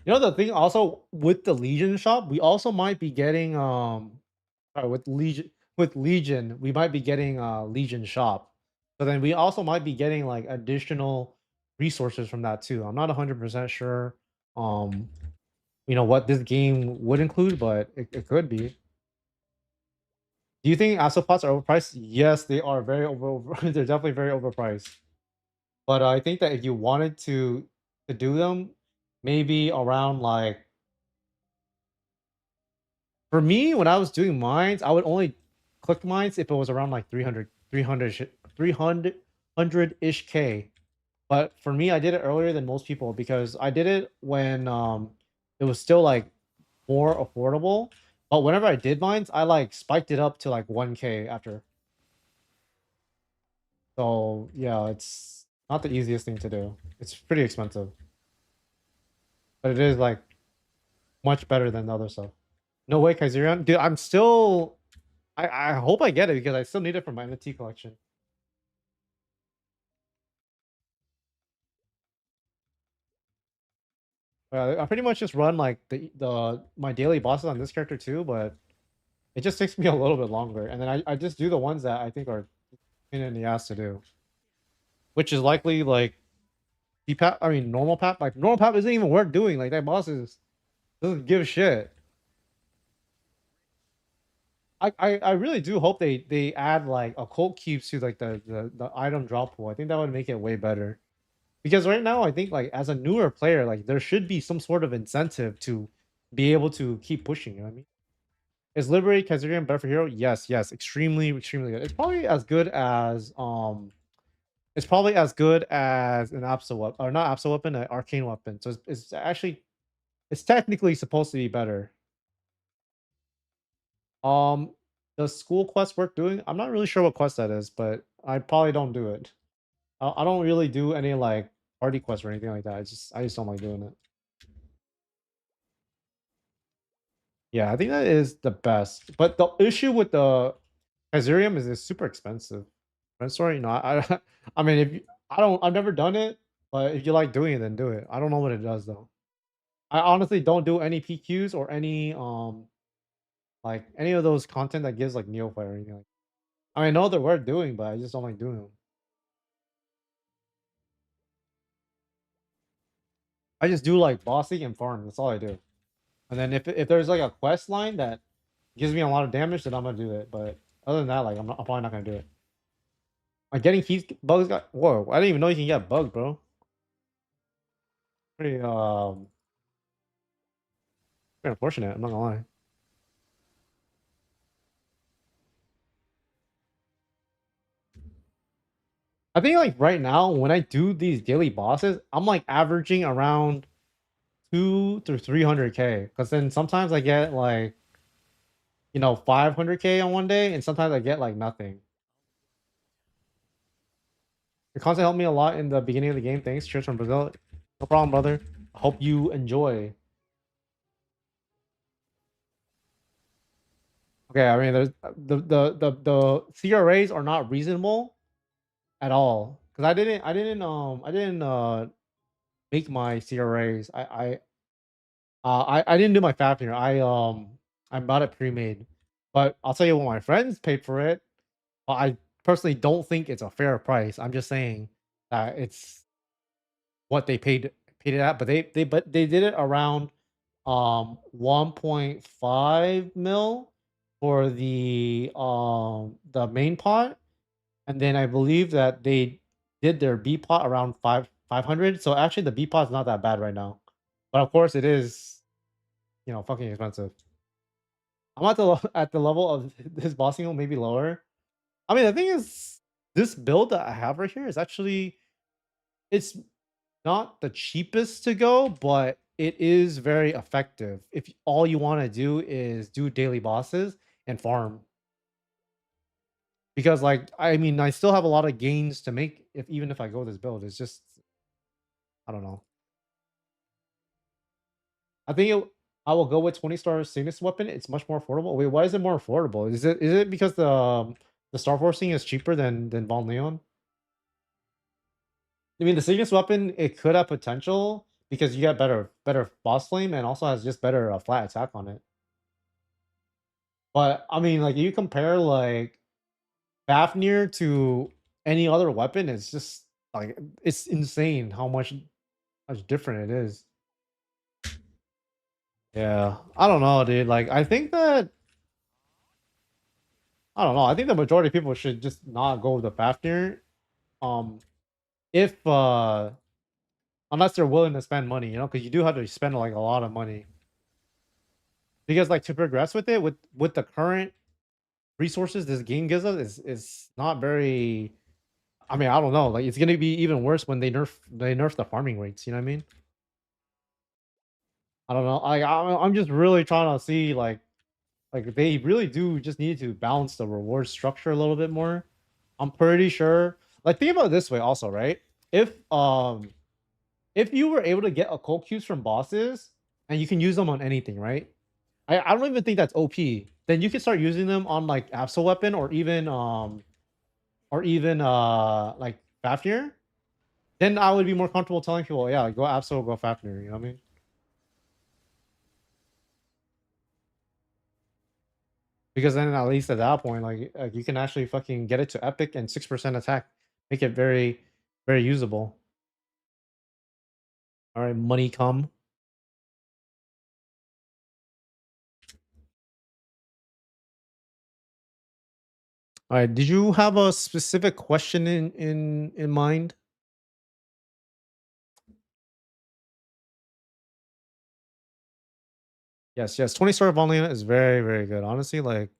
You know the thing also with the Legion shop, we also might be getting with Legion, we might be getting Legion shop. So then we also might be getting like additional resources from that too. I'm not 100% sure um what this game would include, but it could be. Do you think Asopots are overpriced? Yes, they are very they're definitely very overpriced. But I think that if you wanted to do them, maybe around like for me when I was doing mines, I would only click mines if it was around like 300 ish K. But for me, I did it earlier than most people because I did it when it was still like more affordable. But whenever I did mines, I like spiked it up to like 1K after. So yeah, it's not the easiest thing to do. It's pretty expensive, but it is like much better than the other stuff. No way, Kaizerion. Dude, I'm still. I hope I get it because I still need it for my NFT collection. I pretty much just run like the my daily bosses on this character too, but it just takes me a little bit longer, and then I just do the ones that I think are pain in the ass to do, which is likely like PPAP. I mean normal pap. Like normal pap isn't even worth doing. Like that boss doesn't give a shit. I really do hope they add like occult cubes to like the item drop pool. I think that would make it way better. Because right now I think like as a newer player, like there should be some sort of incentive to be able to keep pushing, you know what I mean? Is Liberate Kazarian better for hero? Yes, yes, extremely, extremely good. It's probably as good as an Absol weapon or not Absol weapon, an arcane weapon. So it's actually it's technically supposed to be better. Um, does school quest worth doing? I'm not really sure what quest that is, but I probably don't do it. I don't really do any like party quests or anything like that. I just don't like doing it. Yeah, I think that is the best. But the issue with the Ethereum is it's super expensive. I'm sorry, I mean, if you, I've never done it, but if you like doing it, then do it. I don't know what it does though. I honestly don't do any PQs or any like any of those content that gives like neophyte or anything like. I mean, I know they're worth doing, but I just don't like doing them. I just do like bossing and farm. That's all I do. And then if there's like a quest line that gives me a lot of damage, then I'm gonna do it. But other than that, like I'm probably not gonna do it. Like getting keys bugs got whoa, I didn't even know you can get bugs, bro. Pretty pretty unfortunate, I'm not gonna lie. I think like right now when I do these daily bosses, I'm like averaging around 2 to 300K. Cause then sometimes I get like 500K on one day, and sometimes I get like nothing. Your content helped me a lot in the beginning of the game. Thanks. Cheers from Brazil. No problem, brother. Hope you enjoy. Okay, I mean, there's the CRAs are not reasonable at all because I didn't make my CRAs. I didn't do my Fafnir. I bought it pre-made, but I'll tell you what, my friends paid for it. But I personally don't think it's a fair price. I'm just saying that it's what they paid it at, but they did it around 1.5 mil for the main pot, and then I believe that they did their B pot around 500. So actually the B pot is not that bad right now. But of course it is, fucking expensive. I'm at at the level of this bossing, or maybe lower. I mean, the thing is, this build that I have right here is actually, it's not the cheapest to go, but it is very effective if all you want to do is do daily bosses and farm. Because like, I mean, I still have a lot of gains to make if even if I go this build. It's just, I don't know. I think I will go with 20 star Cygnus weapon. It's much more affordable. Wait, why is it more affordable? Is it because the Star Forcing is cheaper than Von Leon? I mean, the Cygnus weapon, it could have potential because you get better boss flame and also has just better flat attack on it. But I mean, like you compare like Fafnir to any other weapon, it's just like it's insane how much different it is. Yeah, I don't know, dude. Like I think that I don't know. I think the majority of people should just not go with the Fafnir. Um, if unless they're willing to spend money, because you do have to spend like a lot of money. Because like to progress with it with the current resources this game gives us is not very. I mean, I don't know. Like it's gonna be even worse when they nerf the farming rates. You know what I mean? I don't know. I'm just really trying to see like they really do just need to balance the reward structure a little bit more. I'm pretty sure. Like think about it this way also, right? If um if you were able to get occult cubes from bosses and you can use them on anything, right? I don't even think that's OP. Then you can start using them on like Absol weapon or even like Fafnir. Then I would be more comfortable telling people, yeah, like, go Absol, go Fafnir. You know what I mean? Because then at least at that point, like you can actually fucking get it to epic and 6% attack, make it very usable. All right, money come. All right, did you have a specific question in mind? Yes, yes. 20 star Volleyball is very good. Honestly, like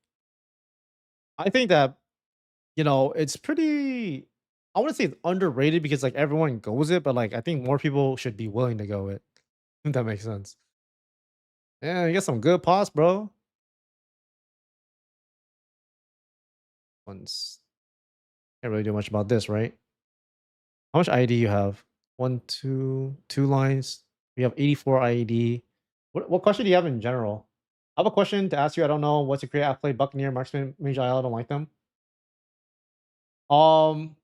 I think that it's pretty. I wouldn't say it's underrated because like everyone goes it, but like I think more people should be willing to go it. If that makes sense. Yeah, you got some good pots, bro. Ones can't really do much about this, right? How much ID you have? One, two lines. We have 84 IED. What question do you have in general? I have a question to ask you. I don't know what to create. I play Buccaneer, Marksman, Mage IL. I don't like them. Um,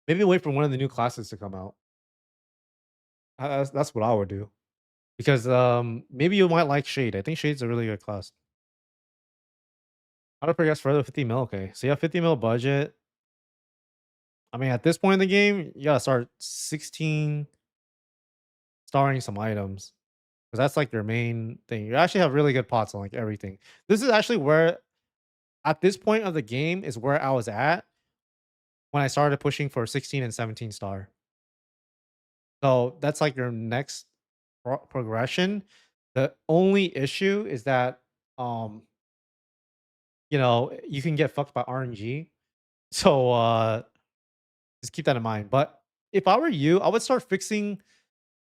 Maybe wait for one of the new classes to come out. That's what I would do. Because maybe you might like Shade. I think Shade's a really good class. How to progress further? 50 mil. Okay, so you have 50 mil budget. I mean, at this point in the game, you gotta start 16 starring some items because that's like your main thing. You actually have really good pots on like everything. This is actually where, at this point of the game, is where I was at when I started pushing for 16 and 17 star. So that's like your next progression. The only issue is that um you can get fucked by RNG. So just keep that in mind. But if I were you, I would start fixing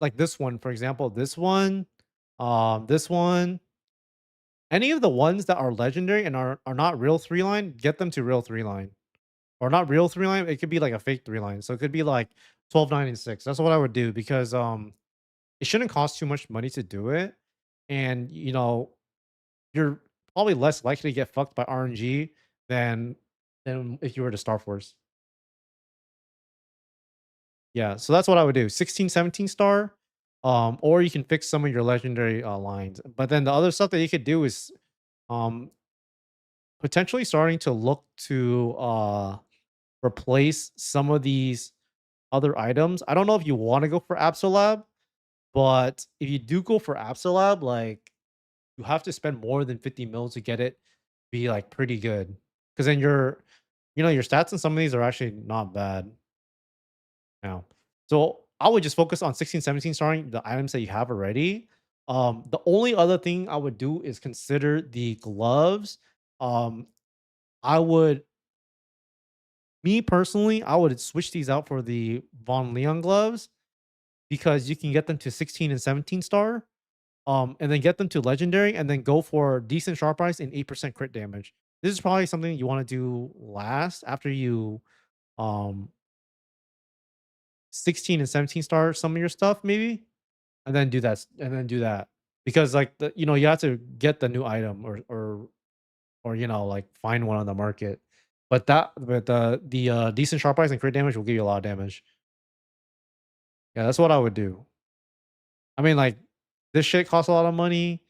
like this one, for example, this one, any of the ones that are legendary and are not real 3 line, get them to real 3 line. Or not real 3 line, it could be like a fake 3 line. So it could be like 12, 9, and 6. That's what I would do because it shouldn't cost too much money to do it. And you're probably less likely to get fucked by RNG than if you were to Star Force. Yeah, so that's what I would do. 16, 17 star. Or you can fix some of your legendary lines. But then the other stuff that you could do is um potentially starting to look to replace some of these other items. I don't know if you want to go for Absolab, but if you do go for Absolab, like you have to spend more than 50 mil to get it be like pretty good. Because then your stats in some of these are actually not bad. Now, so I would just focus on 16, 17 starting the items that you have already. The only other thing I would do is consider the gloves. Um, I would Me personally, I would switch these out for the Von Leon gloves because you can get them to 16 and 17 star. And then get them to legendary and then go for decent sharp price and 8% crit damage. This is probably something you want to do last after you um 16 and 17 star some of your stuff, maybe, and then do that. Because like you have to get the new item or like find one on the market. But the decent sharp price and crit damage will give you a lot of damage. Yeah, that's what I would do. I mean, like, this shit costs a lot of money,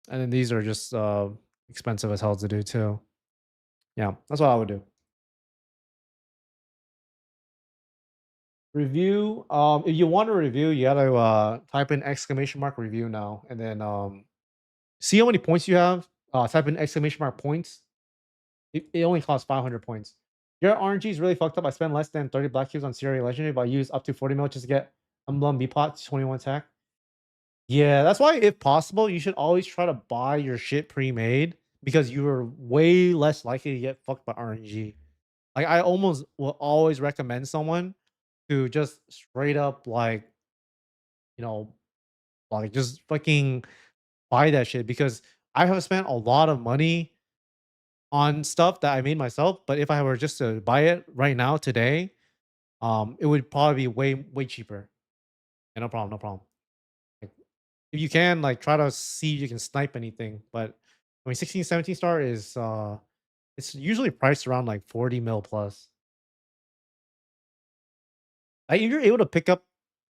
and then these are just expensive as hell to do too. Yeah, that's what I would do. Review. If you want to review, you gotta type in exclamation mark review now, and then see how many points you have. Type in exclamation mark points. It only costs 500 points. Your RNG is really fucked up. I spent less than 30 black cubes on CRA Legendary, but I used up to 40 mil just to get Emblem B-Pot 21 attack. Yeah, that's why, if possible, you should always try to buy your shit pre-made because you are way less likely to get fucked by RNG. Like, I almost will always recommend someone to just straight up, like, you know, like, just fucking buy that shit because I have spent a lot of money on stuff that I made myself. But if I were just to buy it right now today, it would probably be way cheaper. Yeah, no problem, no problem. Like, if you can, like, try to see if you can snipe anything. But I mean, 16, 17 star is it's usually priced around like 40 mil plus. Like, if you're able to pick up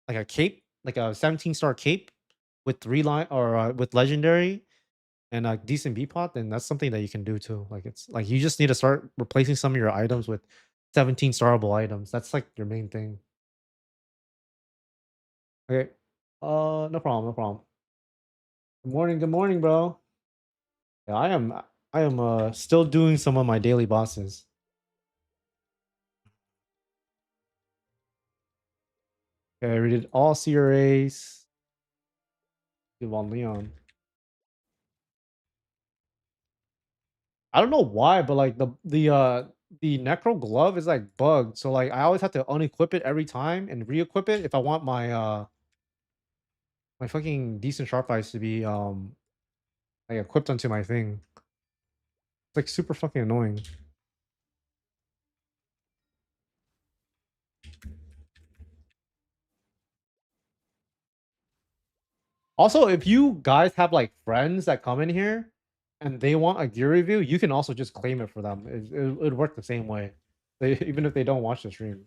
like a cape, like a 17-star cape with 3 line or with legendary and a decent B pot, then that's something that you can do too. Like, it's like you just need to start replacing some of your items with 17 starable items. That's like your main thing. Okay. No problem, no problem. Good morning, bro. Yeah, I am still doing some of my daily bosses. Okay, we did all CRAs. Did Von Leon. I don't know why, but like the necro glove is like bugged. So like I always have to unequip it every time and re-equip it if I want my fucking decent sharp eyes to be like equipped onto my thing. It's like super fucking annoying. Also, if you guys have like friends that come in here and they want a gear review, you can also just claim it for them. It'd work the same way. Even if they don't watch the stream.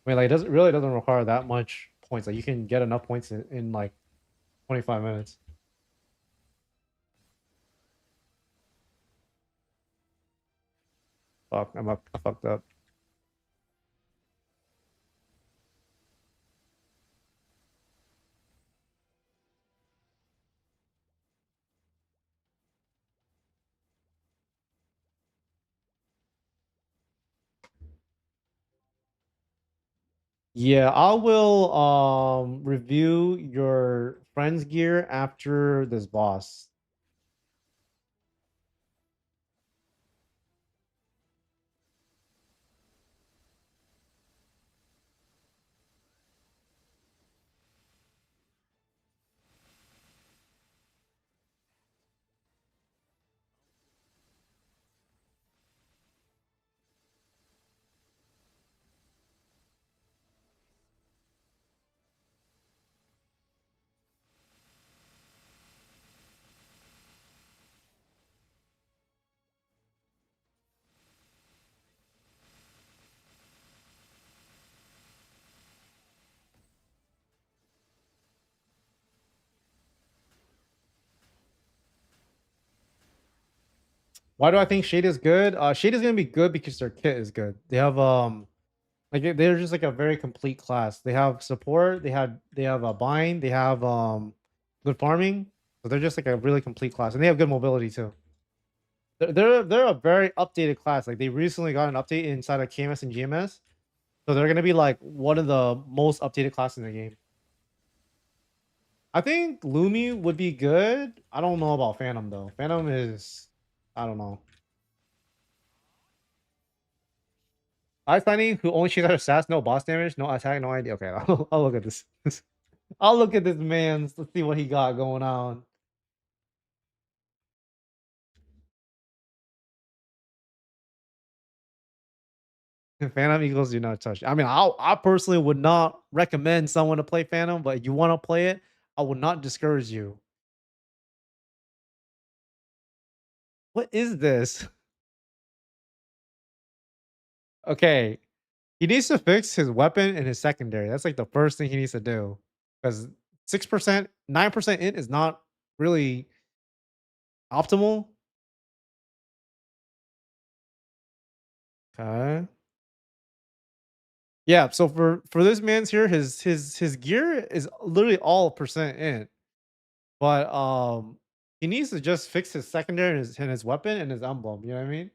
I mean, like, it doesn't require that much points. Like, you can get enough points in like 25 minutes. Fuck, I fucked up. Yeah, I will review your friend's gear after this boss. Why do I think Shade is good? Shade is gonna be good because their kit is good. They have like they're just like a very complete class. They have support, they have a bind, they have good farming. So they're just like a really complete class. And they have good mobility too. They're a very updated class. Like they recently got an update inside of KMS and GMS, so they're gonna be like one of the most updated classes in the game. I think Lumi would be good. I don't know about Phantom though. Phantom is, I don't know. I finding who only shoots out stats, no boss damage, no attack, no idea. Okay, I'll look at this. I'll look at this man's. Let's see what he got going on. Phantom Eagles do not touch. I mean, I personally would not recommend someone to play Phantom, but you want to play it, I would not discourage you. What is this? Okay, he needs to fix his weapon and his secondary. That's like the first thing he needs to do. Because 6%, 9% in is not really optimal. Okay. Yeah, so for this man's here, his gear is literally all percent in. But he needs to just fix his secondary and his weapon and his emblem. You know what I mean?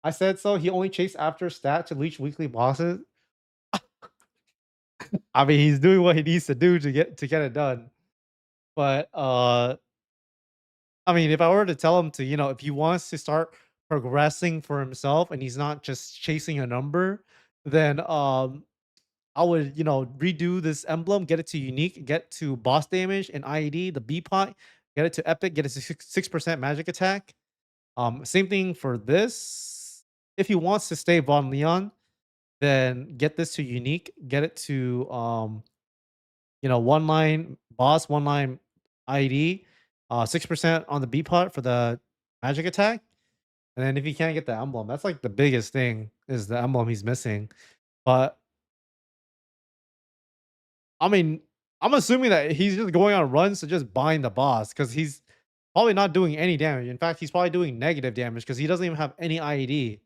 I said so. He only chased after stat to reach weekly bosses. I mean, he's doing what he needs to do to get it done. But I mean, if I were to tell him to, if he wants to start progressing for himself and he's not just chasing a number, then I would, redo this emblem, get it to unique, get to boss damage and IED, the B pot, get it to epic, get it to 6% magic attack. Same thing for this. If he wants to stay Von Leon, then get this to unique, get it to one line boss, one line ID, 6% on the B pot for the magic attack. And then if he can't get the emblem, that's like the biggest thing is the emblem he's missing. But I mean, I'm assuming that he's just going on runs to just bind the boss because he's probably not doing any damage. In fact, he's probably doing negative damage because he doesn't even have any IED.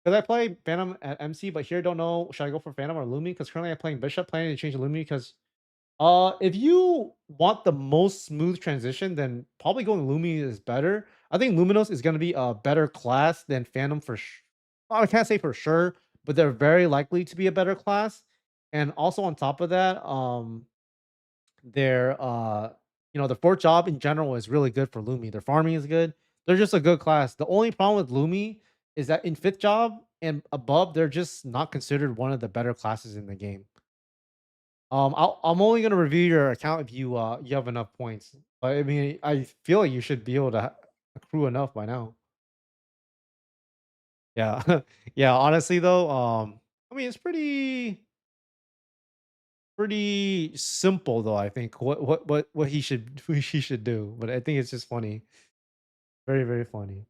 Because I play Phantom at MC, but here don't know should I go for Phantom or Lumi? Because currently I'm playing Bishop, planning to change to Lumi because if you want the most smooth transition, then probably going Lumi is better. I think Luminos is going to be a better class than Phantom for sure. I can't say for sure, but they're very likely to be a better class. And also on top of that, their the fourth job in general is really good for Lumi. Their farming is good. They're just a good class. The only problem with Lumi is that in fifth job and above, they're just not considered one of the better classes in the game. I'm only gonna review your account if you have enough points. But I mean, I feel like you should be able to accrue enough by now. Yeah, yeah. Honestly, though, I mean, it's pretty simple though. I think what he should what he should do. But I think it's just funny, very very funny.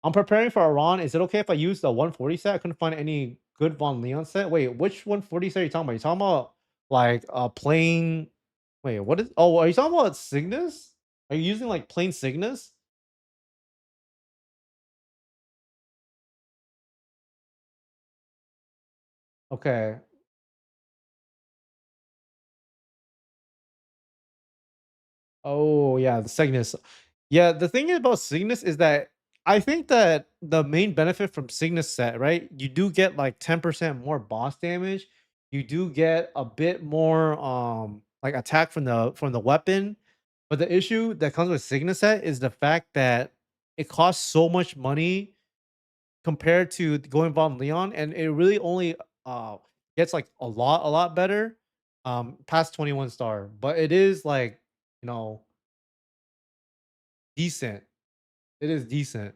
I'm preparing for Iran. Is it okay if I use the 140 set? I couldn't find any good Von Leon set. Wait, which 140 set are you talking about? You talking about like plain? Wait, what is? Oh, are you talking about Cygnus? Are you using like plain Cygnus? Okay. Oh yeah, the Cygnus. Yeah, the thing about Cygnus is that I think that the main benefit from Cygnus set, right? You do get like 10% more boss damage. You do get a bit more like attack from the weapon. But the issue that comes with Cygnus set is the fact that it costs so much money compared to going Von Leon, and it really only uh gets like a lot better past 21 star. But it is like, you know, decent. It is decent.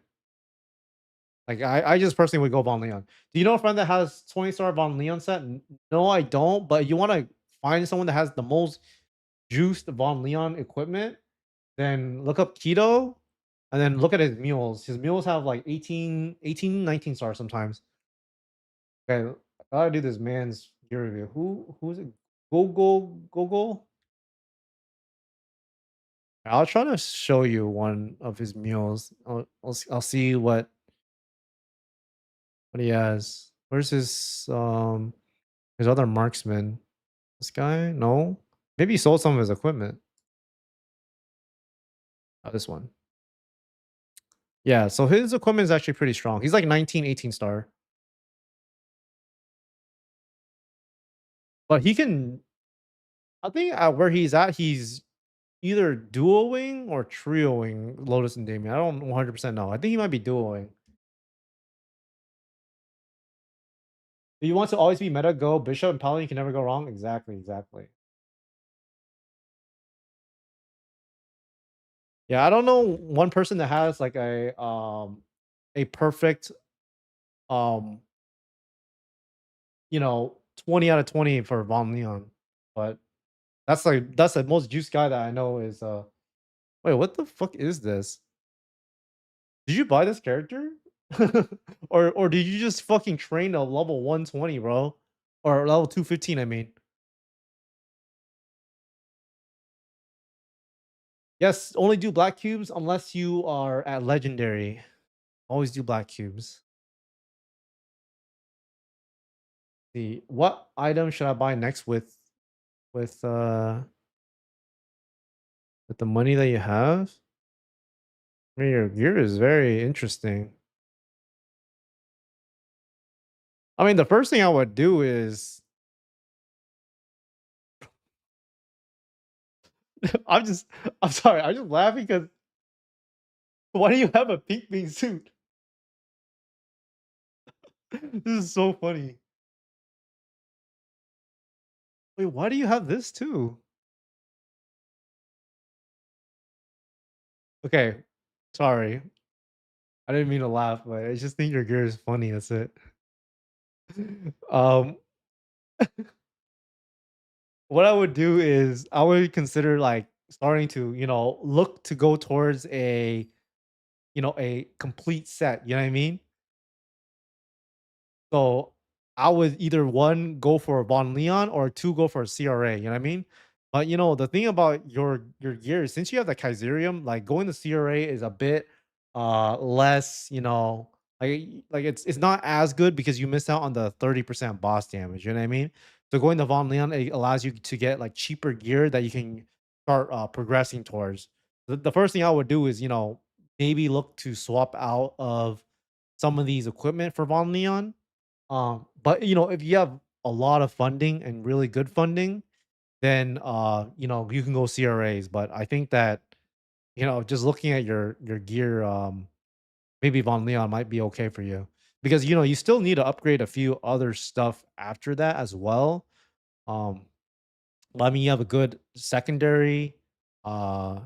Like I just personally would go Von Leon. Do you know a friend that has 20-star Von Leon set? No, I don't. But you want to find someone that has the most juiced Von Leon equipment, then look up Keto and then look at his mules. His mules have like 19 stars sometimes. Okay, I gotta do this man's gear review. Who's it? Go. I'll try to show you one of his mules. I'll see what he has. Where's his other marksman? This guy? No. Maybe he sold some of his equipment. Oh, this one. Yeah, so his equipment is actually pretty strong. He's like 19, 18 star. But he can I think at where he's at, he's either duoing or trioing Lotus and Damien. I don't 100% know. I think he might be duoing. If you want to always be meta, go Bishop and Paladin. You can never go wrong. Exactly, exactly. Yeah, I don't know one person that has like a perfect um 20 out of 20 for Von Leon. But that's the most juice guy that I know is wait, what the fuck is this? Did you buy this character? Or did you just fucking train a level 120, bro? Or level 215, I mean. Yes, only do black cubes unless you are at legendary. Always do black cubes. See, what item should I buy next with uh with the money that you have? I mean, your gear is very interesting. I mean, the first thing I would do is I'm just I'm sorry, I'm just laughing because why do you have a pink bean suit? This is so funny. Wait, why do you have this too? Okay, sorry. I didn't mean to laugh, but I just think your gear is funny. That's it. Um, what I would do is I would consider like starting to, look to go towards a complete set. You know what I mean? So I would either one go for a Von Leon or two go for a CRA. You know what I mean? But the thing about your gear is since you have the Kaiserium, like going to CRA is a bit less, like it's not as good because you miss out on the 30% boss damage. You know what I mean? So going to Von Leon, it allows you to get like cheaper gear that you can start progressing towards. The first thing I would do is, maybe look to swap out of some of these equipment for Von Leon, but if you have a lot of funding and really good funding, then you can go CRAs. But I think that just looking at your gear, maybe Von Leon might be okay for you because you still need to upgrade a few other stuff after that as well. Um, I mean, you have a good secondary. Uh,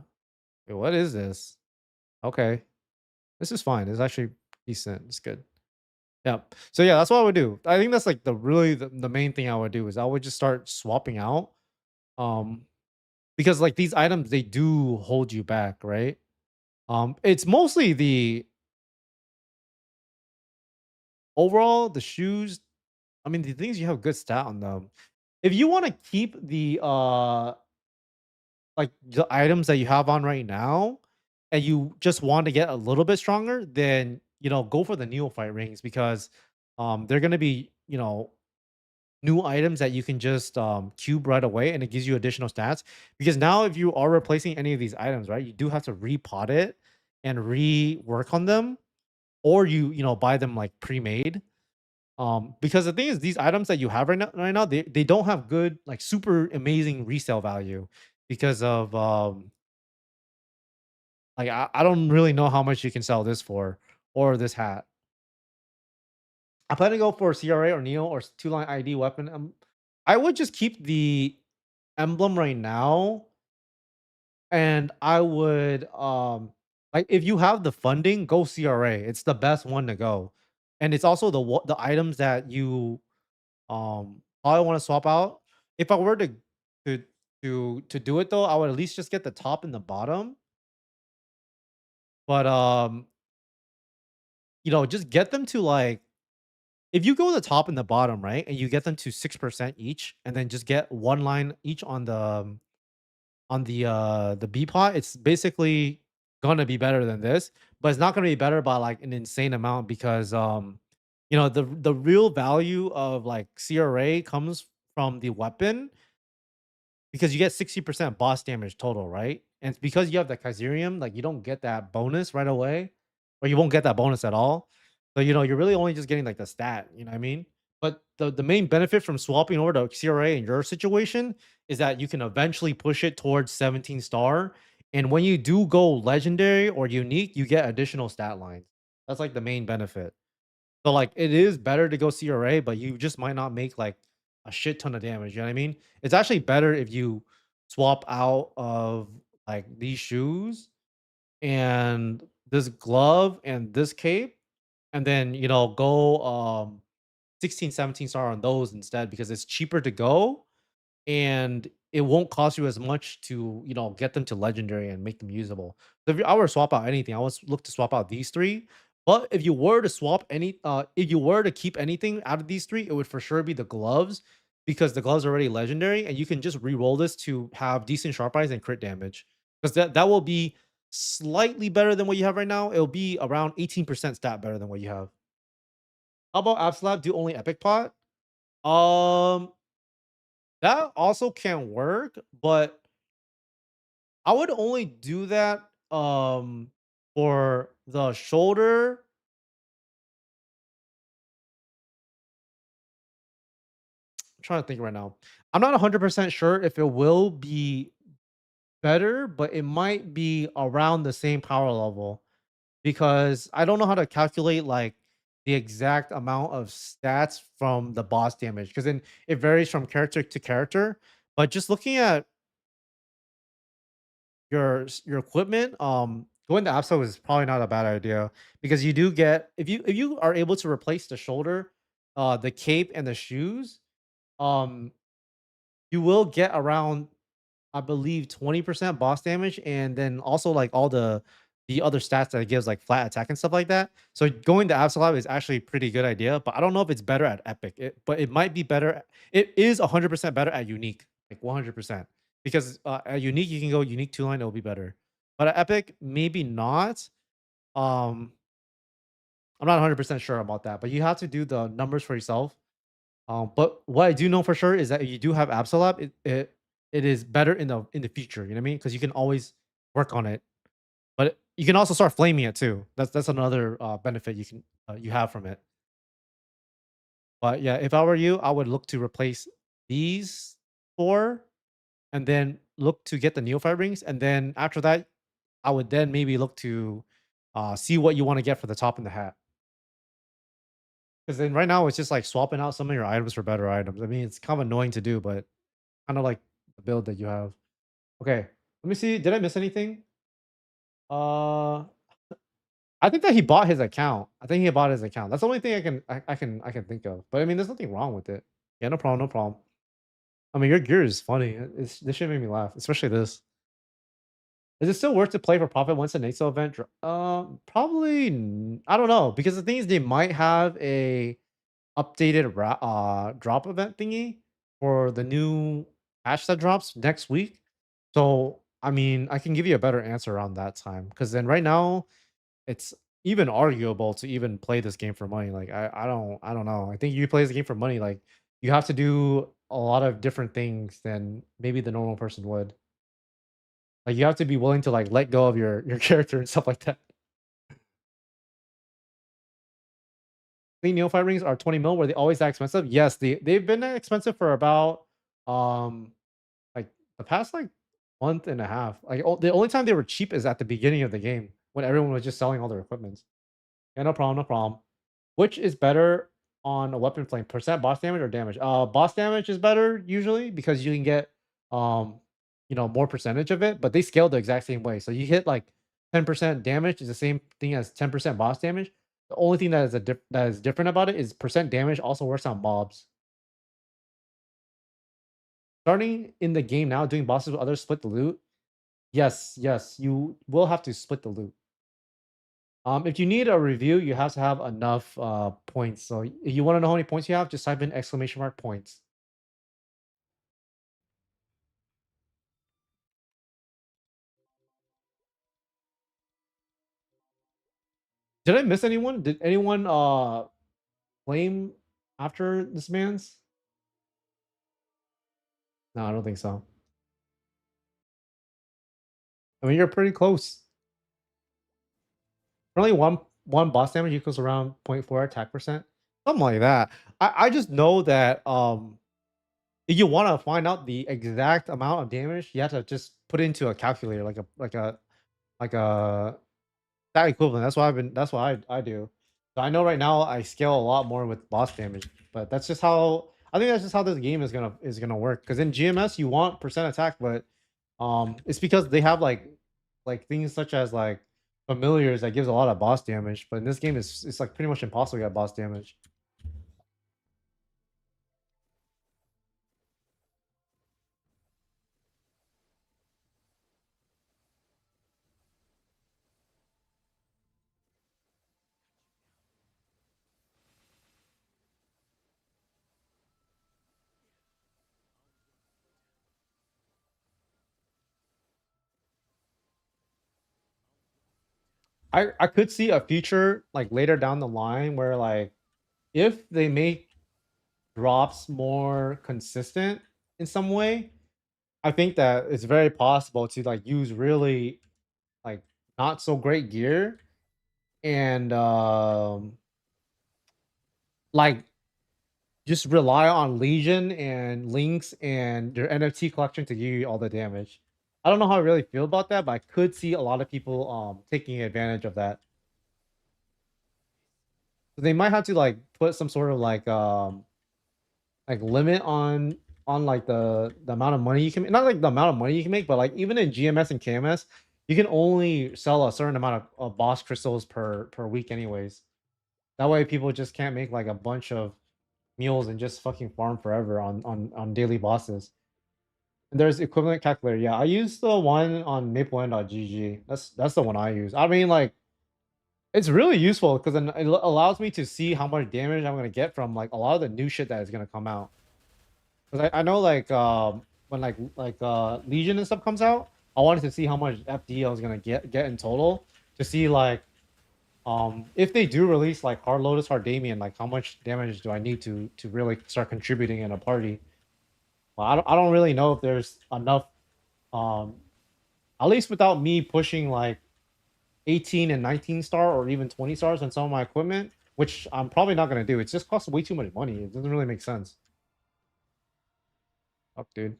wait, what is this? Okay, this is fine. It's actually decent. It's good. Yeah. So yeah, that's what I would do. I think that's like the main thing I would do is I would just start swapping out. Um, because like these items they do hold you back, right? It's mostly the overall the shoes. I mean, the things you have good stat on them. If you want to keep the like the items that you have on right now, and you just want to get a little bit stronger, then go for the neophyte rings because they're gonna be new items that you can just cube right away and it gives you additional stats because now if you are replacing any of these items, right, you do have to repot it and rework on them, or you buy them like pre-made, because the thing is these items that you have right now they don't have good like super amazing resale value because of like I don't really know how much you can sell this for or this hat. I plan to go for CRA or Neo or two-line ID weapon. I would just keep the emblem right now, and I would like if you have the funding, go CRA. It's the best one to go, and it's also the items that you probably want to swap out. If I were to to do it though, I would at least just get the top and the bottom, but just get them to like if you go the top and the bottom, right, and you get them to 6% each, and then just get one line each on the B pot, it's basically gonna be better than this, but it's not gonna be better by like an insane amount because the real value of like CRA comes from the weapon because you get 60% boss damage total, right? And it's because you have the Kazirium, like you don't get that bonus right away, or you won't get that bonus at all. So you're really only just getting like the stat, you know what I mean? But the main benefit from swapping over to CRA in your situation is that you can eventually push it towards 17 star. And when you do go legendary or unique, you get additional stat lines. That's like the main benefit. So like it is better to go CRA, but you just might not make like a shit ton of damage. You know what I mean? It's actually better if you swap out of like these shoes and this glove and this cape, and then go 16, 17 star on those instead because it's cheaper to go and it won't cost you as much to get them to legendary and make them usable. So if I were to swap out anything, I would look to swap out these three. But if you were to if you were to keep anything out of these three, it would for sure be the gloves because the gloves are already legendary, and you can just re-roll this to have decent sharp eyes and crit damage because that will be slightly better than what you have right now. It'll be around 18% stat better than what you have. How about Absolab do only epic pot? Um, that also can work, but I would only do that for the shoulder. I'm trying to think right now. I'm not 100% sure if it will be better, but it might be around the same power level because I don't know how to calculate like the exact amount of stats from the boss damage because then it varies from character to character. But just looking at your equipment, going to Apso is probably not a bad idea because you do get if you are able to replace the shoulder, the cape and the shoes, um, you will get around I believe 20% boss damage and then also like all the other stats that it gives like flat attack and stuff like that. So going to Absolab is actually a pretty good idea, but I don't know if it's better at Epic. But it might be better. It is 100% better at Unique, like 100%. Because at Unique you can go Unique 2 line, it'll be better. But at Epic, maybe not. Um, I'm not 100% sure about that, but you have to do the numbers for yourself. But what I do know for sure is that if you do have Absolab, it is better in the future. You know what I mean? Because you can always work on it, but you can also start flaming it too. That's another benefit you have from it. But yeah, if I were you, I would look to replace these four, and then look to get the neophyte rings, and then after that, I would then maybe look to see what you want to get for the top and the hat. Because then right now it's just like swapping out some of your items for better items. I mean, it's kind of annoying to do, but kind of like the build that you have. Okay, let me see. Did I miss anything? Uh, I think that he bought his account. I think he bought his account. That's the only thing I can think of. But I mean, there's nothing wrong with it. Yeah, no problem, no problem. I mean, your gear is funny. This shit made me laugh, especially this. Is it still worth to play for profit once the NATO event? Probably. I don't know because the thing is, they might have a updated drop event thingy for the new patch that drops next week. So I mean, I can give you a better answer around that time because then right now it's even arguable to even play this game for money. Like I don't know. I think you play this game for money, like you have to do a lot of different things than maybe the normal person would. Like you have to be willing to like let go of your character and stuff like that. Think neophyte rings are 20 mil. Were they always that expensive? Yes, they've been that expensive for about um like the past like month and a half. Like the only time they were cheap is at the beginning of the game when everyone was just selling all their equipment. Yeah, no problem, no problem. Which is better on a weapon flame? Percent boss damage or damage? Boss damage is better usually because you can get um, more percentage of it, but they scale the exact same way. So you hit like 10% damage is the same thing as 10% boss damage. The only thing that is that is different about it is percent damage also works on mobs. Starting in the game now, doing bosses with others split the loot. Yes, yes, you will have to split the loot. If you need a review, you have to have enough points. So if you want to know how many points you have, just type in exclamation mark points. Did I miss anyone? Did anyone claim after this man's? No, I don't think so. I mean, you're pretty close. Only one boss damage equals around zero point 0.4 attack percent, something like that. I just know that if you want to find out the exact amount of damage, you have to just put it into a calculator, like a that equivalent. That's why I've been. That's what I do. So I know right now I scale a lot more with boss damage, but that's just how I think that's just how this game is gonna work. Because in GMS you want percent attack, but it's because they have like things such as like familiars that gives a lot of boss damage. But in this game, it's like pretty much impossible to get boss damage. I could see a future like later down the line where like if they make drops more consistent in some way, I think that it's very possible to like use really like not so great gear and like just rely on Legion and Links and their NFT collection to give you all the damage. I don't know how I really feel about that, but I could see a lot of people taking advantage of that. So they might have to like put some sort of like limit on like the amount of money you can not like the amount of money you can make, but like even in GMS and KMS, you can only sell a certain amount of boss crystals per week anyways. That way people just can't make like a bunch of meals and just fucking farm forever on daily bosses. And there's equivalent calculator. Yeah, I use the one on MapleStory.gg. That's the one I use. I mean, like it's really useful because then it allows me to see how much damage I'm gonna get from like a lot of the new shit that is gonna come out. Because I know like when Legion and stuff comes out, I wanted to see how much FD I was gonna get in total to see like if they do release like Hard Lotus, Hard Damien, like how much damage do I need to really start contributing in a party? Well, I don't really know if there's enough um at least without me pushing like 18 and 19 star or even 20 stars on some of my equipment, which I'm probably not gonna do. It just costs way too much money. It doesn't really make sense. Fuck, dude.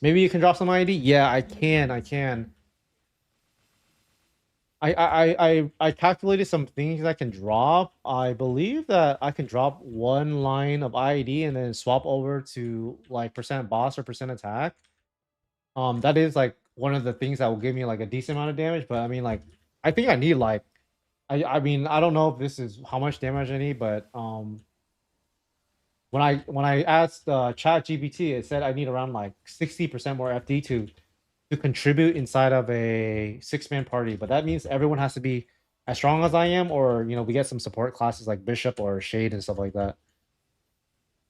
Maybe you can drop some ID. Yeah, I can. I can. I calculated some things I can drop. I believe that I can drop one line of IED and then swap over to like percent boss or percent attack. That is like one of the things that will give me like a decent amount of damage. But I mean, like, I think I need like, I mean, I don't know if this is how much damage I need, but when I asked Chat GPT, it said I need around like 60% more FD to contribute inside of a six-man party. But that means everyone has to be as strong as I am, or we get some support classes like Bishop or Shade and stuff like that.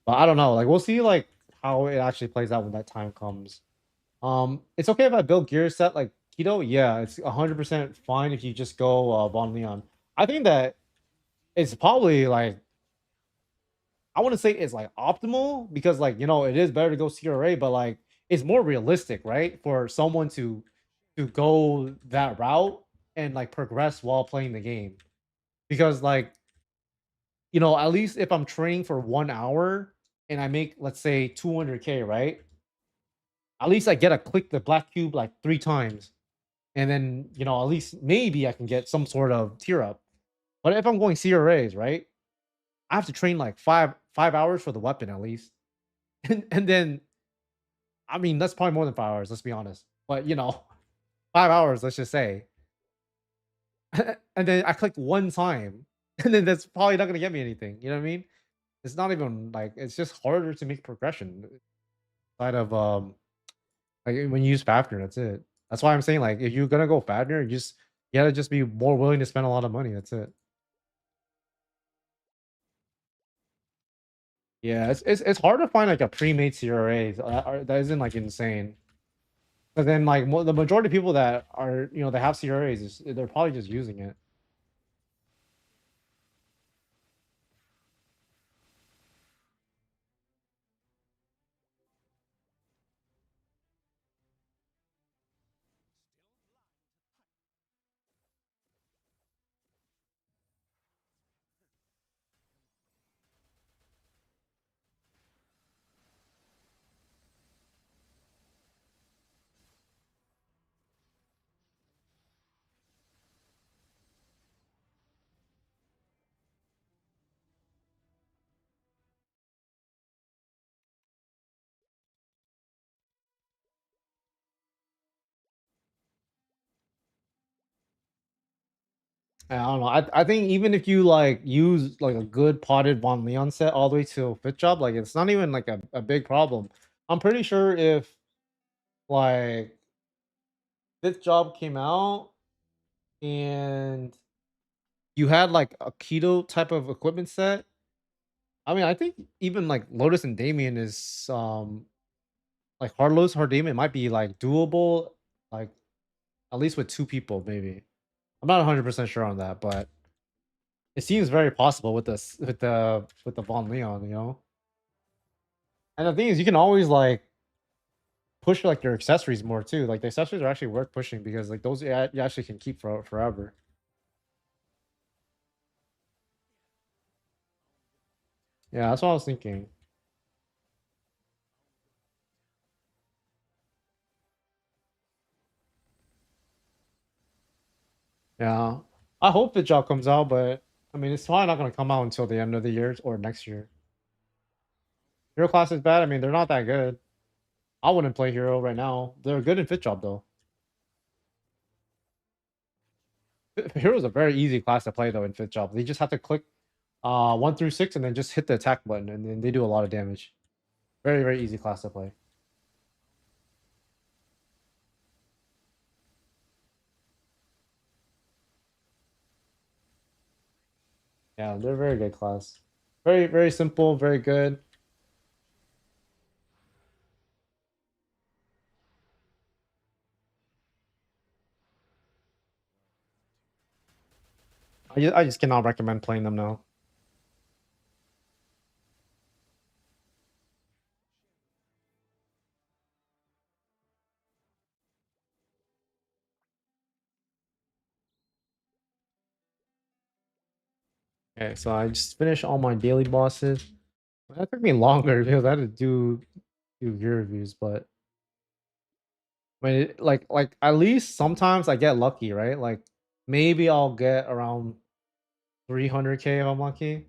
But I don't know. Like we'll see like how it actually plays out when that time comes. It's okay if I build gear set like Keto. Yeah, it's 100% fine if you just go Von Leon. I think that it's probably like I want to say it's like optimal because like it is better to go CRA, but like it's more realistic, right? For someone to go that route and like progress while playing the game. Because like, at least if I'm training for 1 hour and I make let's say 200k, right? At least I get to click the black cube like 3 times. And then, at least maybe I can get some sort of tier up. But if I'm going CRAs, right? I have to train like five hours for the weapon at least. And then I mean, that's probably more than 5 hours, let's be honest. But, 5 hours, let's just say. And then I clicked one time, and then that's probably not gonna get me anything. You know what I mean? It's not even like it's just harder to make progression outside of like when you use Fafnir, that's it. That's why I'm saying like if you're gonna go Fafnir, you gotta just be more willing to spend a lot of money. That's it. Yeah, it's hard to find like a pre-made CRA that isn't like insane. But then like the majority of people that are that have CRAs they're probably just using it. I don't know. I think even if you like use like a good potted Von Leon set all the way to fit job, like it's not even like a big problem. I'm pretty sure if like fifth job came out and you had like a keto type of equipment set, I mean I think even like Lotus and Damien is like hard Lotus, hard Damien might be like doable, like at least with two people, maybe. I'm not 100% sure on that, but it seems very possible with this with the Von Leon. And the thing is, you can always like push like your accessories more too. Like the accessories are actually worth pushing because like those you actually can keep for forever. Yeah, that's what I was thinking. Yeah, I hope the job comes out, but I mean, it's probably not gonna come out until the end of the year or next year. Hero class is bad. I mean, they're not that good. I wouldn't play hero right now. They're good in fit job though. Hero is a very easy class to play though in fit job. They just have to click 1 through 6 and then just hit the attack button and then they do a lot of damage. Very, very easy class to play. Yeah, they're a very good class. Very, very simple, very good. I just cannot recommend playing them now. Okay, so I just finished all my daily bosses. That took me longer because I had to do gear reviews, but I mean, like at least sometimes I get lucky, right? Like maybe I'll get around 300k if I'm lucky.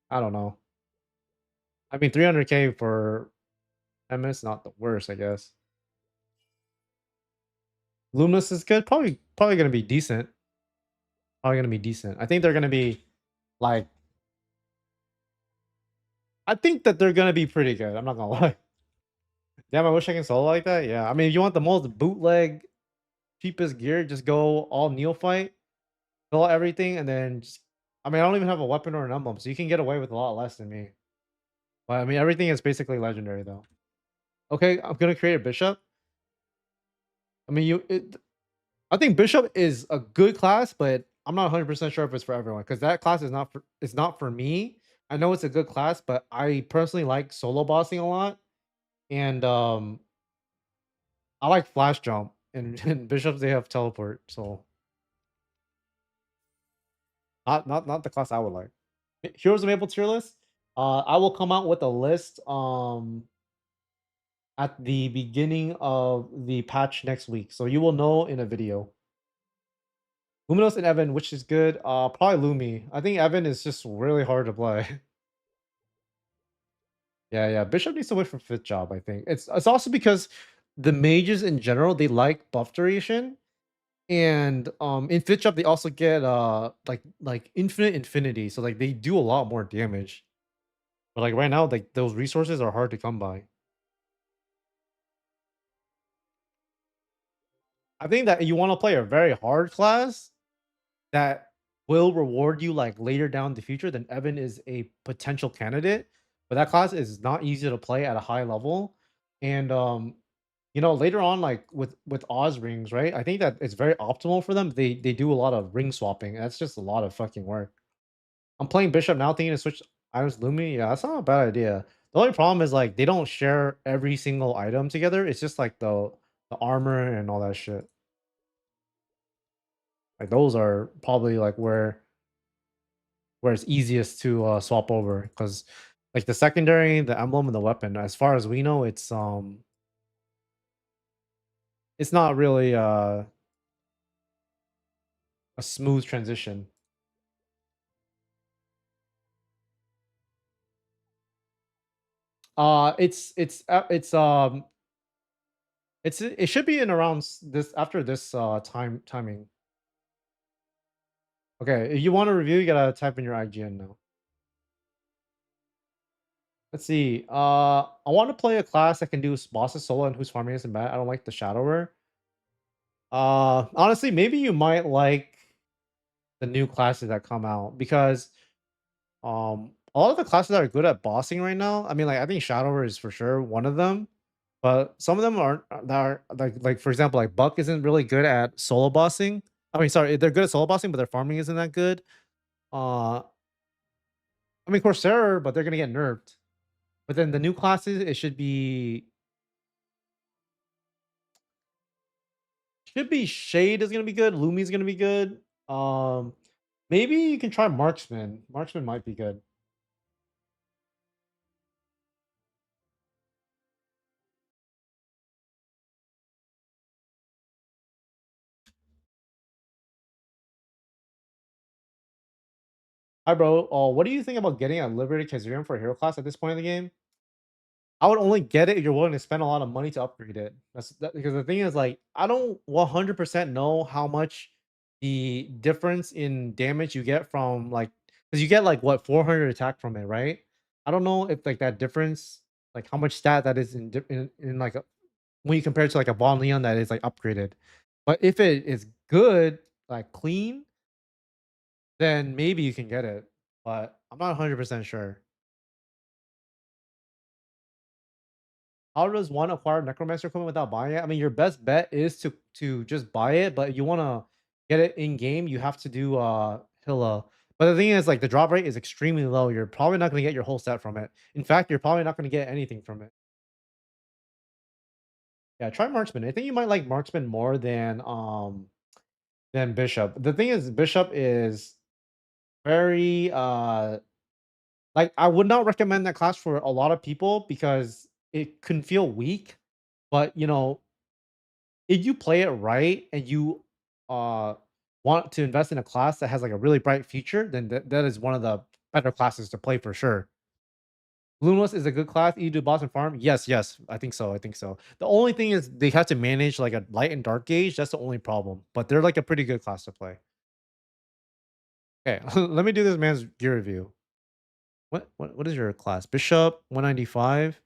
I don't know. I mean, 300k for 10 minutes not the worst, I guess. Luminous is good. Probably gonna be decent. Probably gonna be decent. I think they're gonna be like I think that they're gonna be pretty good. I'm not gonna lie. Damn, I wish I can solo like that. Yeah, I mean, if you want the most bootleg, cheapest gear, just go all neophyte, fill out everything, and then just. I mean, I don't even have a weapon or an emblem, so you can get away with a lot less than me. But I mean, everything is basically legendary though. Okay, I'm gonna create a bishop. I mean, I think bishop is a good class, but I'm not 100% sure if it's for everyone because that class is not for. It's not for me. I know it's a good class, but I personally like solo bossing a lot, and I like flash jump, and, and bishops they have teleport, so not the class I would like. Heroes of Maple tier list. I will come out with a list at the beginning of the patch next week, so you will know in a video. Luminos and Evan, which is good. Probably Lumi. I think Evan is just really hard to play. Yeah, yeah. Bishop needs to wait for fifth job. I think it's also because the mages in general they like buff duration. And in Fitch Up they also get like infinite infinity. So like they do a lot more damage. But like right now, like those resources are hard to come by. I think that you want to play a very hard class that will reward you like later down the future, then Evan is a potential candidate. But that class is not easy to play at a high level. And later on, like with Oz rings, right? I think that it's very optimal for them. They do a lot of ring swapping. And that's just a lot of fucking work. I'm playing Bishop now, thinking to switch items Lumi. Yeah, that's not a bad idea. The only problem is like they don't share every single item together. It's just like the armor and all that shit. Like those are probably like where it's easiest to swap over because like the secondary, the emblem, and the weapon. As far as we know, it's not really a smooth transition. It should be in around this after this timing. Okay, if you want to review, you gotta type in your IGN now. Let's see. I want to play a class that can do bosses solo and whose farming isn't bad. I don't like the Shadower. Honestly, maybe you might like the new classes that come out because a lot of the classes that are good at bossing right now. I mean, like I think Shadower is for sure one of them, but some of them aren't. That are like for example, like Buck isn't really good at solo bossing. I mean, sorry, they're good at solo bossing, but their farming isn't that good. Uh, I mean Corsair, but they're gonna get nerfed. But then the new classes, it should be Shade is gonna be good. Lumi's gonna be good. Um, Maybe you can try Marksman. Marksman might be good. Hi, bro. What do you think about getting a Liberated Kazarian for a hero class at this point in the game? I would only get it if you're willing to spend a lot of money to upgrade it. Because the thing is, like, I don't 100% know how much the difference in damage you get from like, because you get like what 400 attack from it, right? I don't know if like that difference, like how much stat that is in like when you compare it to like a Von Leon that is like upgraded. But if it is good, like clean, then maybe you can get it. But I'm not 100% sure. How does one acquire Necromancer equipment without buying it? I mean, your best bet is to just buy it, but if you want to get it in game, you have to do Hilla. But the thing is, like the drop rate is extremely low. You're probably not going to get your whole set from it. In fact, you're probably not going to get anything from it. Yeah, try Marksman. I think you might like Marksman more than Bishop. The thing is, Bishop is very like I would not recommend that class for a lot of people because it can feel weak. But if you play it right and you uh want to invest in a class that has like a really bright future, then that is one of the better classes to play for sure. Luminous is a good class. You do boss and farm. Yes, yes, I think so. I think so. The only thing is they have to manage like a light and dark gauge. That's the only problem. But they're like a pretty good class to play. Okay, let me do this man's gear review. What is your class? Bishop 195.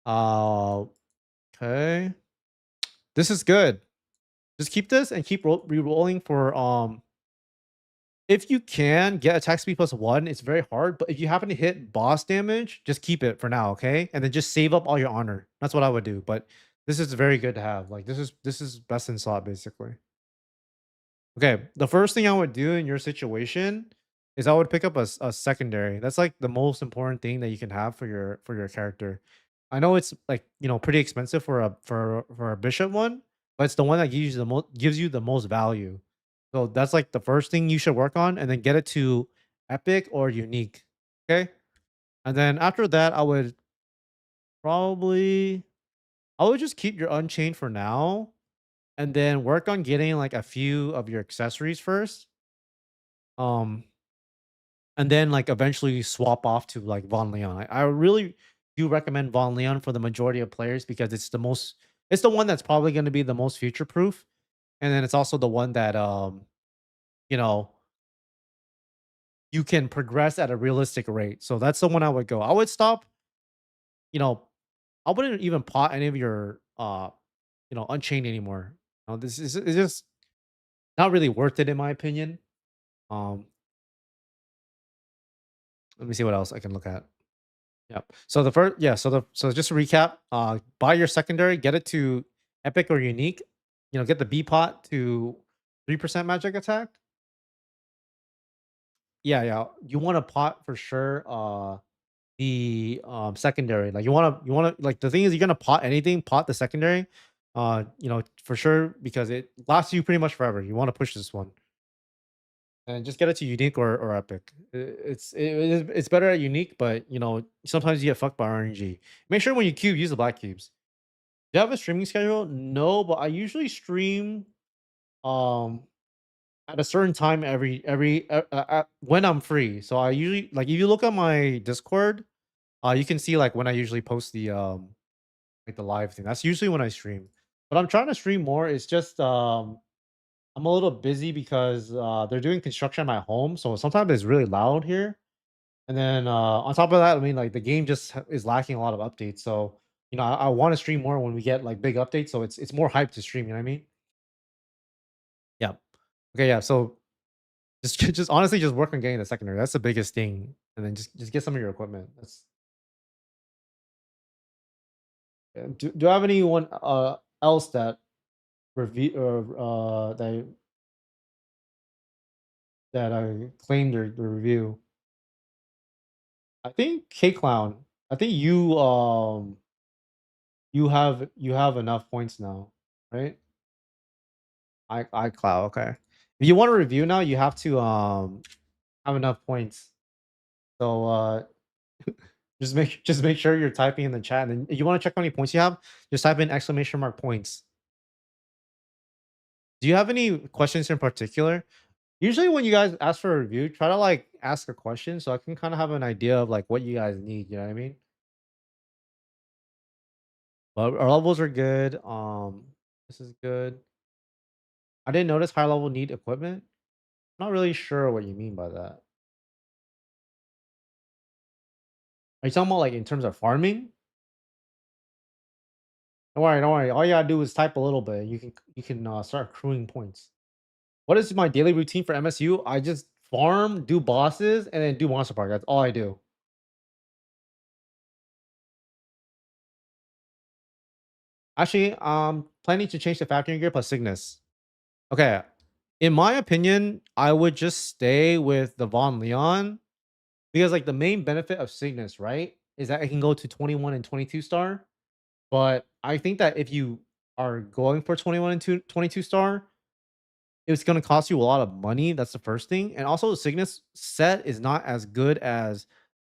Uh okay. This is good. Just keep this and keep re-rolling for if you can get attack speed +1, it's very hard, but if you happen to hit boss damage, just keep it for now, okay? And then just save up all your honor. That's what I would do, but this is very good to have. Like this is best in slot basically. Okay, the first thing I would do in your situation is I would pick up a secondary. That's like the most important thing that you can have for your character. I know it's like pretty expensive for a bishop one, but it's the one that gives you the most value. So that's like the first thing you should work on, and then get it to epic or unique. Okay, and then after that, probably I would just keep your unchained for now, and then work on getting like a few of your accessories first. Um, and then like eventually swap off to like Von Leon. I really do recommend Von Leon for the majority of players because it's the one that's probably going to be the most future proof, and then it's also the one that you know you can progress at a realistic rate. So that's the one I would go. I would stop. You know, I wouldn't even pot any of your Unchained anymore. This is it's just not really worth it in my opinion. Um, let me see what else I can look at. Yep. So the first, yeah. So just to recap, buy your secondary, get it to epic or unique. Get the B pot to 3% magic attack. Yeah, yeah. You want a pot for sure. The secondary, like you want to like the thing is you're gonna pot anything, pot the secondary. For sure because it lasts you pretty much forever. You want to push this one and just get it to unique or epic. It's better at unique, but sometimes you get fucked by RNG. Make sure when you cube, use the black cubes. Do you have a streaming schedule? No, but I usually stream um at a certain time when I'm free. So I usually like if you look at my Discord, you can see like when I usually post the like the live thing. That's usually when I stream. But I'm trying to stream more. It's just I'm a little busy because they're doing construction at my home, so sometimes it's really loud here. And then on top of that, I mean, like the game just is lacking a lot of updates. So I want to stream more when we get like big updates. So it's more hype to stream. You know what I mean? Yeah. Okay. Yeah. So just honestly, just work on getting the secondary. That's the biggest thing. And then just get some of your equipment. That's do I have anyone else that review or that I claimed the review? I think K Clown. I think you have enough points now, right? iCloud. Okay. If you want to review now, you have to have enough points. So just make sure you're typing in the chat, and then if you want to check how many points you have, just type in exclamation mark points. Do you have any questions in particular? Usually when you guys ask for a review, try to like ask a question so I can kind of have an idea of like what you guys need, you know what I mean? But our levels are good. This is good. I didn't notice high level need equipment. Not really sure what you mean by that. Are you talking about like in terms of farming? Don't worry, don't worry. All you gotta do is type a little bit. You can start accruing points. What is my daily routine for MSU? I just farm, do bosses, and then do monster park. That's all I do. Actually, planning to change to factory gear plus Cygnus. Okay. In my opinion, I would just stay with the Von Leon because like the main benefit of Cygnus, right, is that it can go to 21 and 22 star. But I think that if you are going for 21 and 22 star, it's going to cost you a lot of money. That's the first thing. And also, the Cygnus set is not as good as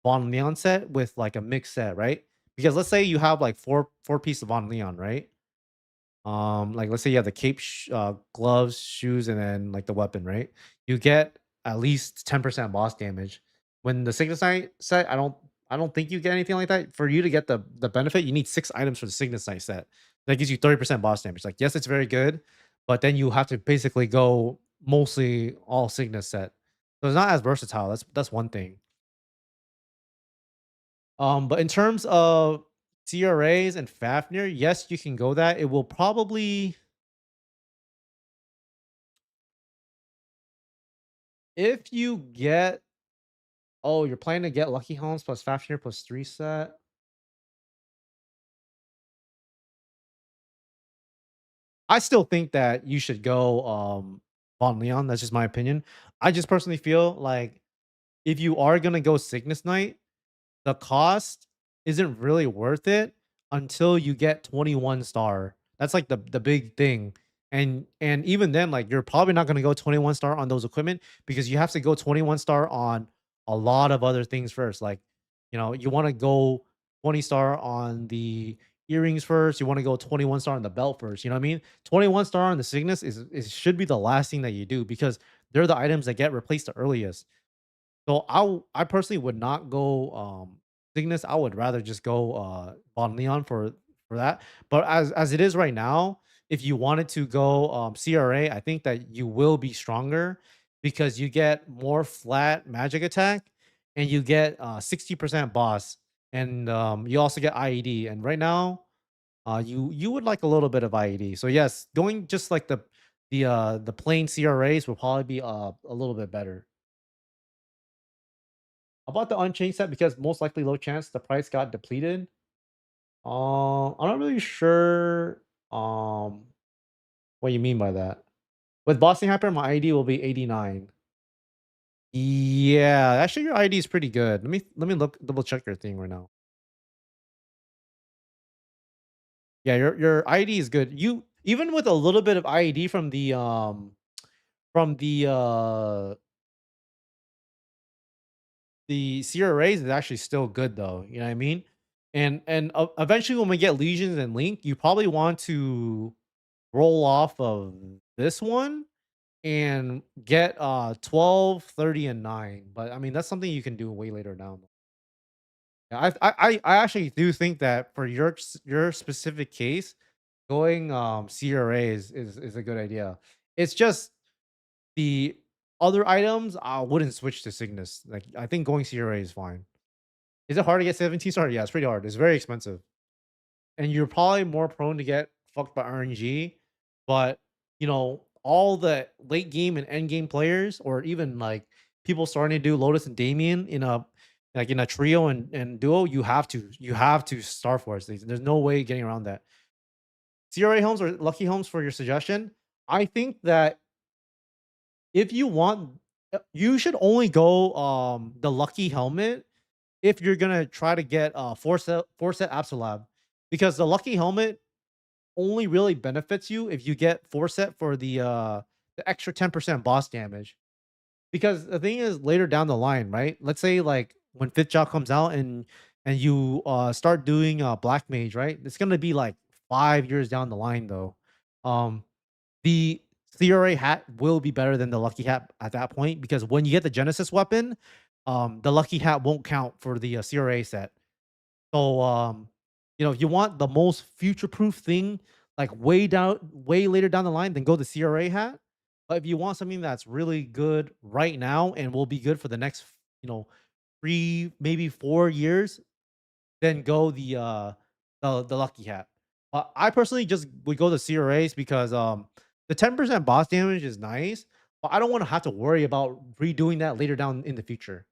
Von Leon set with like a mixed set, right? Because let's say you have like four pieces of Von Leon, right? Like let's say you have the cape, gloves, shoes, and then like the weapon, right? You get at least 10% boss damage. When the Cygnus Knight set, I don't think you get anything like that. For you to get the benefit, you need 6 items for the Cygnus Knight set. That gives you 30% boss damage. Like, yes, it's very good, but then you have to basically go mostly all Cygnus set. So it's not as versatile. That's one thing. But in terms of CRAs and Fafnir, yes, you can go that. It will probably if you get oh, you're planning to get Lucky Homes plus Fafnir plus 3 set. I still think that you should go Von Leon. That's just my opinion. I just personally feel like if you are gonna go Cygnus Knight, the cost isn't really worth it until you get 21 star. That's like the big thing. And even then, like you're probably not gonna go 21 star on those equipment because you have to go 21 star on a lot of other things first. Like, you want to go 20 star on the earrings first, you want to go 21 star on the belt first. You know what I mean? 21 star on the Cygnus is should be the last thing that you do because they're the items that get replaced the earliest. So I personally would not go Cygnus. I would rather just go Von Leon for that. But as it is right now, if you wanted to go CRA, I think that you will be stronger because you get more flat magic attack and you get 60% boss and you also get IED. And right now, you would like a little bit of IED. So yes, going just like The plain CRAs will probably be a little bit better. About the Unchained set, because most likely low chance the price got depleted. I'm not really sure what you mean by that. With Boston Hyper, my ID will be 89. Yeah, actually your ID is pretty good. Let me look double check your thing right now. Yeah, your ID is good. You even with a little bit of ID from the CRAs is actually still good though. You know what I mean? And eventually when we get lesions and link, you probably want to roll off of this one and get 12, 30, and 9. But I mean that's something you can do way later down. Yeah, I actually do think that for your specific case, going CRA is a good idea. It's just the other items I wouldn't switch to Cygnus. Like I think going CRA is fine. Is it hard to get 17 star? Yeah, it's pretty hard. It's very expensive. And you're probably more prone to get fucked by RNG. But all the late game and end game players, or even like people starting to do Lotus and Damien in a trio and duo, you have to Star Force these. There's no way getting around that. CRA homes or lucky homes for your suggestion. I think that if you want, you should only go the lucky helmet if you're gonna try to get four set Absolab, because the lucky helmet only really benefits you if you get four set for the extra 10% boss damage. Because the thing is, later down the line, right? Let's say like when Fifth Job comes out and you start doing Black Mage, right? It's gonna be like 5 years down the line though. Um, the CRA hat will be better than the lucky hat at that point, because when you get the Genesis weapon, the lucky hat won't count for the CRA set. So, if you want the most future proof thing, like way later down the line, then go the CRA hat. But if you want something that's really good right now and will be good for the next, you know, 3 maybe 4 years, then go the lucky hat. I personally just would go the CRAs because the 10% boss damage is nice, but I don't want to have to worry about redoing that later down in the future.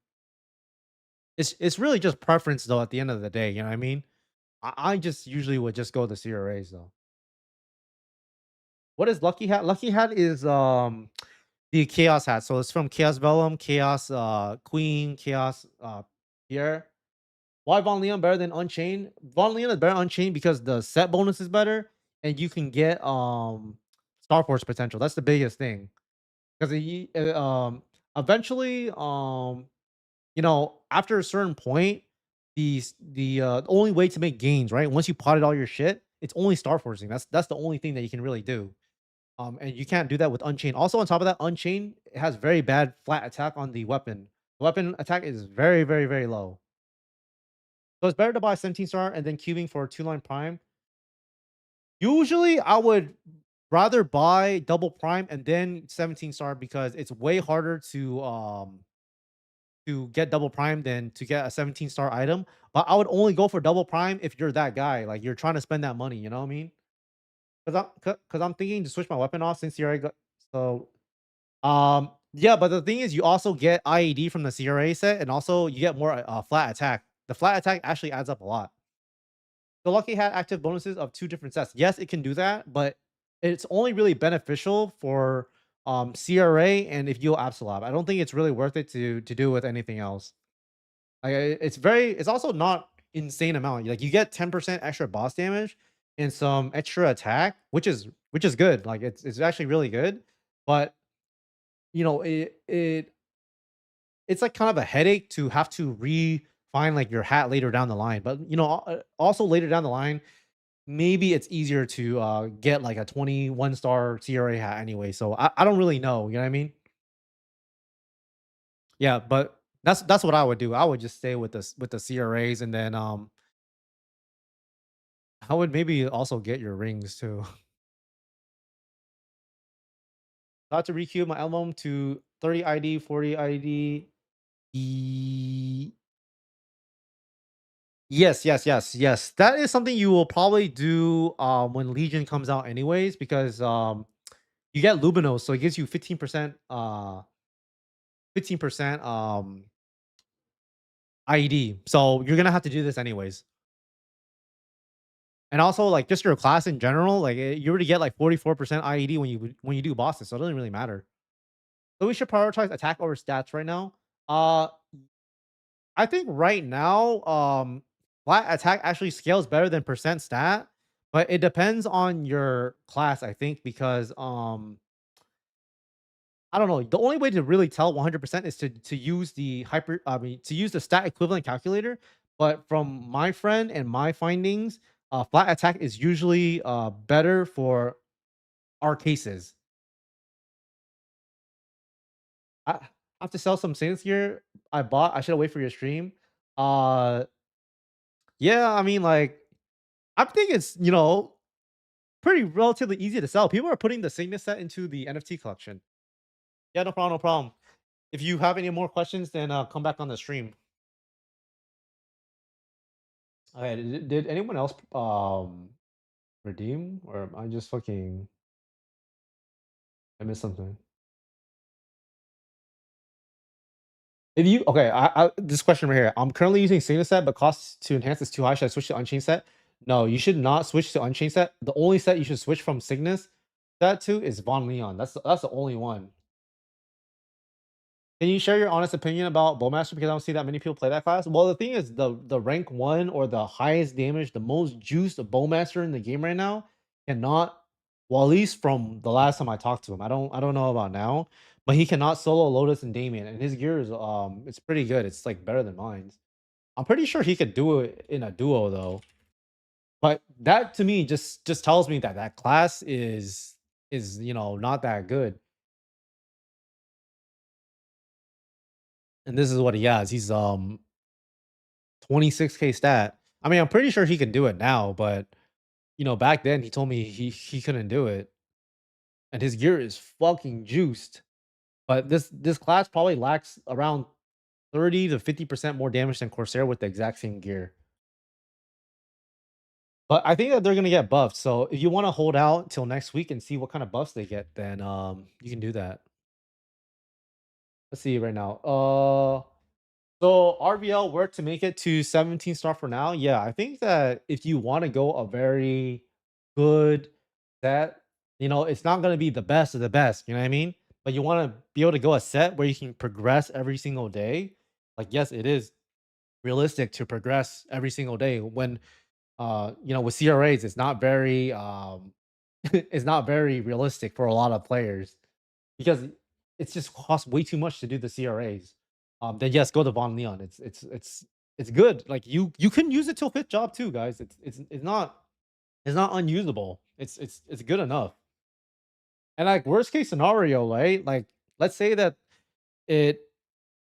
It's really just preference though at the end of the day, you know what I mean? I just usually would just go the CRAs though. What is Lucky Hat? Lucky Hat is the Chaos Hat. So it's from Chaos Vellum, Chaos Queen, Chaos Pierre. Why Von Leon better than Unchained? Von Leon is better than Unchained because the set bonus is better and you can get Star Force potential. That's the biggest thing. Because eventually after a certain point, the only way to make gains, right? Once you potted all your shit, it's only star forcing. That's the only thing that you can really do. And you can't do that with Unchained. Also, on top of that, Unchained has very bad flat attack on the weapon. The weapon attack is very, very, very low. So it's better to buy 17 star and then cubing for 2-line prime. Usually, I would rather buy double prime and then 17 star because it's way harder to get double prime than to get a 17-star item. But I would only go for double prime if you're that guy. Like you're trying to spend that money, you know what I mean? Because I'm thinking to switch my weapon off since you already got so yeah, but the thing is you also get IED from the CRA set and also you get more flat attack. The flat attack actually adds up a lot. The Lucky Hat active bonuses of 2 different sets. Yes, it can do that, but it's only really beneficial for CRA and if you Absolab. I don't think it's really worth it to do with anything else. It's also not insane amount. Like you get 10% extra boss damage and some extra attack, which is good. Like it's actually really good. But you know, it's like kind of a headache to have to refine like your hat later down the line. But also later down the line, maybe it's easier to get like a 21-star CRA hat anyway. So I don't really know. You know what I mean? Yeah, but that's what I would do. I would just stay with the CRAs and then I would maybe also get your rings too. How to requeue my album to 30 ID, 40 ID. Yes, yes, yes, yes. That is something you will probably do when Legion comes out anyways, because you get Luminos, so it gives you 15% IED. So you're gonna have to do this anyways. And also, like, just your class in general, like, you already get like 44% IED when you do bosses, so it doesn't really matter. So we should prioritize attack over stats right now. Uh, I think right now, flat attack actually scales better than percent stat, but it depends on your class, I think, because I don't know. The only way to really tell 100% is to use the to use the stat equivalent calculator. But from my friend and my findings, flat attack is usually better for our cases. I have to sell some Saints gear I bought. I should wait for your stream. Uh, yeah, I mean, like, I think it's pretty relatively easy to sell. People are putting the Signet set into the NFT collection. Yeah, no problem, no problem. If you have any more questions, then come back on the stream. Okay, did anyone else redeem, or am I just fucking I missed something? If you okay, I this question right here. I'm currently using Signet set, but costs to enhance is too high. Should I switch to Unchained set? No, you should not switch to Unchained set. The only set you should switch from Cygnus set to is Von Leon. That's the only one. Can you share your honest opinion about Bowmaster? Because I don't see that many people play that class. Well, the thing is, the rank one or the highest damage, the most juiced Bowmaster in the game right now cannot. Well, at least from the last time I talked to him, I don't know about now, but he cannot solo Lotus and Damien, and his gear is it's pretty good. It's like better than mine. I'm pretty sure he could do it in a duo though. But that to me just tells me that that class is not that good. And this is what he has. He's 26K stat. I mean, I'm pretty sure he can do it now, but back then he told me he couldn't do it, and his gear is fucking juiced. But this class probably lacks around 30 to 50% more damage than Corsair with the exact same gear. But I think that they're gonna get buffed. So if you want to hold out till next week and see what kind of buffs they get, then you can do that. Let's see right now. So RVL were to make it to 17 star for now. Yeah, I think that if you want to go a very good set, it's not going to be the best of the best. You know what I mean? But you want to be able to go a set where you can progress every single day. Like, yes, it is realistic to progress every single day when, with CRAs, it's not very, it's not very realistic for a lot of players because it's just costs way too much to do the CRAs. Then yes, go to Von Leon. It's good. Like you can use it till fifth job too, guys. It's not unusable. It's good enough. And like worst case scenario, right? Like let's say that it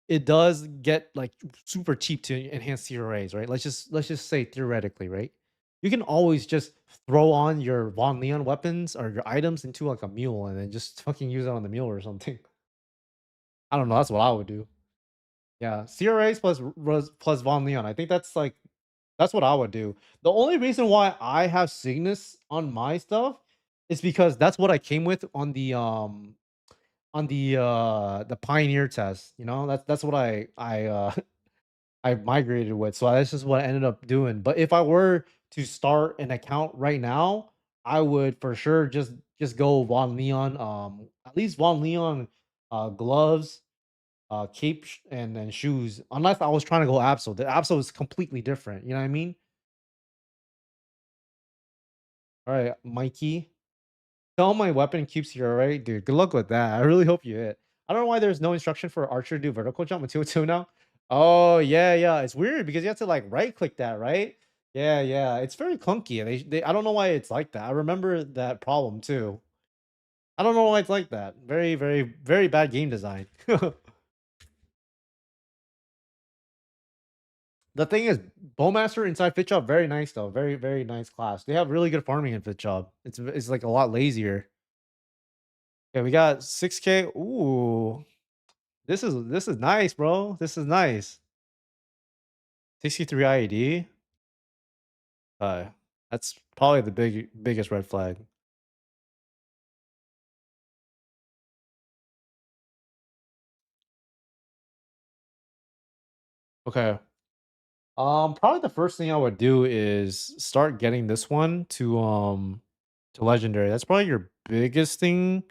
it does get like super cheap to enhance CRAs, right? Let's just say theoretically, right? You can always just throw on your Von Leon weapons or your items into like a mule and then just fucking use it on the mule or something. I don't know. That's what I would do. Yeah, CRAs plus Von Leon. I think that's what I would do. The only reason why I have Cygnus on my stuff is because that's what I came with on the Pioneer test. That's what I migrated with. So that's just what I ended up doing. But if I were to start an account right now, I would for sure just go Von Leon. At least Von Leon gloves, cape, and shoes. Unless I was trying to go Absol. The Absol is completely different. You know what I mean? All right, Mikey. Tell my weapon keeps you alright, dude. Good luck with that. I really hope you hit. I don't know why there's no instruction for Archer to do vertical jump until 2 now. Oh yeah, yeah. It's weird because you have to like right click that, right? Yeah, yeah. It's very clunky. I don't know why it's like that. I remember that problem too. I don't know why it's like that. Very, very, very bad game design. The thing is, Bowmaster inside Fit Job, very nice though. Very, very nice class. They have really good farming in Fit Job. It's like a lot lazier. Okay, we got 6K. Ooh. This is nice, bro. This is nice. 63 IED. Uh, that's probably the biggest red flag. Okay. Probably the first thing I would do is start getting this one to legendary. That's probably your biggest thing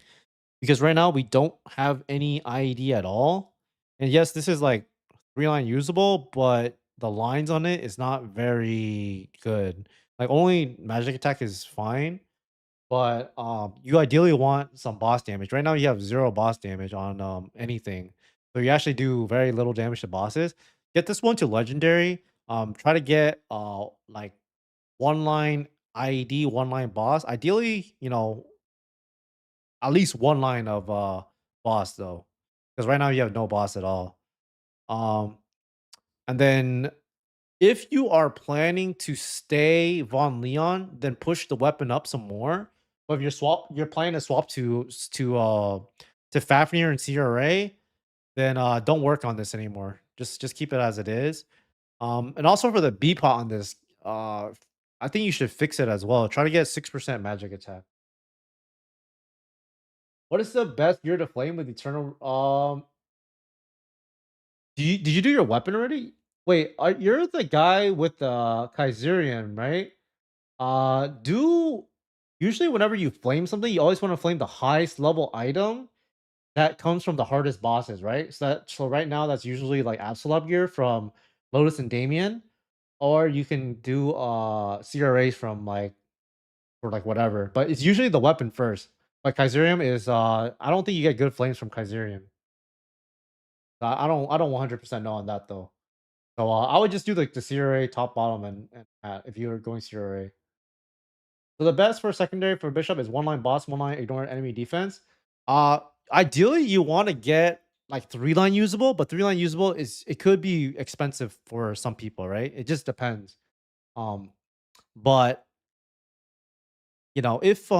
because right now we don't have any ID at all. And yes, this is like three line usable, but the lines on it is not very good. Like only magic attack is fine, but you ideally want some boss damage. Right now you have zero boss damage on anything. So you actually do very little damage to bosses. Get this one to legendary. Try to get like one line IED, one line boss. Ideally, at least one line of boss though. Because right now you have no boss at all. Um and then if you are planning to stay Von Leon, then push the weapon up some more. But if you're planning to swap to Fafnir and CRA, then don't work on this anymore. Just keep it as it is. And also for the B pot on this, I think you should fix it as well. Try to get 6% magic attack. What is the best gear to flame with eternal? Did you do your weapon already? Wait, you're the guy with the Kaiserian, right? Do usually whenever you flame something, you always want to flame the highest level item that comes from the hardest bosses, right? So right now that's usually like Absolute gear from Lotus and Damien, or you can do CRAs from like or like whatever. But it's usually the weapon first. Like Kaiserium is I don't think you get good flames from Kaiserium. I don't 100% know on that though. So I would just do like the CRA top bottom and if you're going CRA. So the best for secondary for Bishop is one line boss, one line ignore enemy defense. Uh Ideally you want to get like three line usable, but three line usable is it could be expensive for some people, right? It just depends. Um but if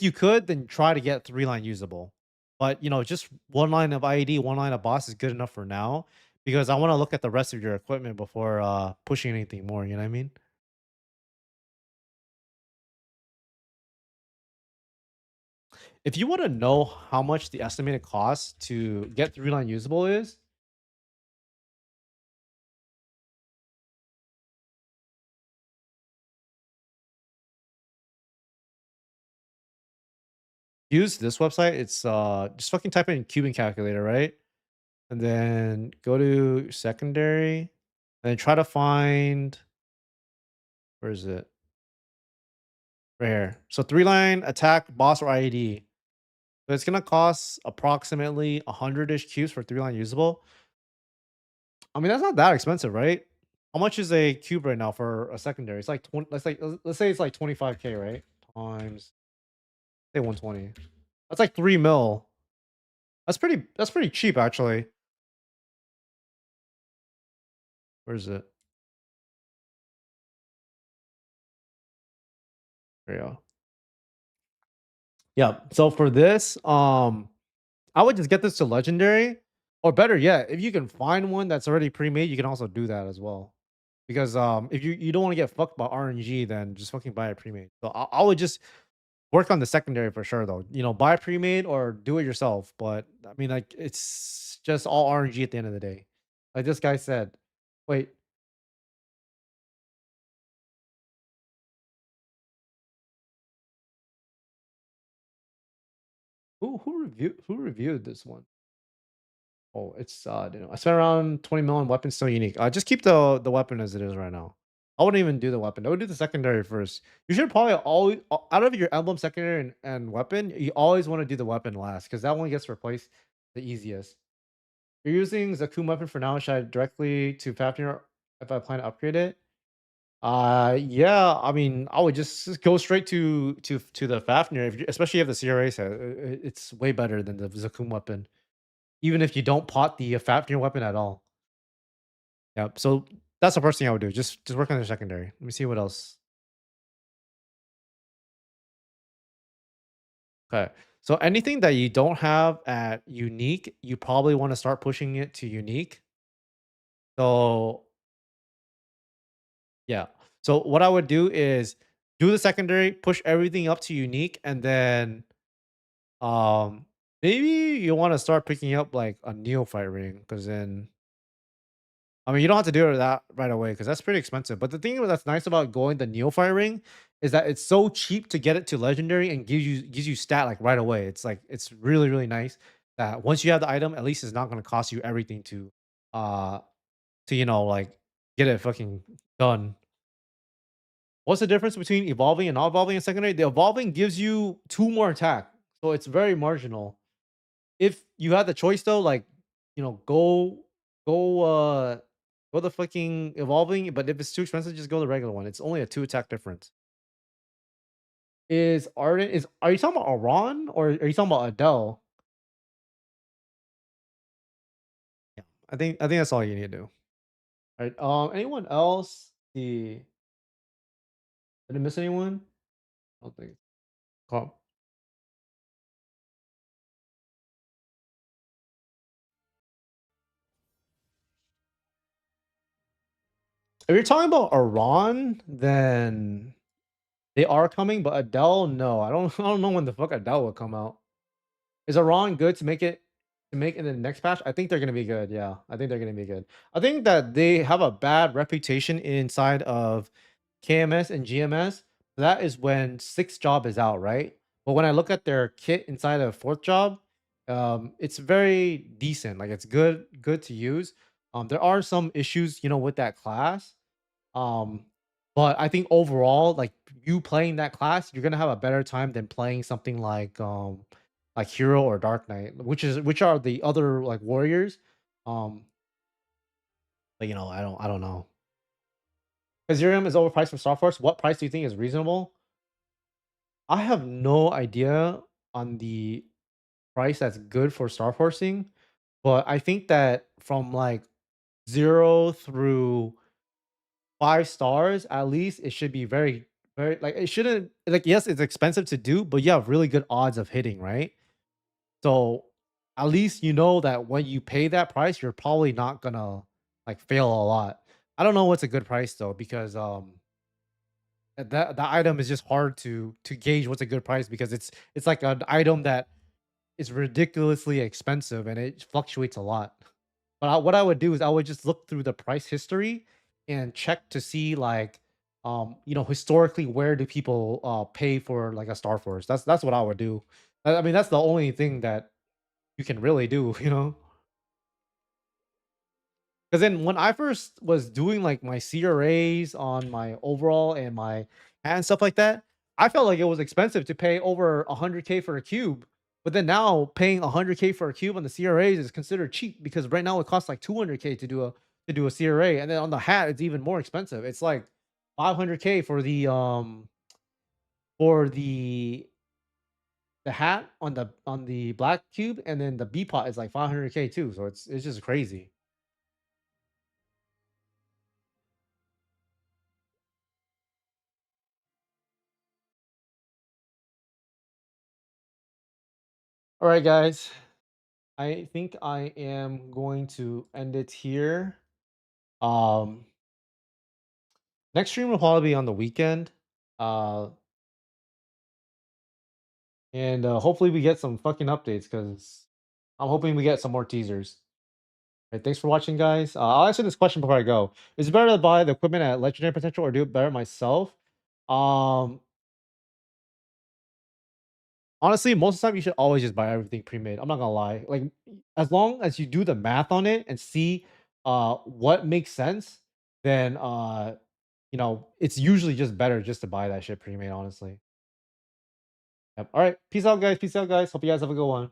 you could, then try to get three line usable. But just one line of IED, one line of boss is good enough for now because I want to look at the rest of your equipment before pushing anything more, you know what I mean? If you want to know how much the estimated cost to get three line usable is, use this website. It's just fucking type in Cuban calculator, right? And then go to secondary and then try to find where is it? Right here. So three line attack boss or IED. So it's gonna cost approximately 100-ish cubes for three line usable. I mean, that's not that expensive, right? How much is a cube right now for a secondary? It's like 20. Let's say it's like 25K, right? Times say 120. That's like 3 mil. That's pretty cheap actually. Where is it? There you go. Yeah. So for this, I would just get this to legendary, or better yet, if you can find one that's already pre-made, you can also do that as well. Because if you don't want to get fucked by RNG, then just fucking buy a pre-made. So I would just work on the secondary for sure, though. Buy a pre-made or do it yourself. But I mean, like it's just all RNG at the end of the day. Like this guy said. Wait, who reviewed this one? Oh, it's I spent around 20 million weapons still unique. Just keep the weapon as it is right now. I wouldn't even do the weapon. I would do the secondary first. You should probably always out of your emblem secondary and weapon, you always want to do the weapon last because that one gets replaced the easiest. You're using Zakum weapon for now. Should I directly to Fafnir if I plan to upgrade it? Yeah. I mean, I would just go straight to the Fafnir, especially if the CRA set. It's way better than the Zakum weapon. Even if you don't pot the Fafnir weapon at all. Yeah, so that's the first thing I would do. Just work on the secondary. Let me see what else. Okay. So anything that you don't have at unique, you probably want to start pushing it to unique. So yeah. So what I would do is do the secondary, push everything up to unique, and then maybe you want to start picking up like a neophyte ring because then I mean, you don't have to do it that right away because that's pretty expensive. But the thing that's nice about going the Neophyte ring is that it's so cheap to get it to legendary and gives you stat like right away. It's like it's really really nice that once you have the item, at least it's not going to cost you everything uh like get it fucking done. What's the difference between evolving and not evolving in secondary? The evolving gives you two more attack, so it's very marginal. If you had the choice though, like, go go the fucking evolving, but if it's too expensive, just go the regular one. It's only a 2 attack difference. Is Arden is Are you talking about Aran or are you talking about Adele? Yeah. I think that's all you need to do. Alright, anyone else? Did I miss anyone? I don't think. Cool. If you're talking about Iran, then they are coming, but Adele, no. I don't know when the fuck Adele will come out. Is Iran good to make in the next patch? I think they're gonna be good. Yeah, I think they're gonna be good. I think that they have a bad reputation inside of KMS and GMS. That is when sixth job is out, right? But when I look at their kit inside of fourth job, it's very decent. Like it's good to use. There are some issues, with that class. Um, but I think overall, like you playing that class, you're gonna have a better time than playing something like Hero or Dark Knight, which are the other like warriors. Um, but I don't know. Ethereum is overpriced for Star Force. What price do you think is reasonable? I have no idea on the price that's good for Star Forcing, but I think that from like 0 through 5 stars, at least it should be very, very like it shouldn't like yes, it's expensive to do, but you have really good odds of hitting, right? So at least you know that when you pay that price, you're probably not gonna like fail a lot. I don't know what's a good price though, because that item is just hard to gauge what's a good price because it's like an item that is ridiculously expensive and it fluctuates a lot. But what I would do is I would just look through the price history and check to see like historically where do people pay for like a Star Force. That's what I would do. I mean that's the only thing that you can really do, you know? Because then when I first was doing like my CRAs on my overall and my and stuff like that, I felt like it was expensive to pay over 100K for a cube. But then now paying 100K for a cube on the CRAs is considered cheap because right now it costs like 200K to do a CRA, and then on the hat it's even more expensive. It's like 500K for the hat on the black cube, and then the B pot is like 500K too. So it's just crazy. All right, guys. I think I am going to end it here. Um, Next stream will probably be on the weekend. Uh, and hopefully we get some fucking updates because I'm hoping we get some more teasers. Right, thanks for watching, guys. I'll answer this question before I go. Is it better to buy the equipment at legendary potential or do it better myself? Um, Honestly, most of the time you should always just buy everything pre-made. I'm not gonna lie. Like as long as you do the math on it and see what makes sense, then it's usually just better just to buy that shit pre-made, honestly. Yep. All right. Peace out, guys. Peace out, guys. Hope you guys have a good one.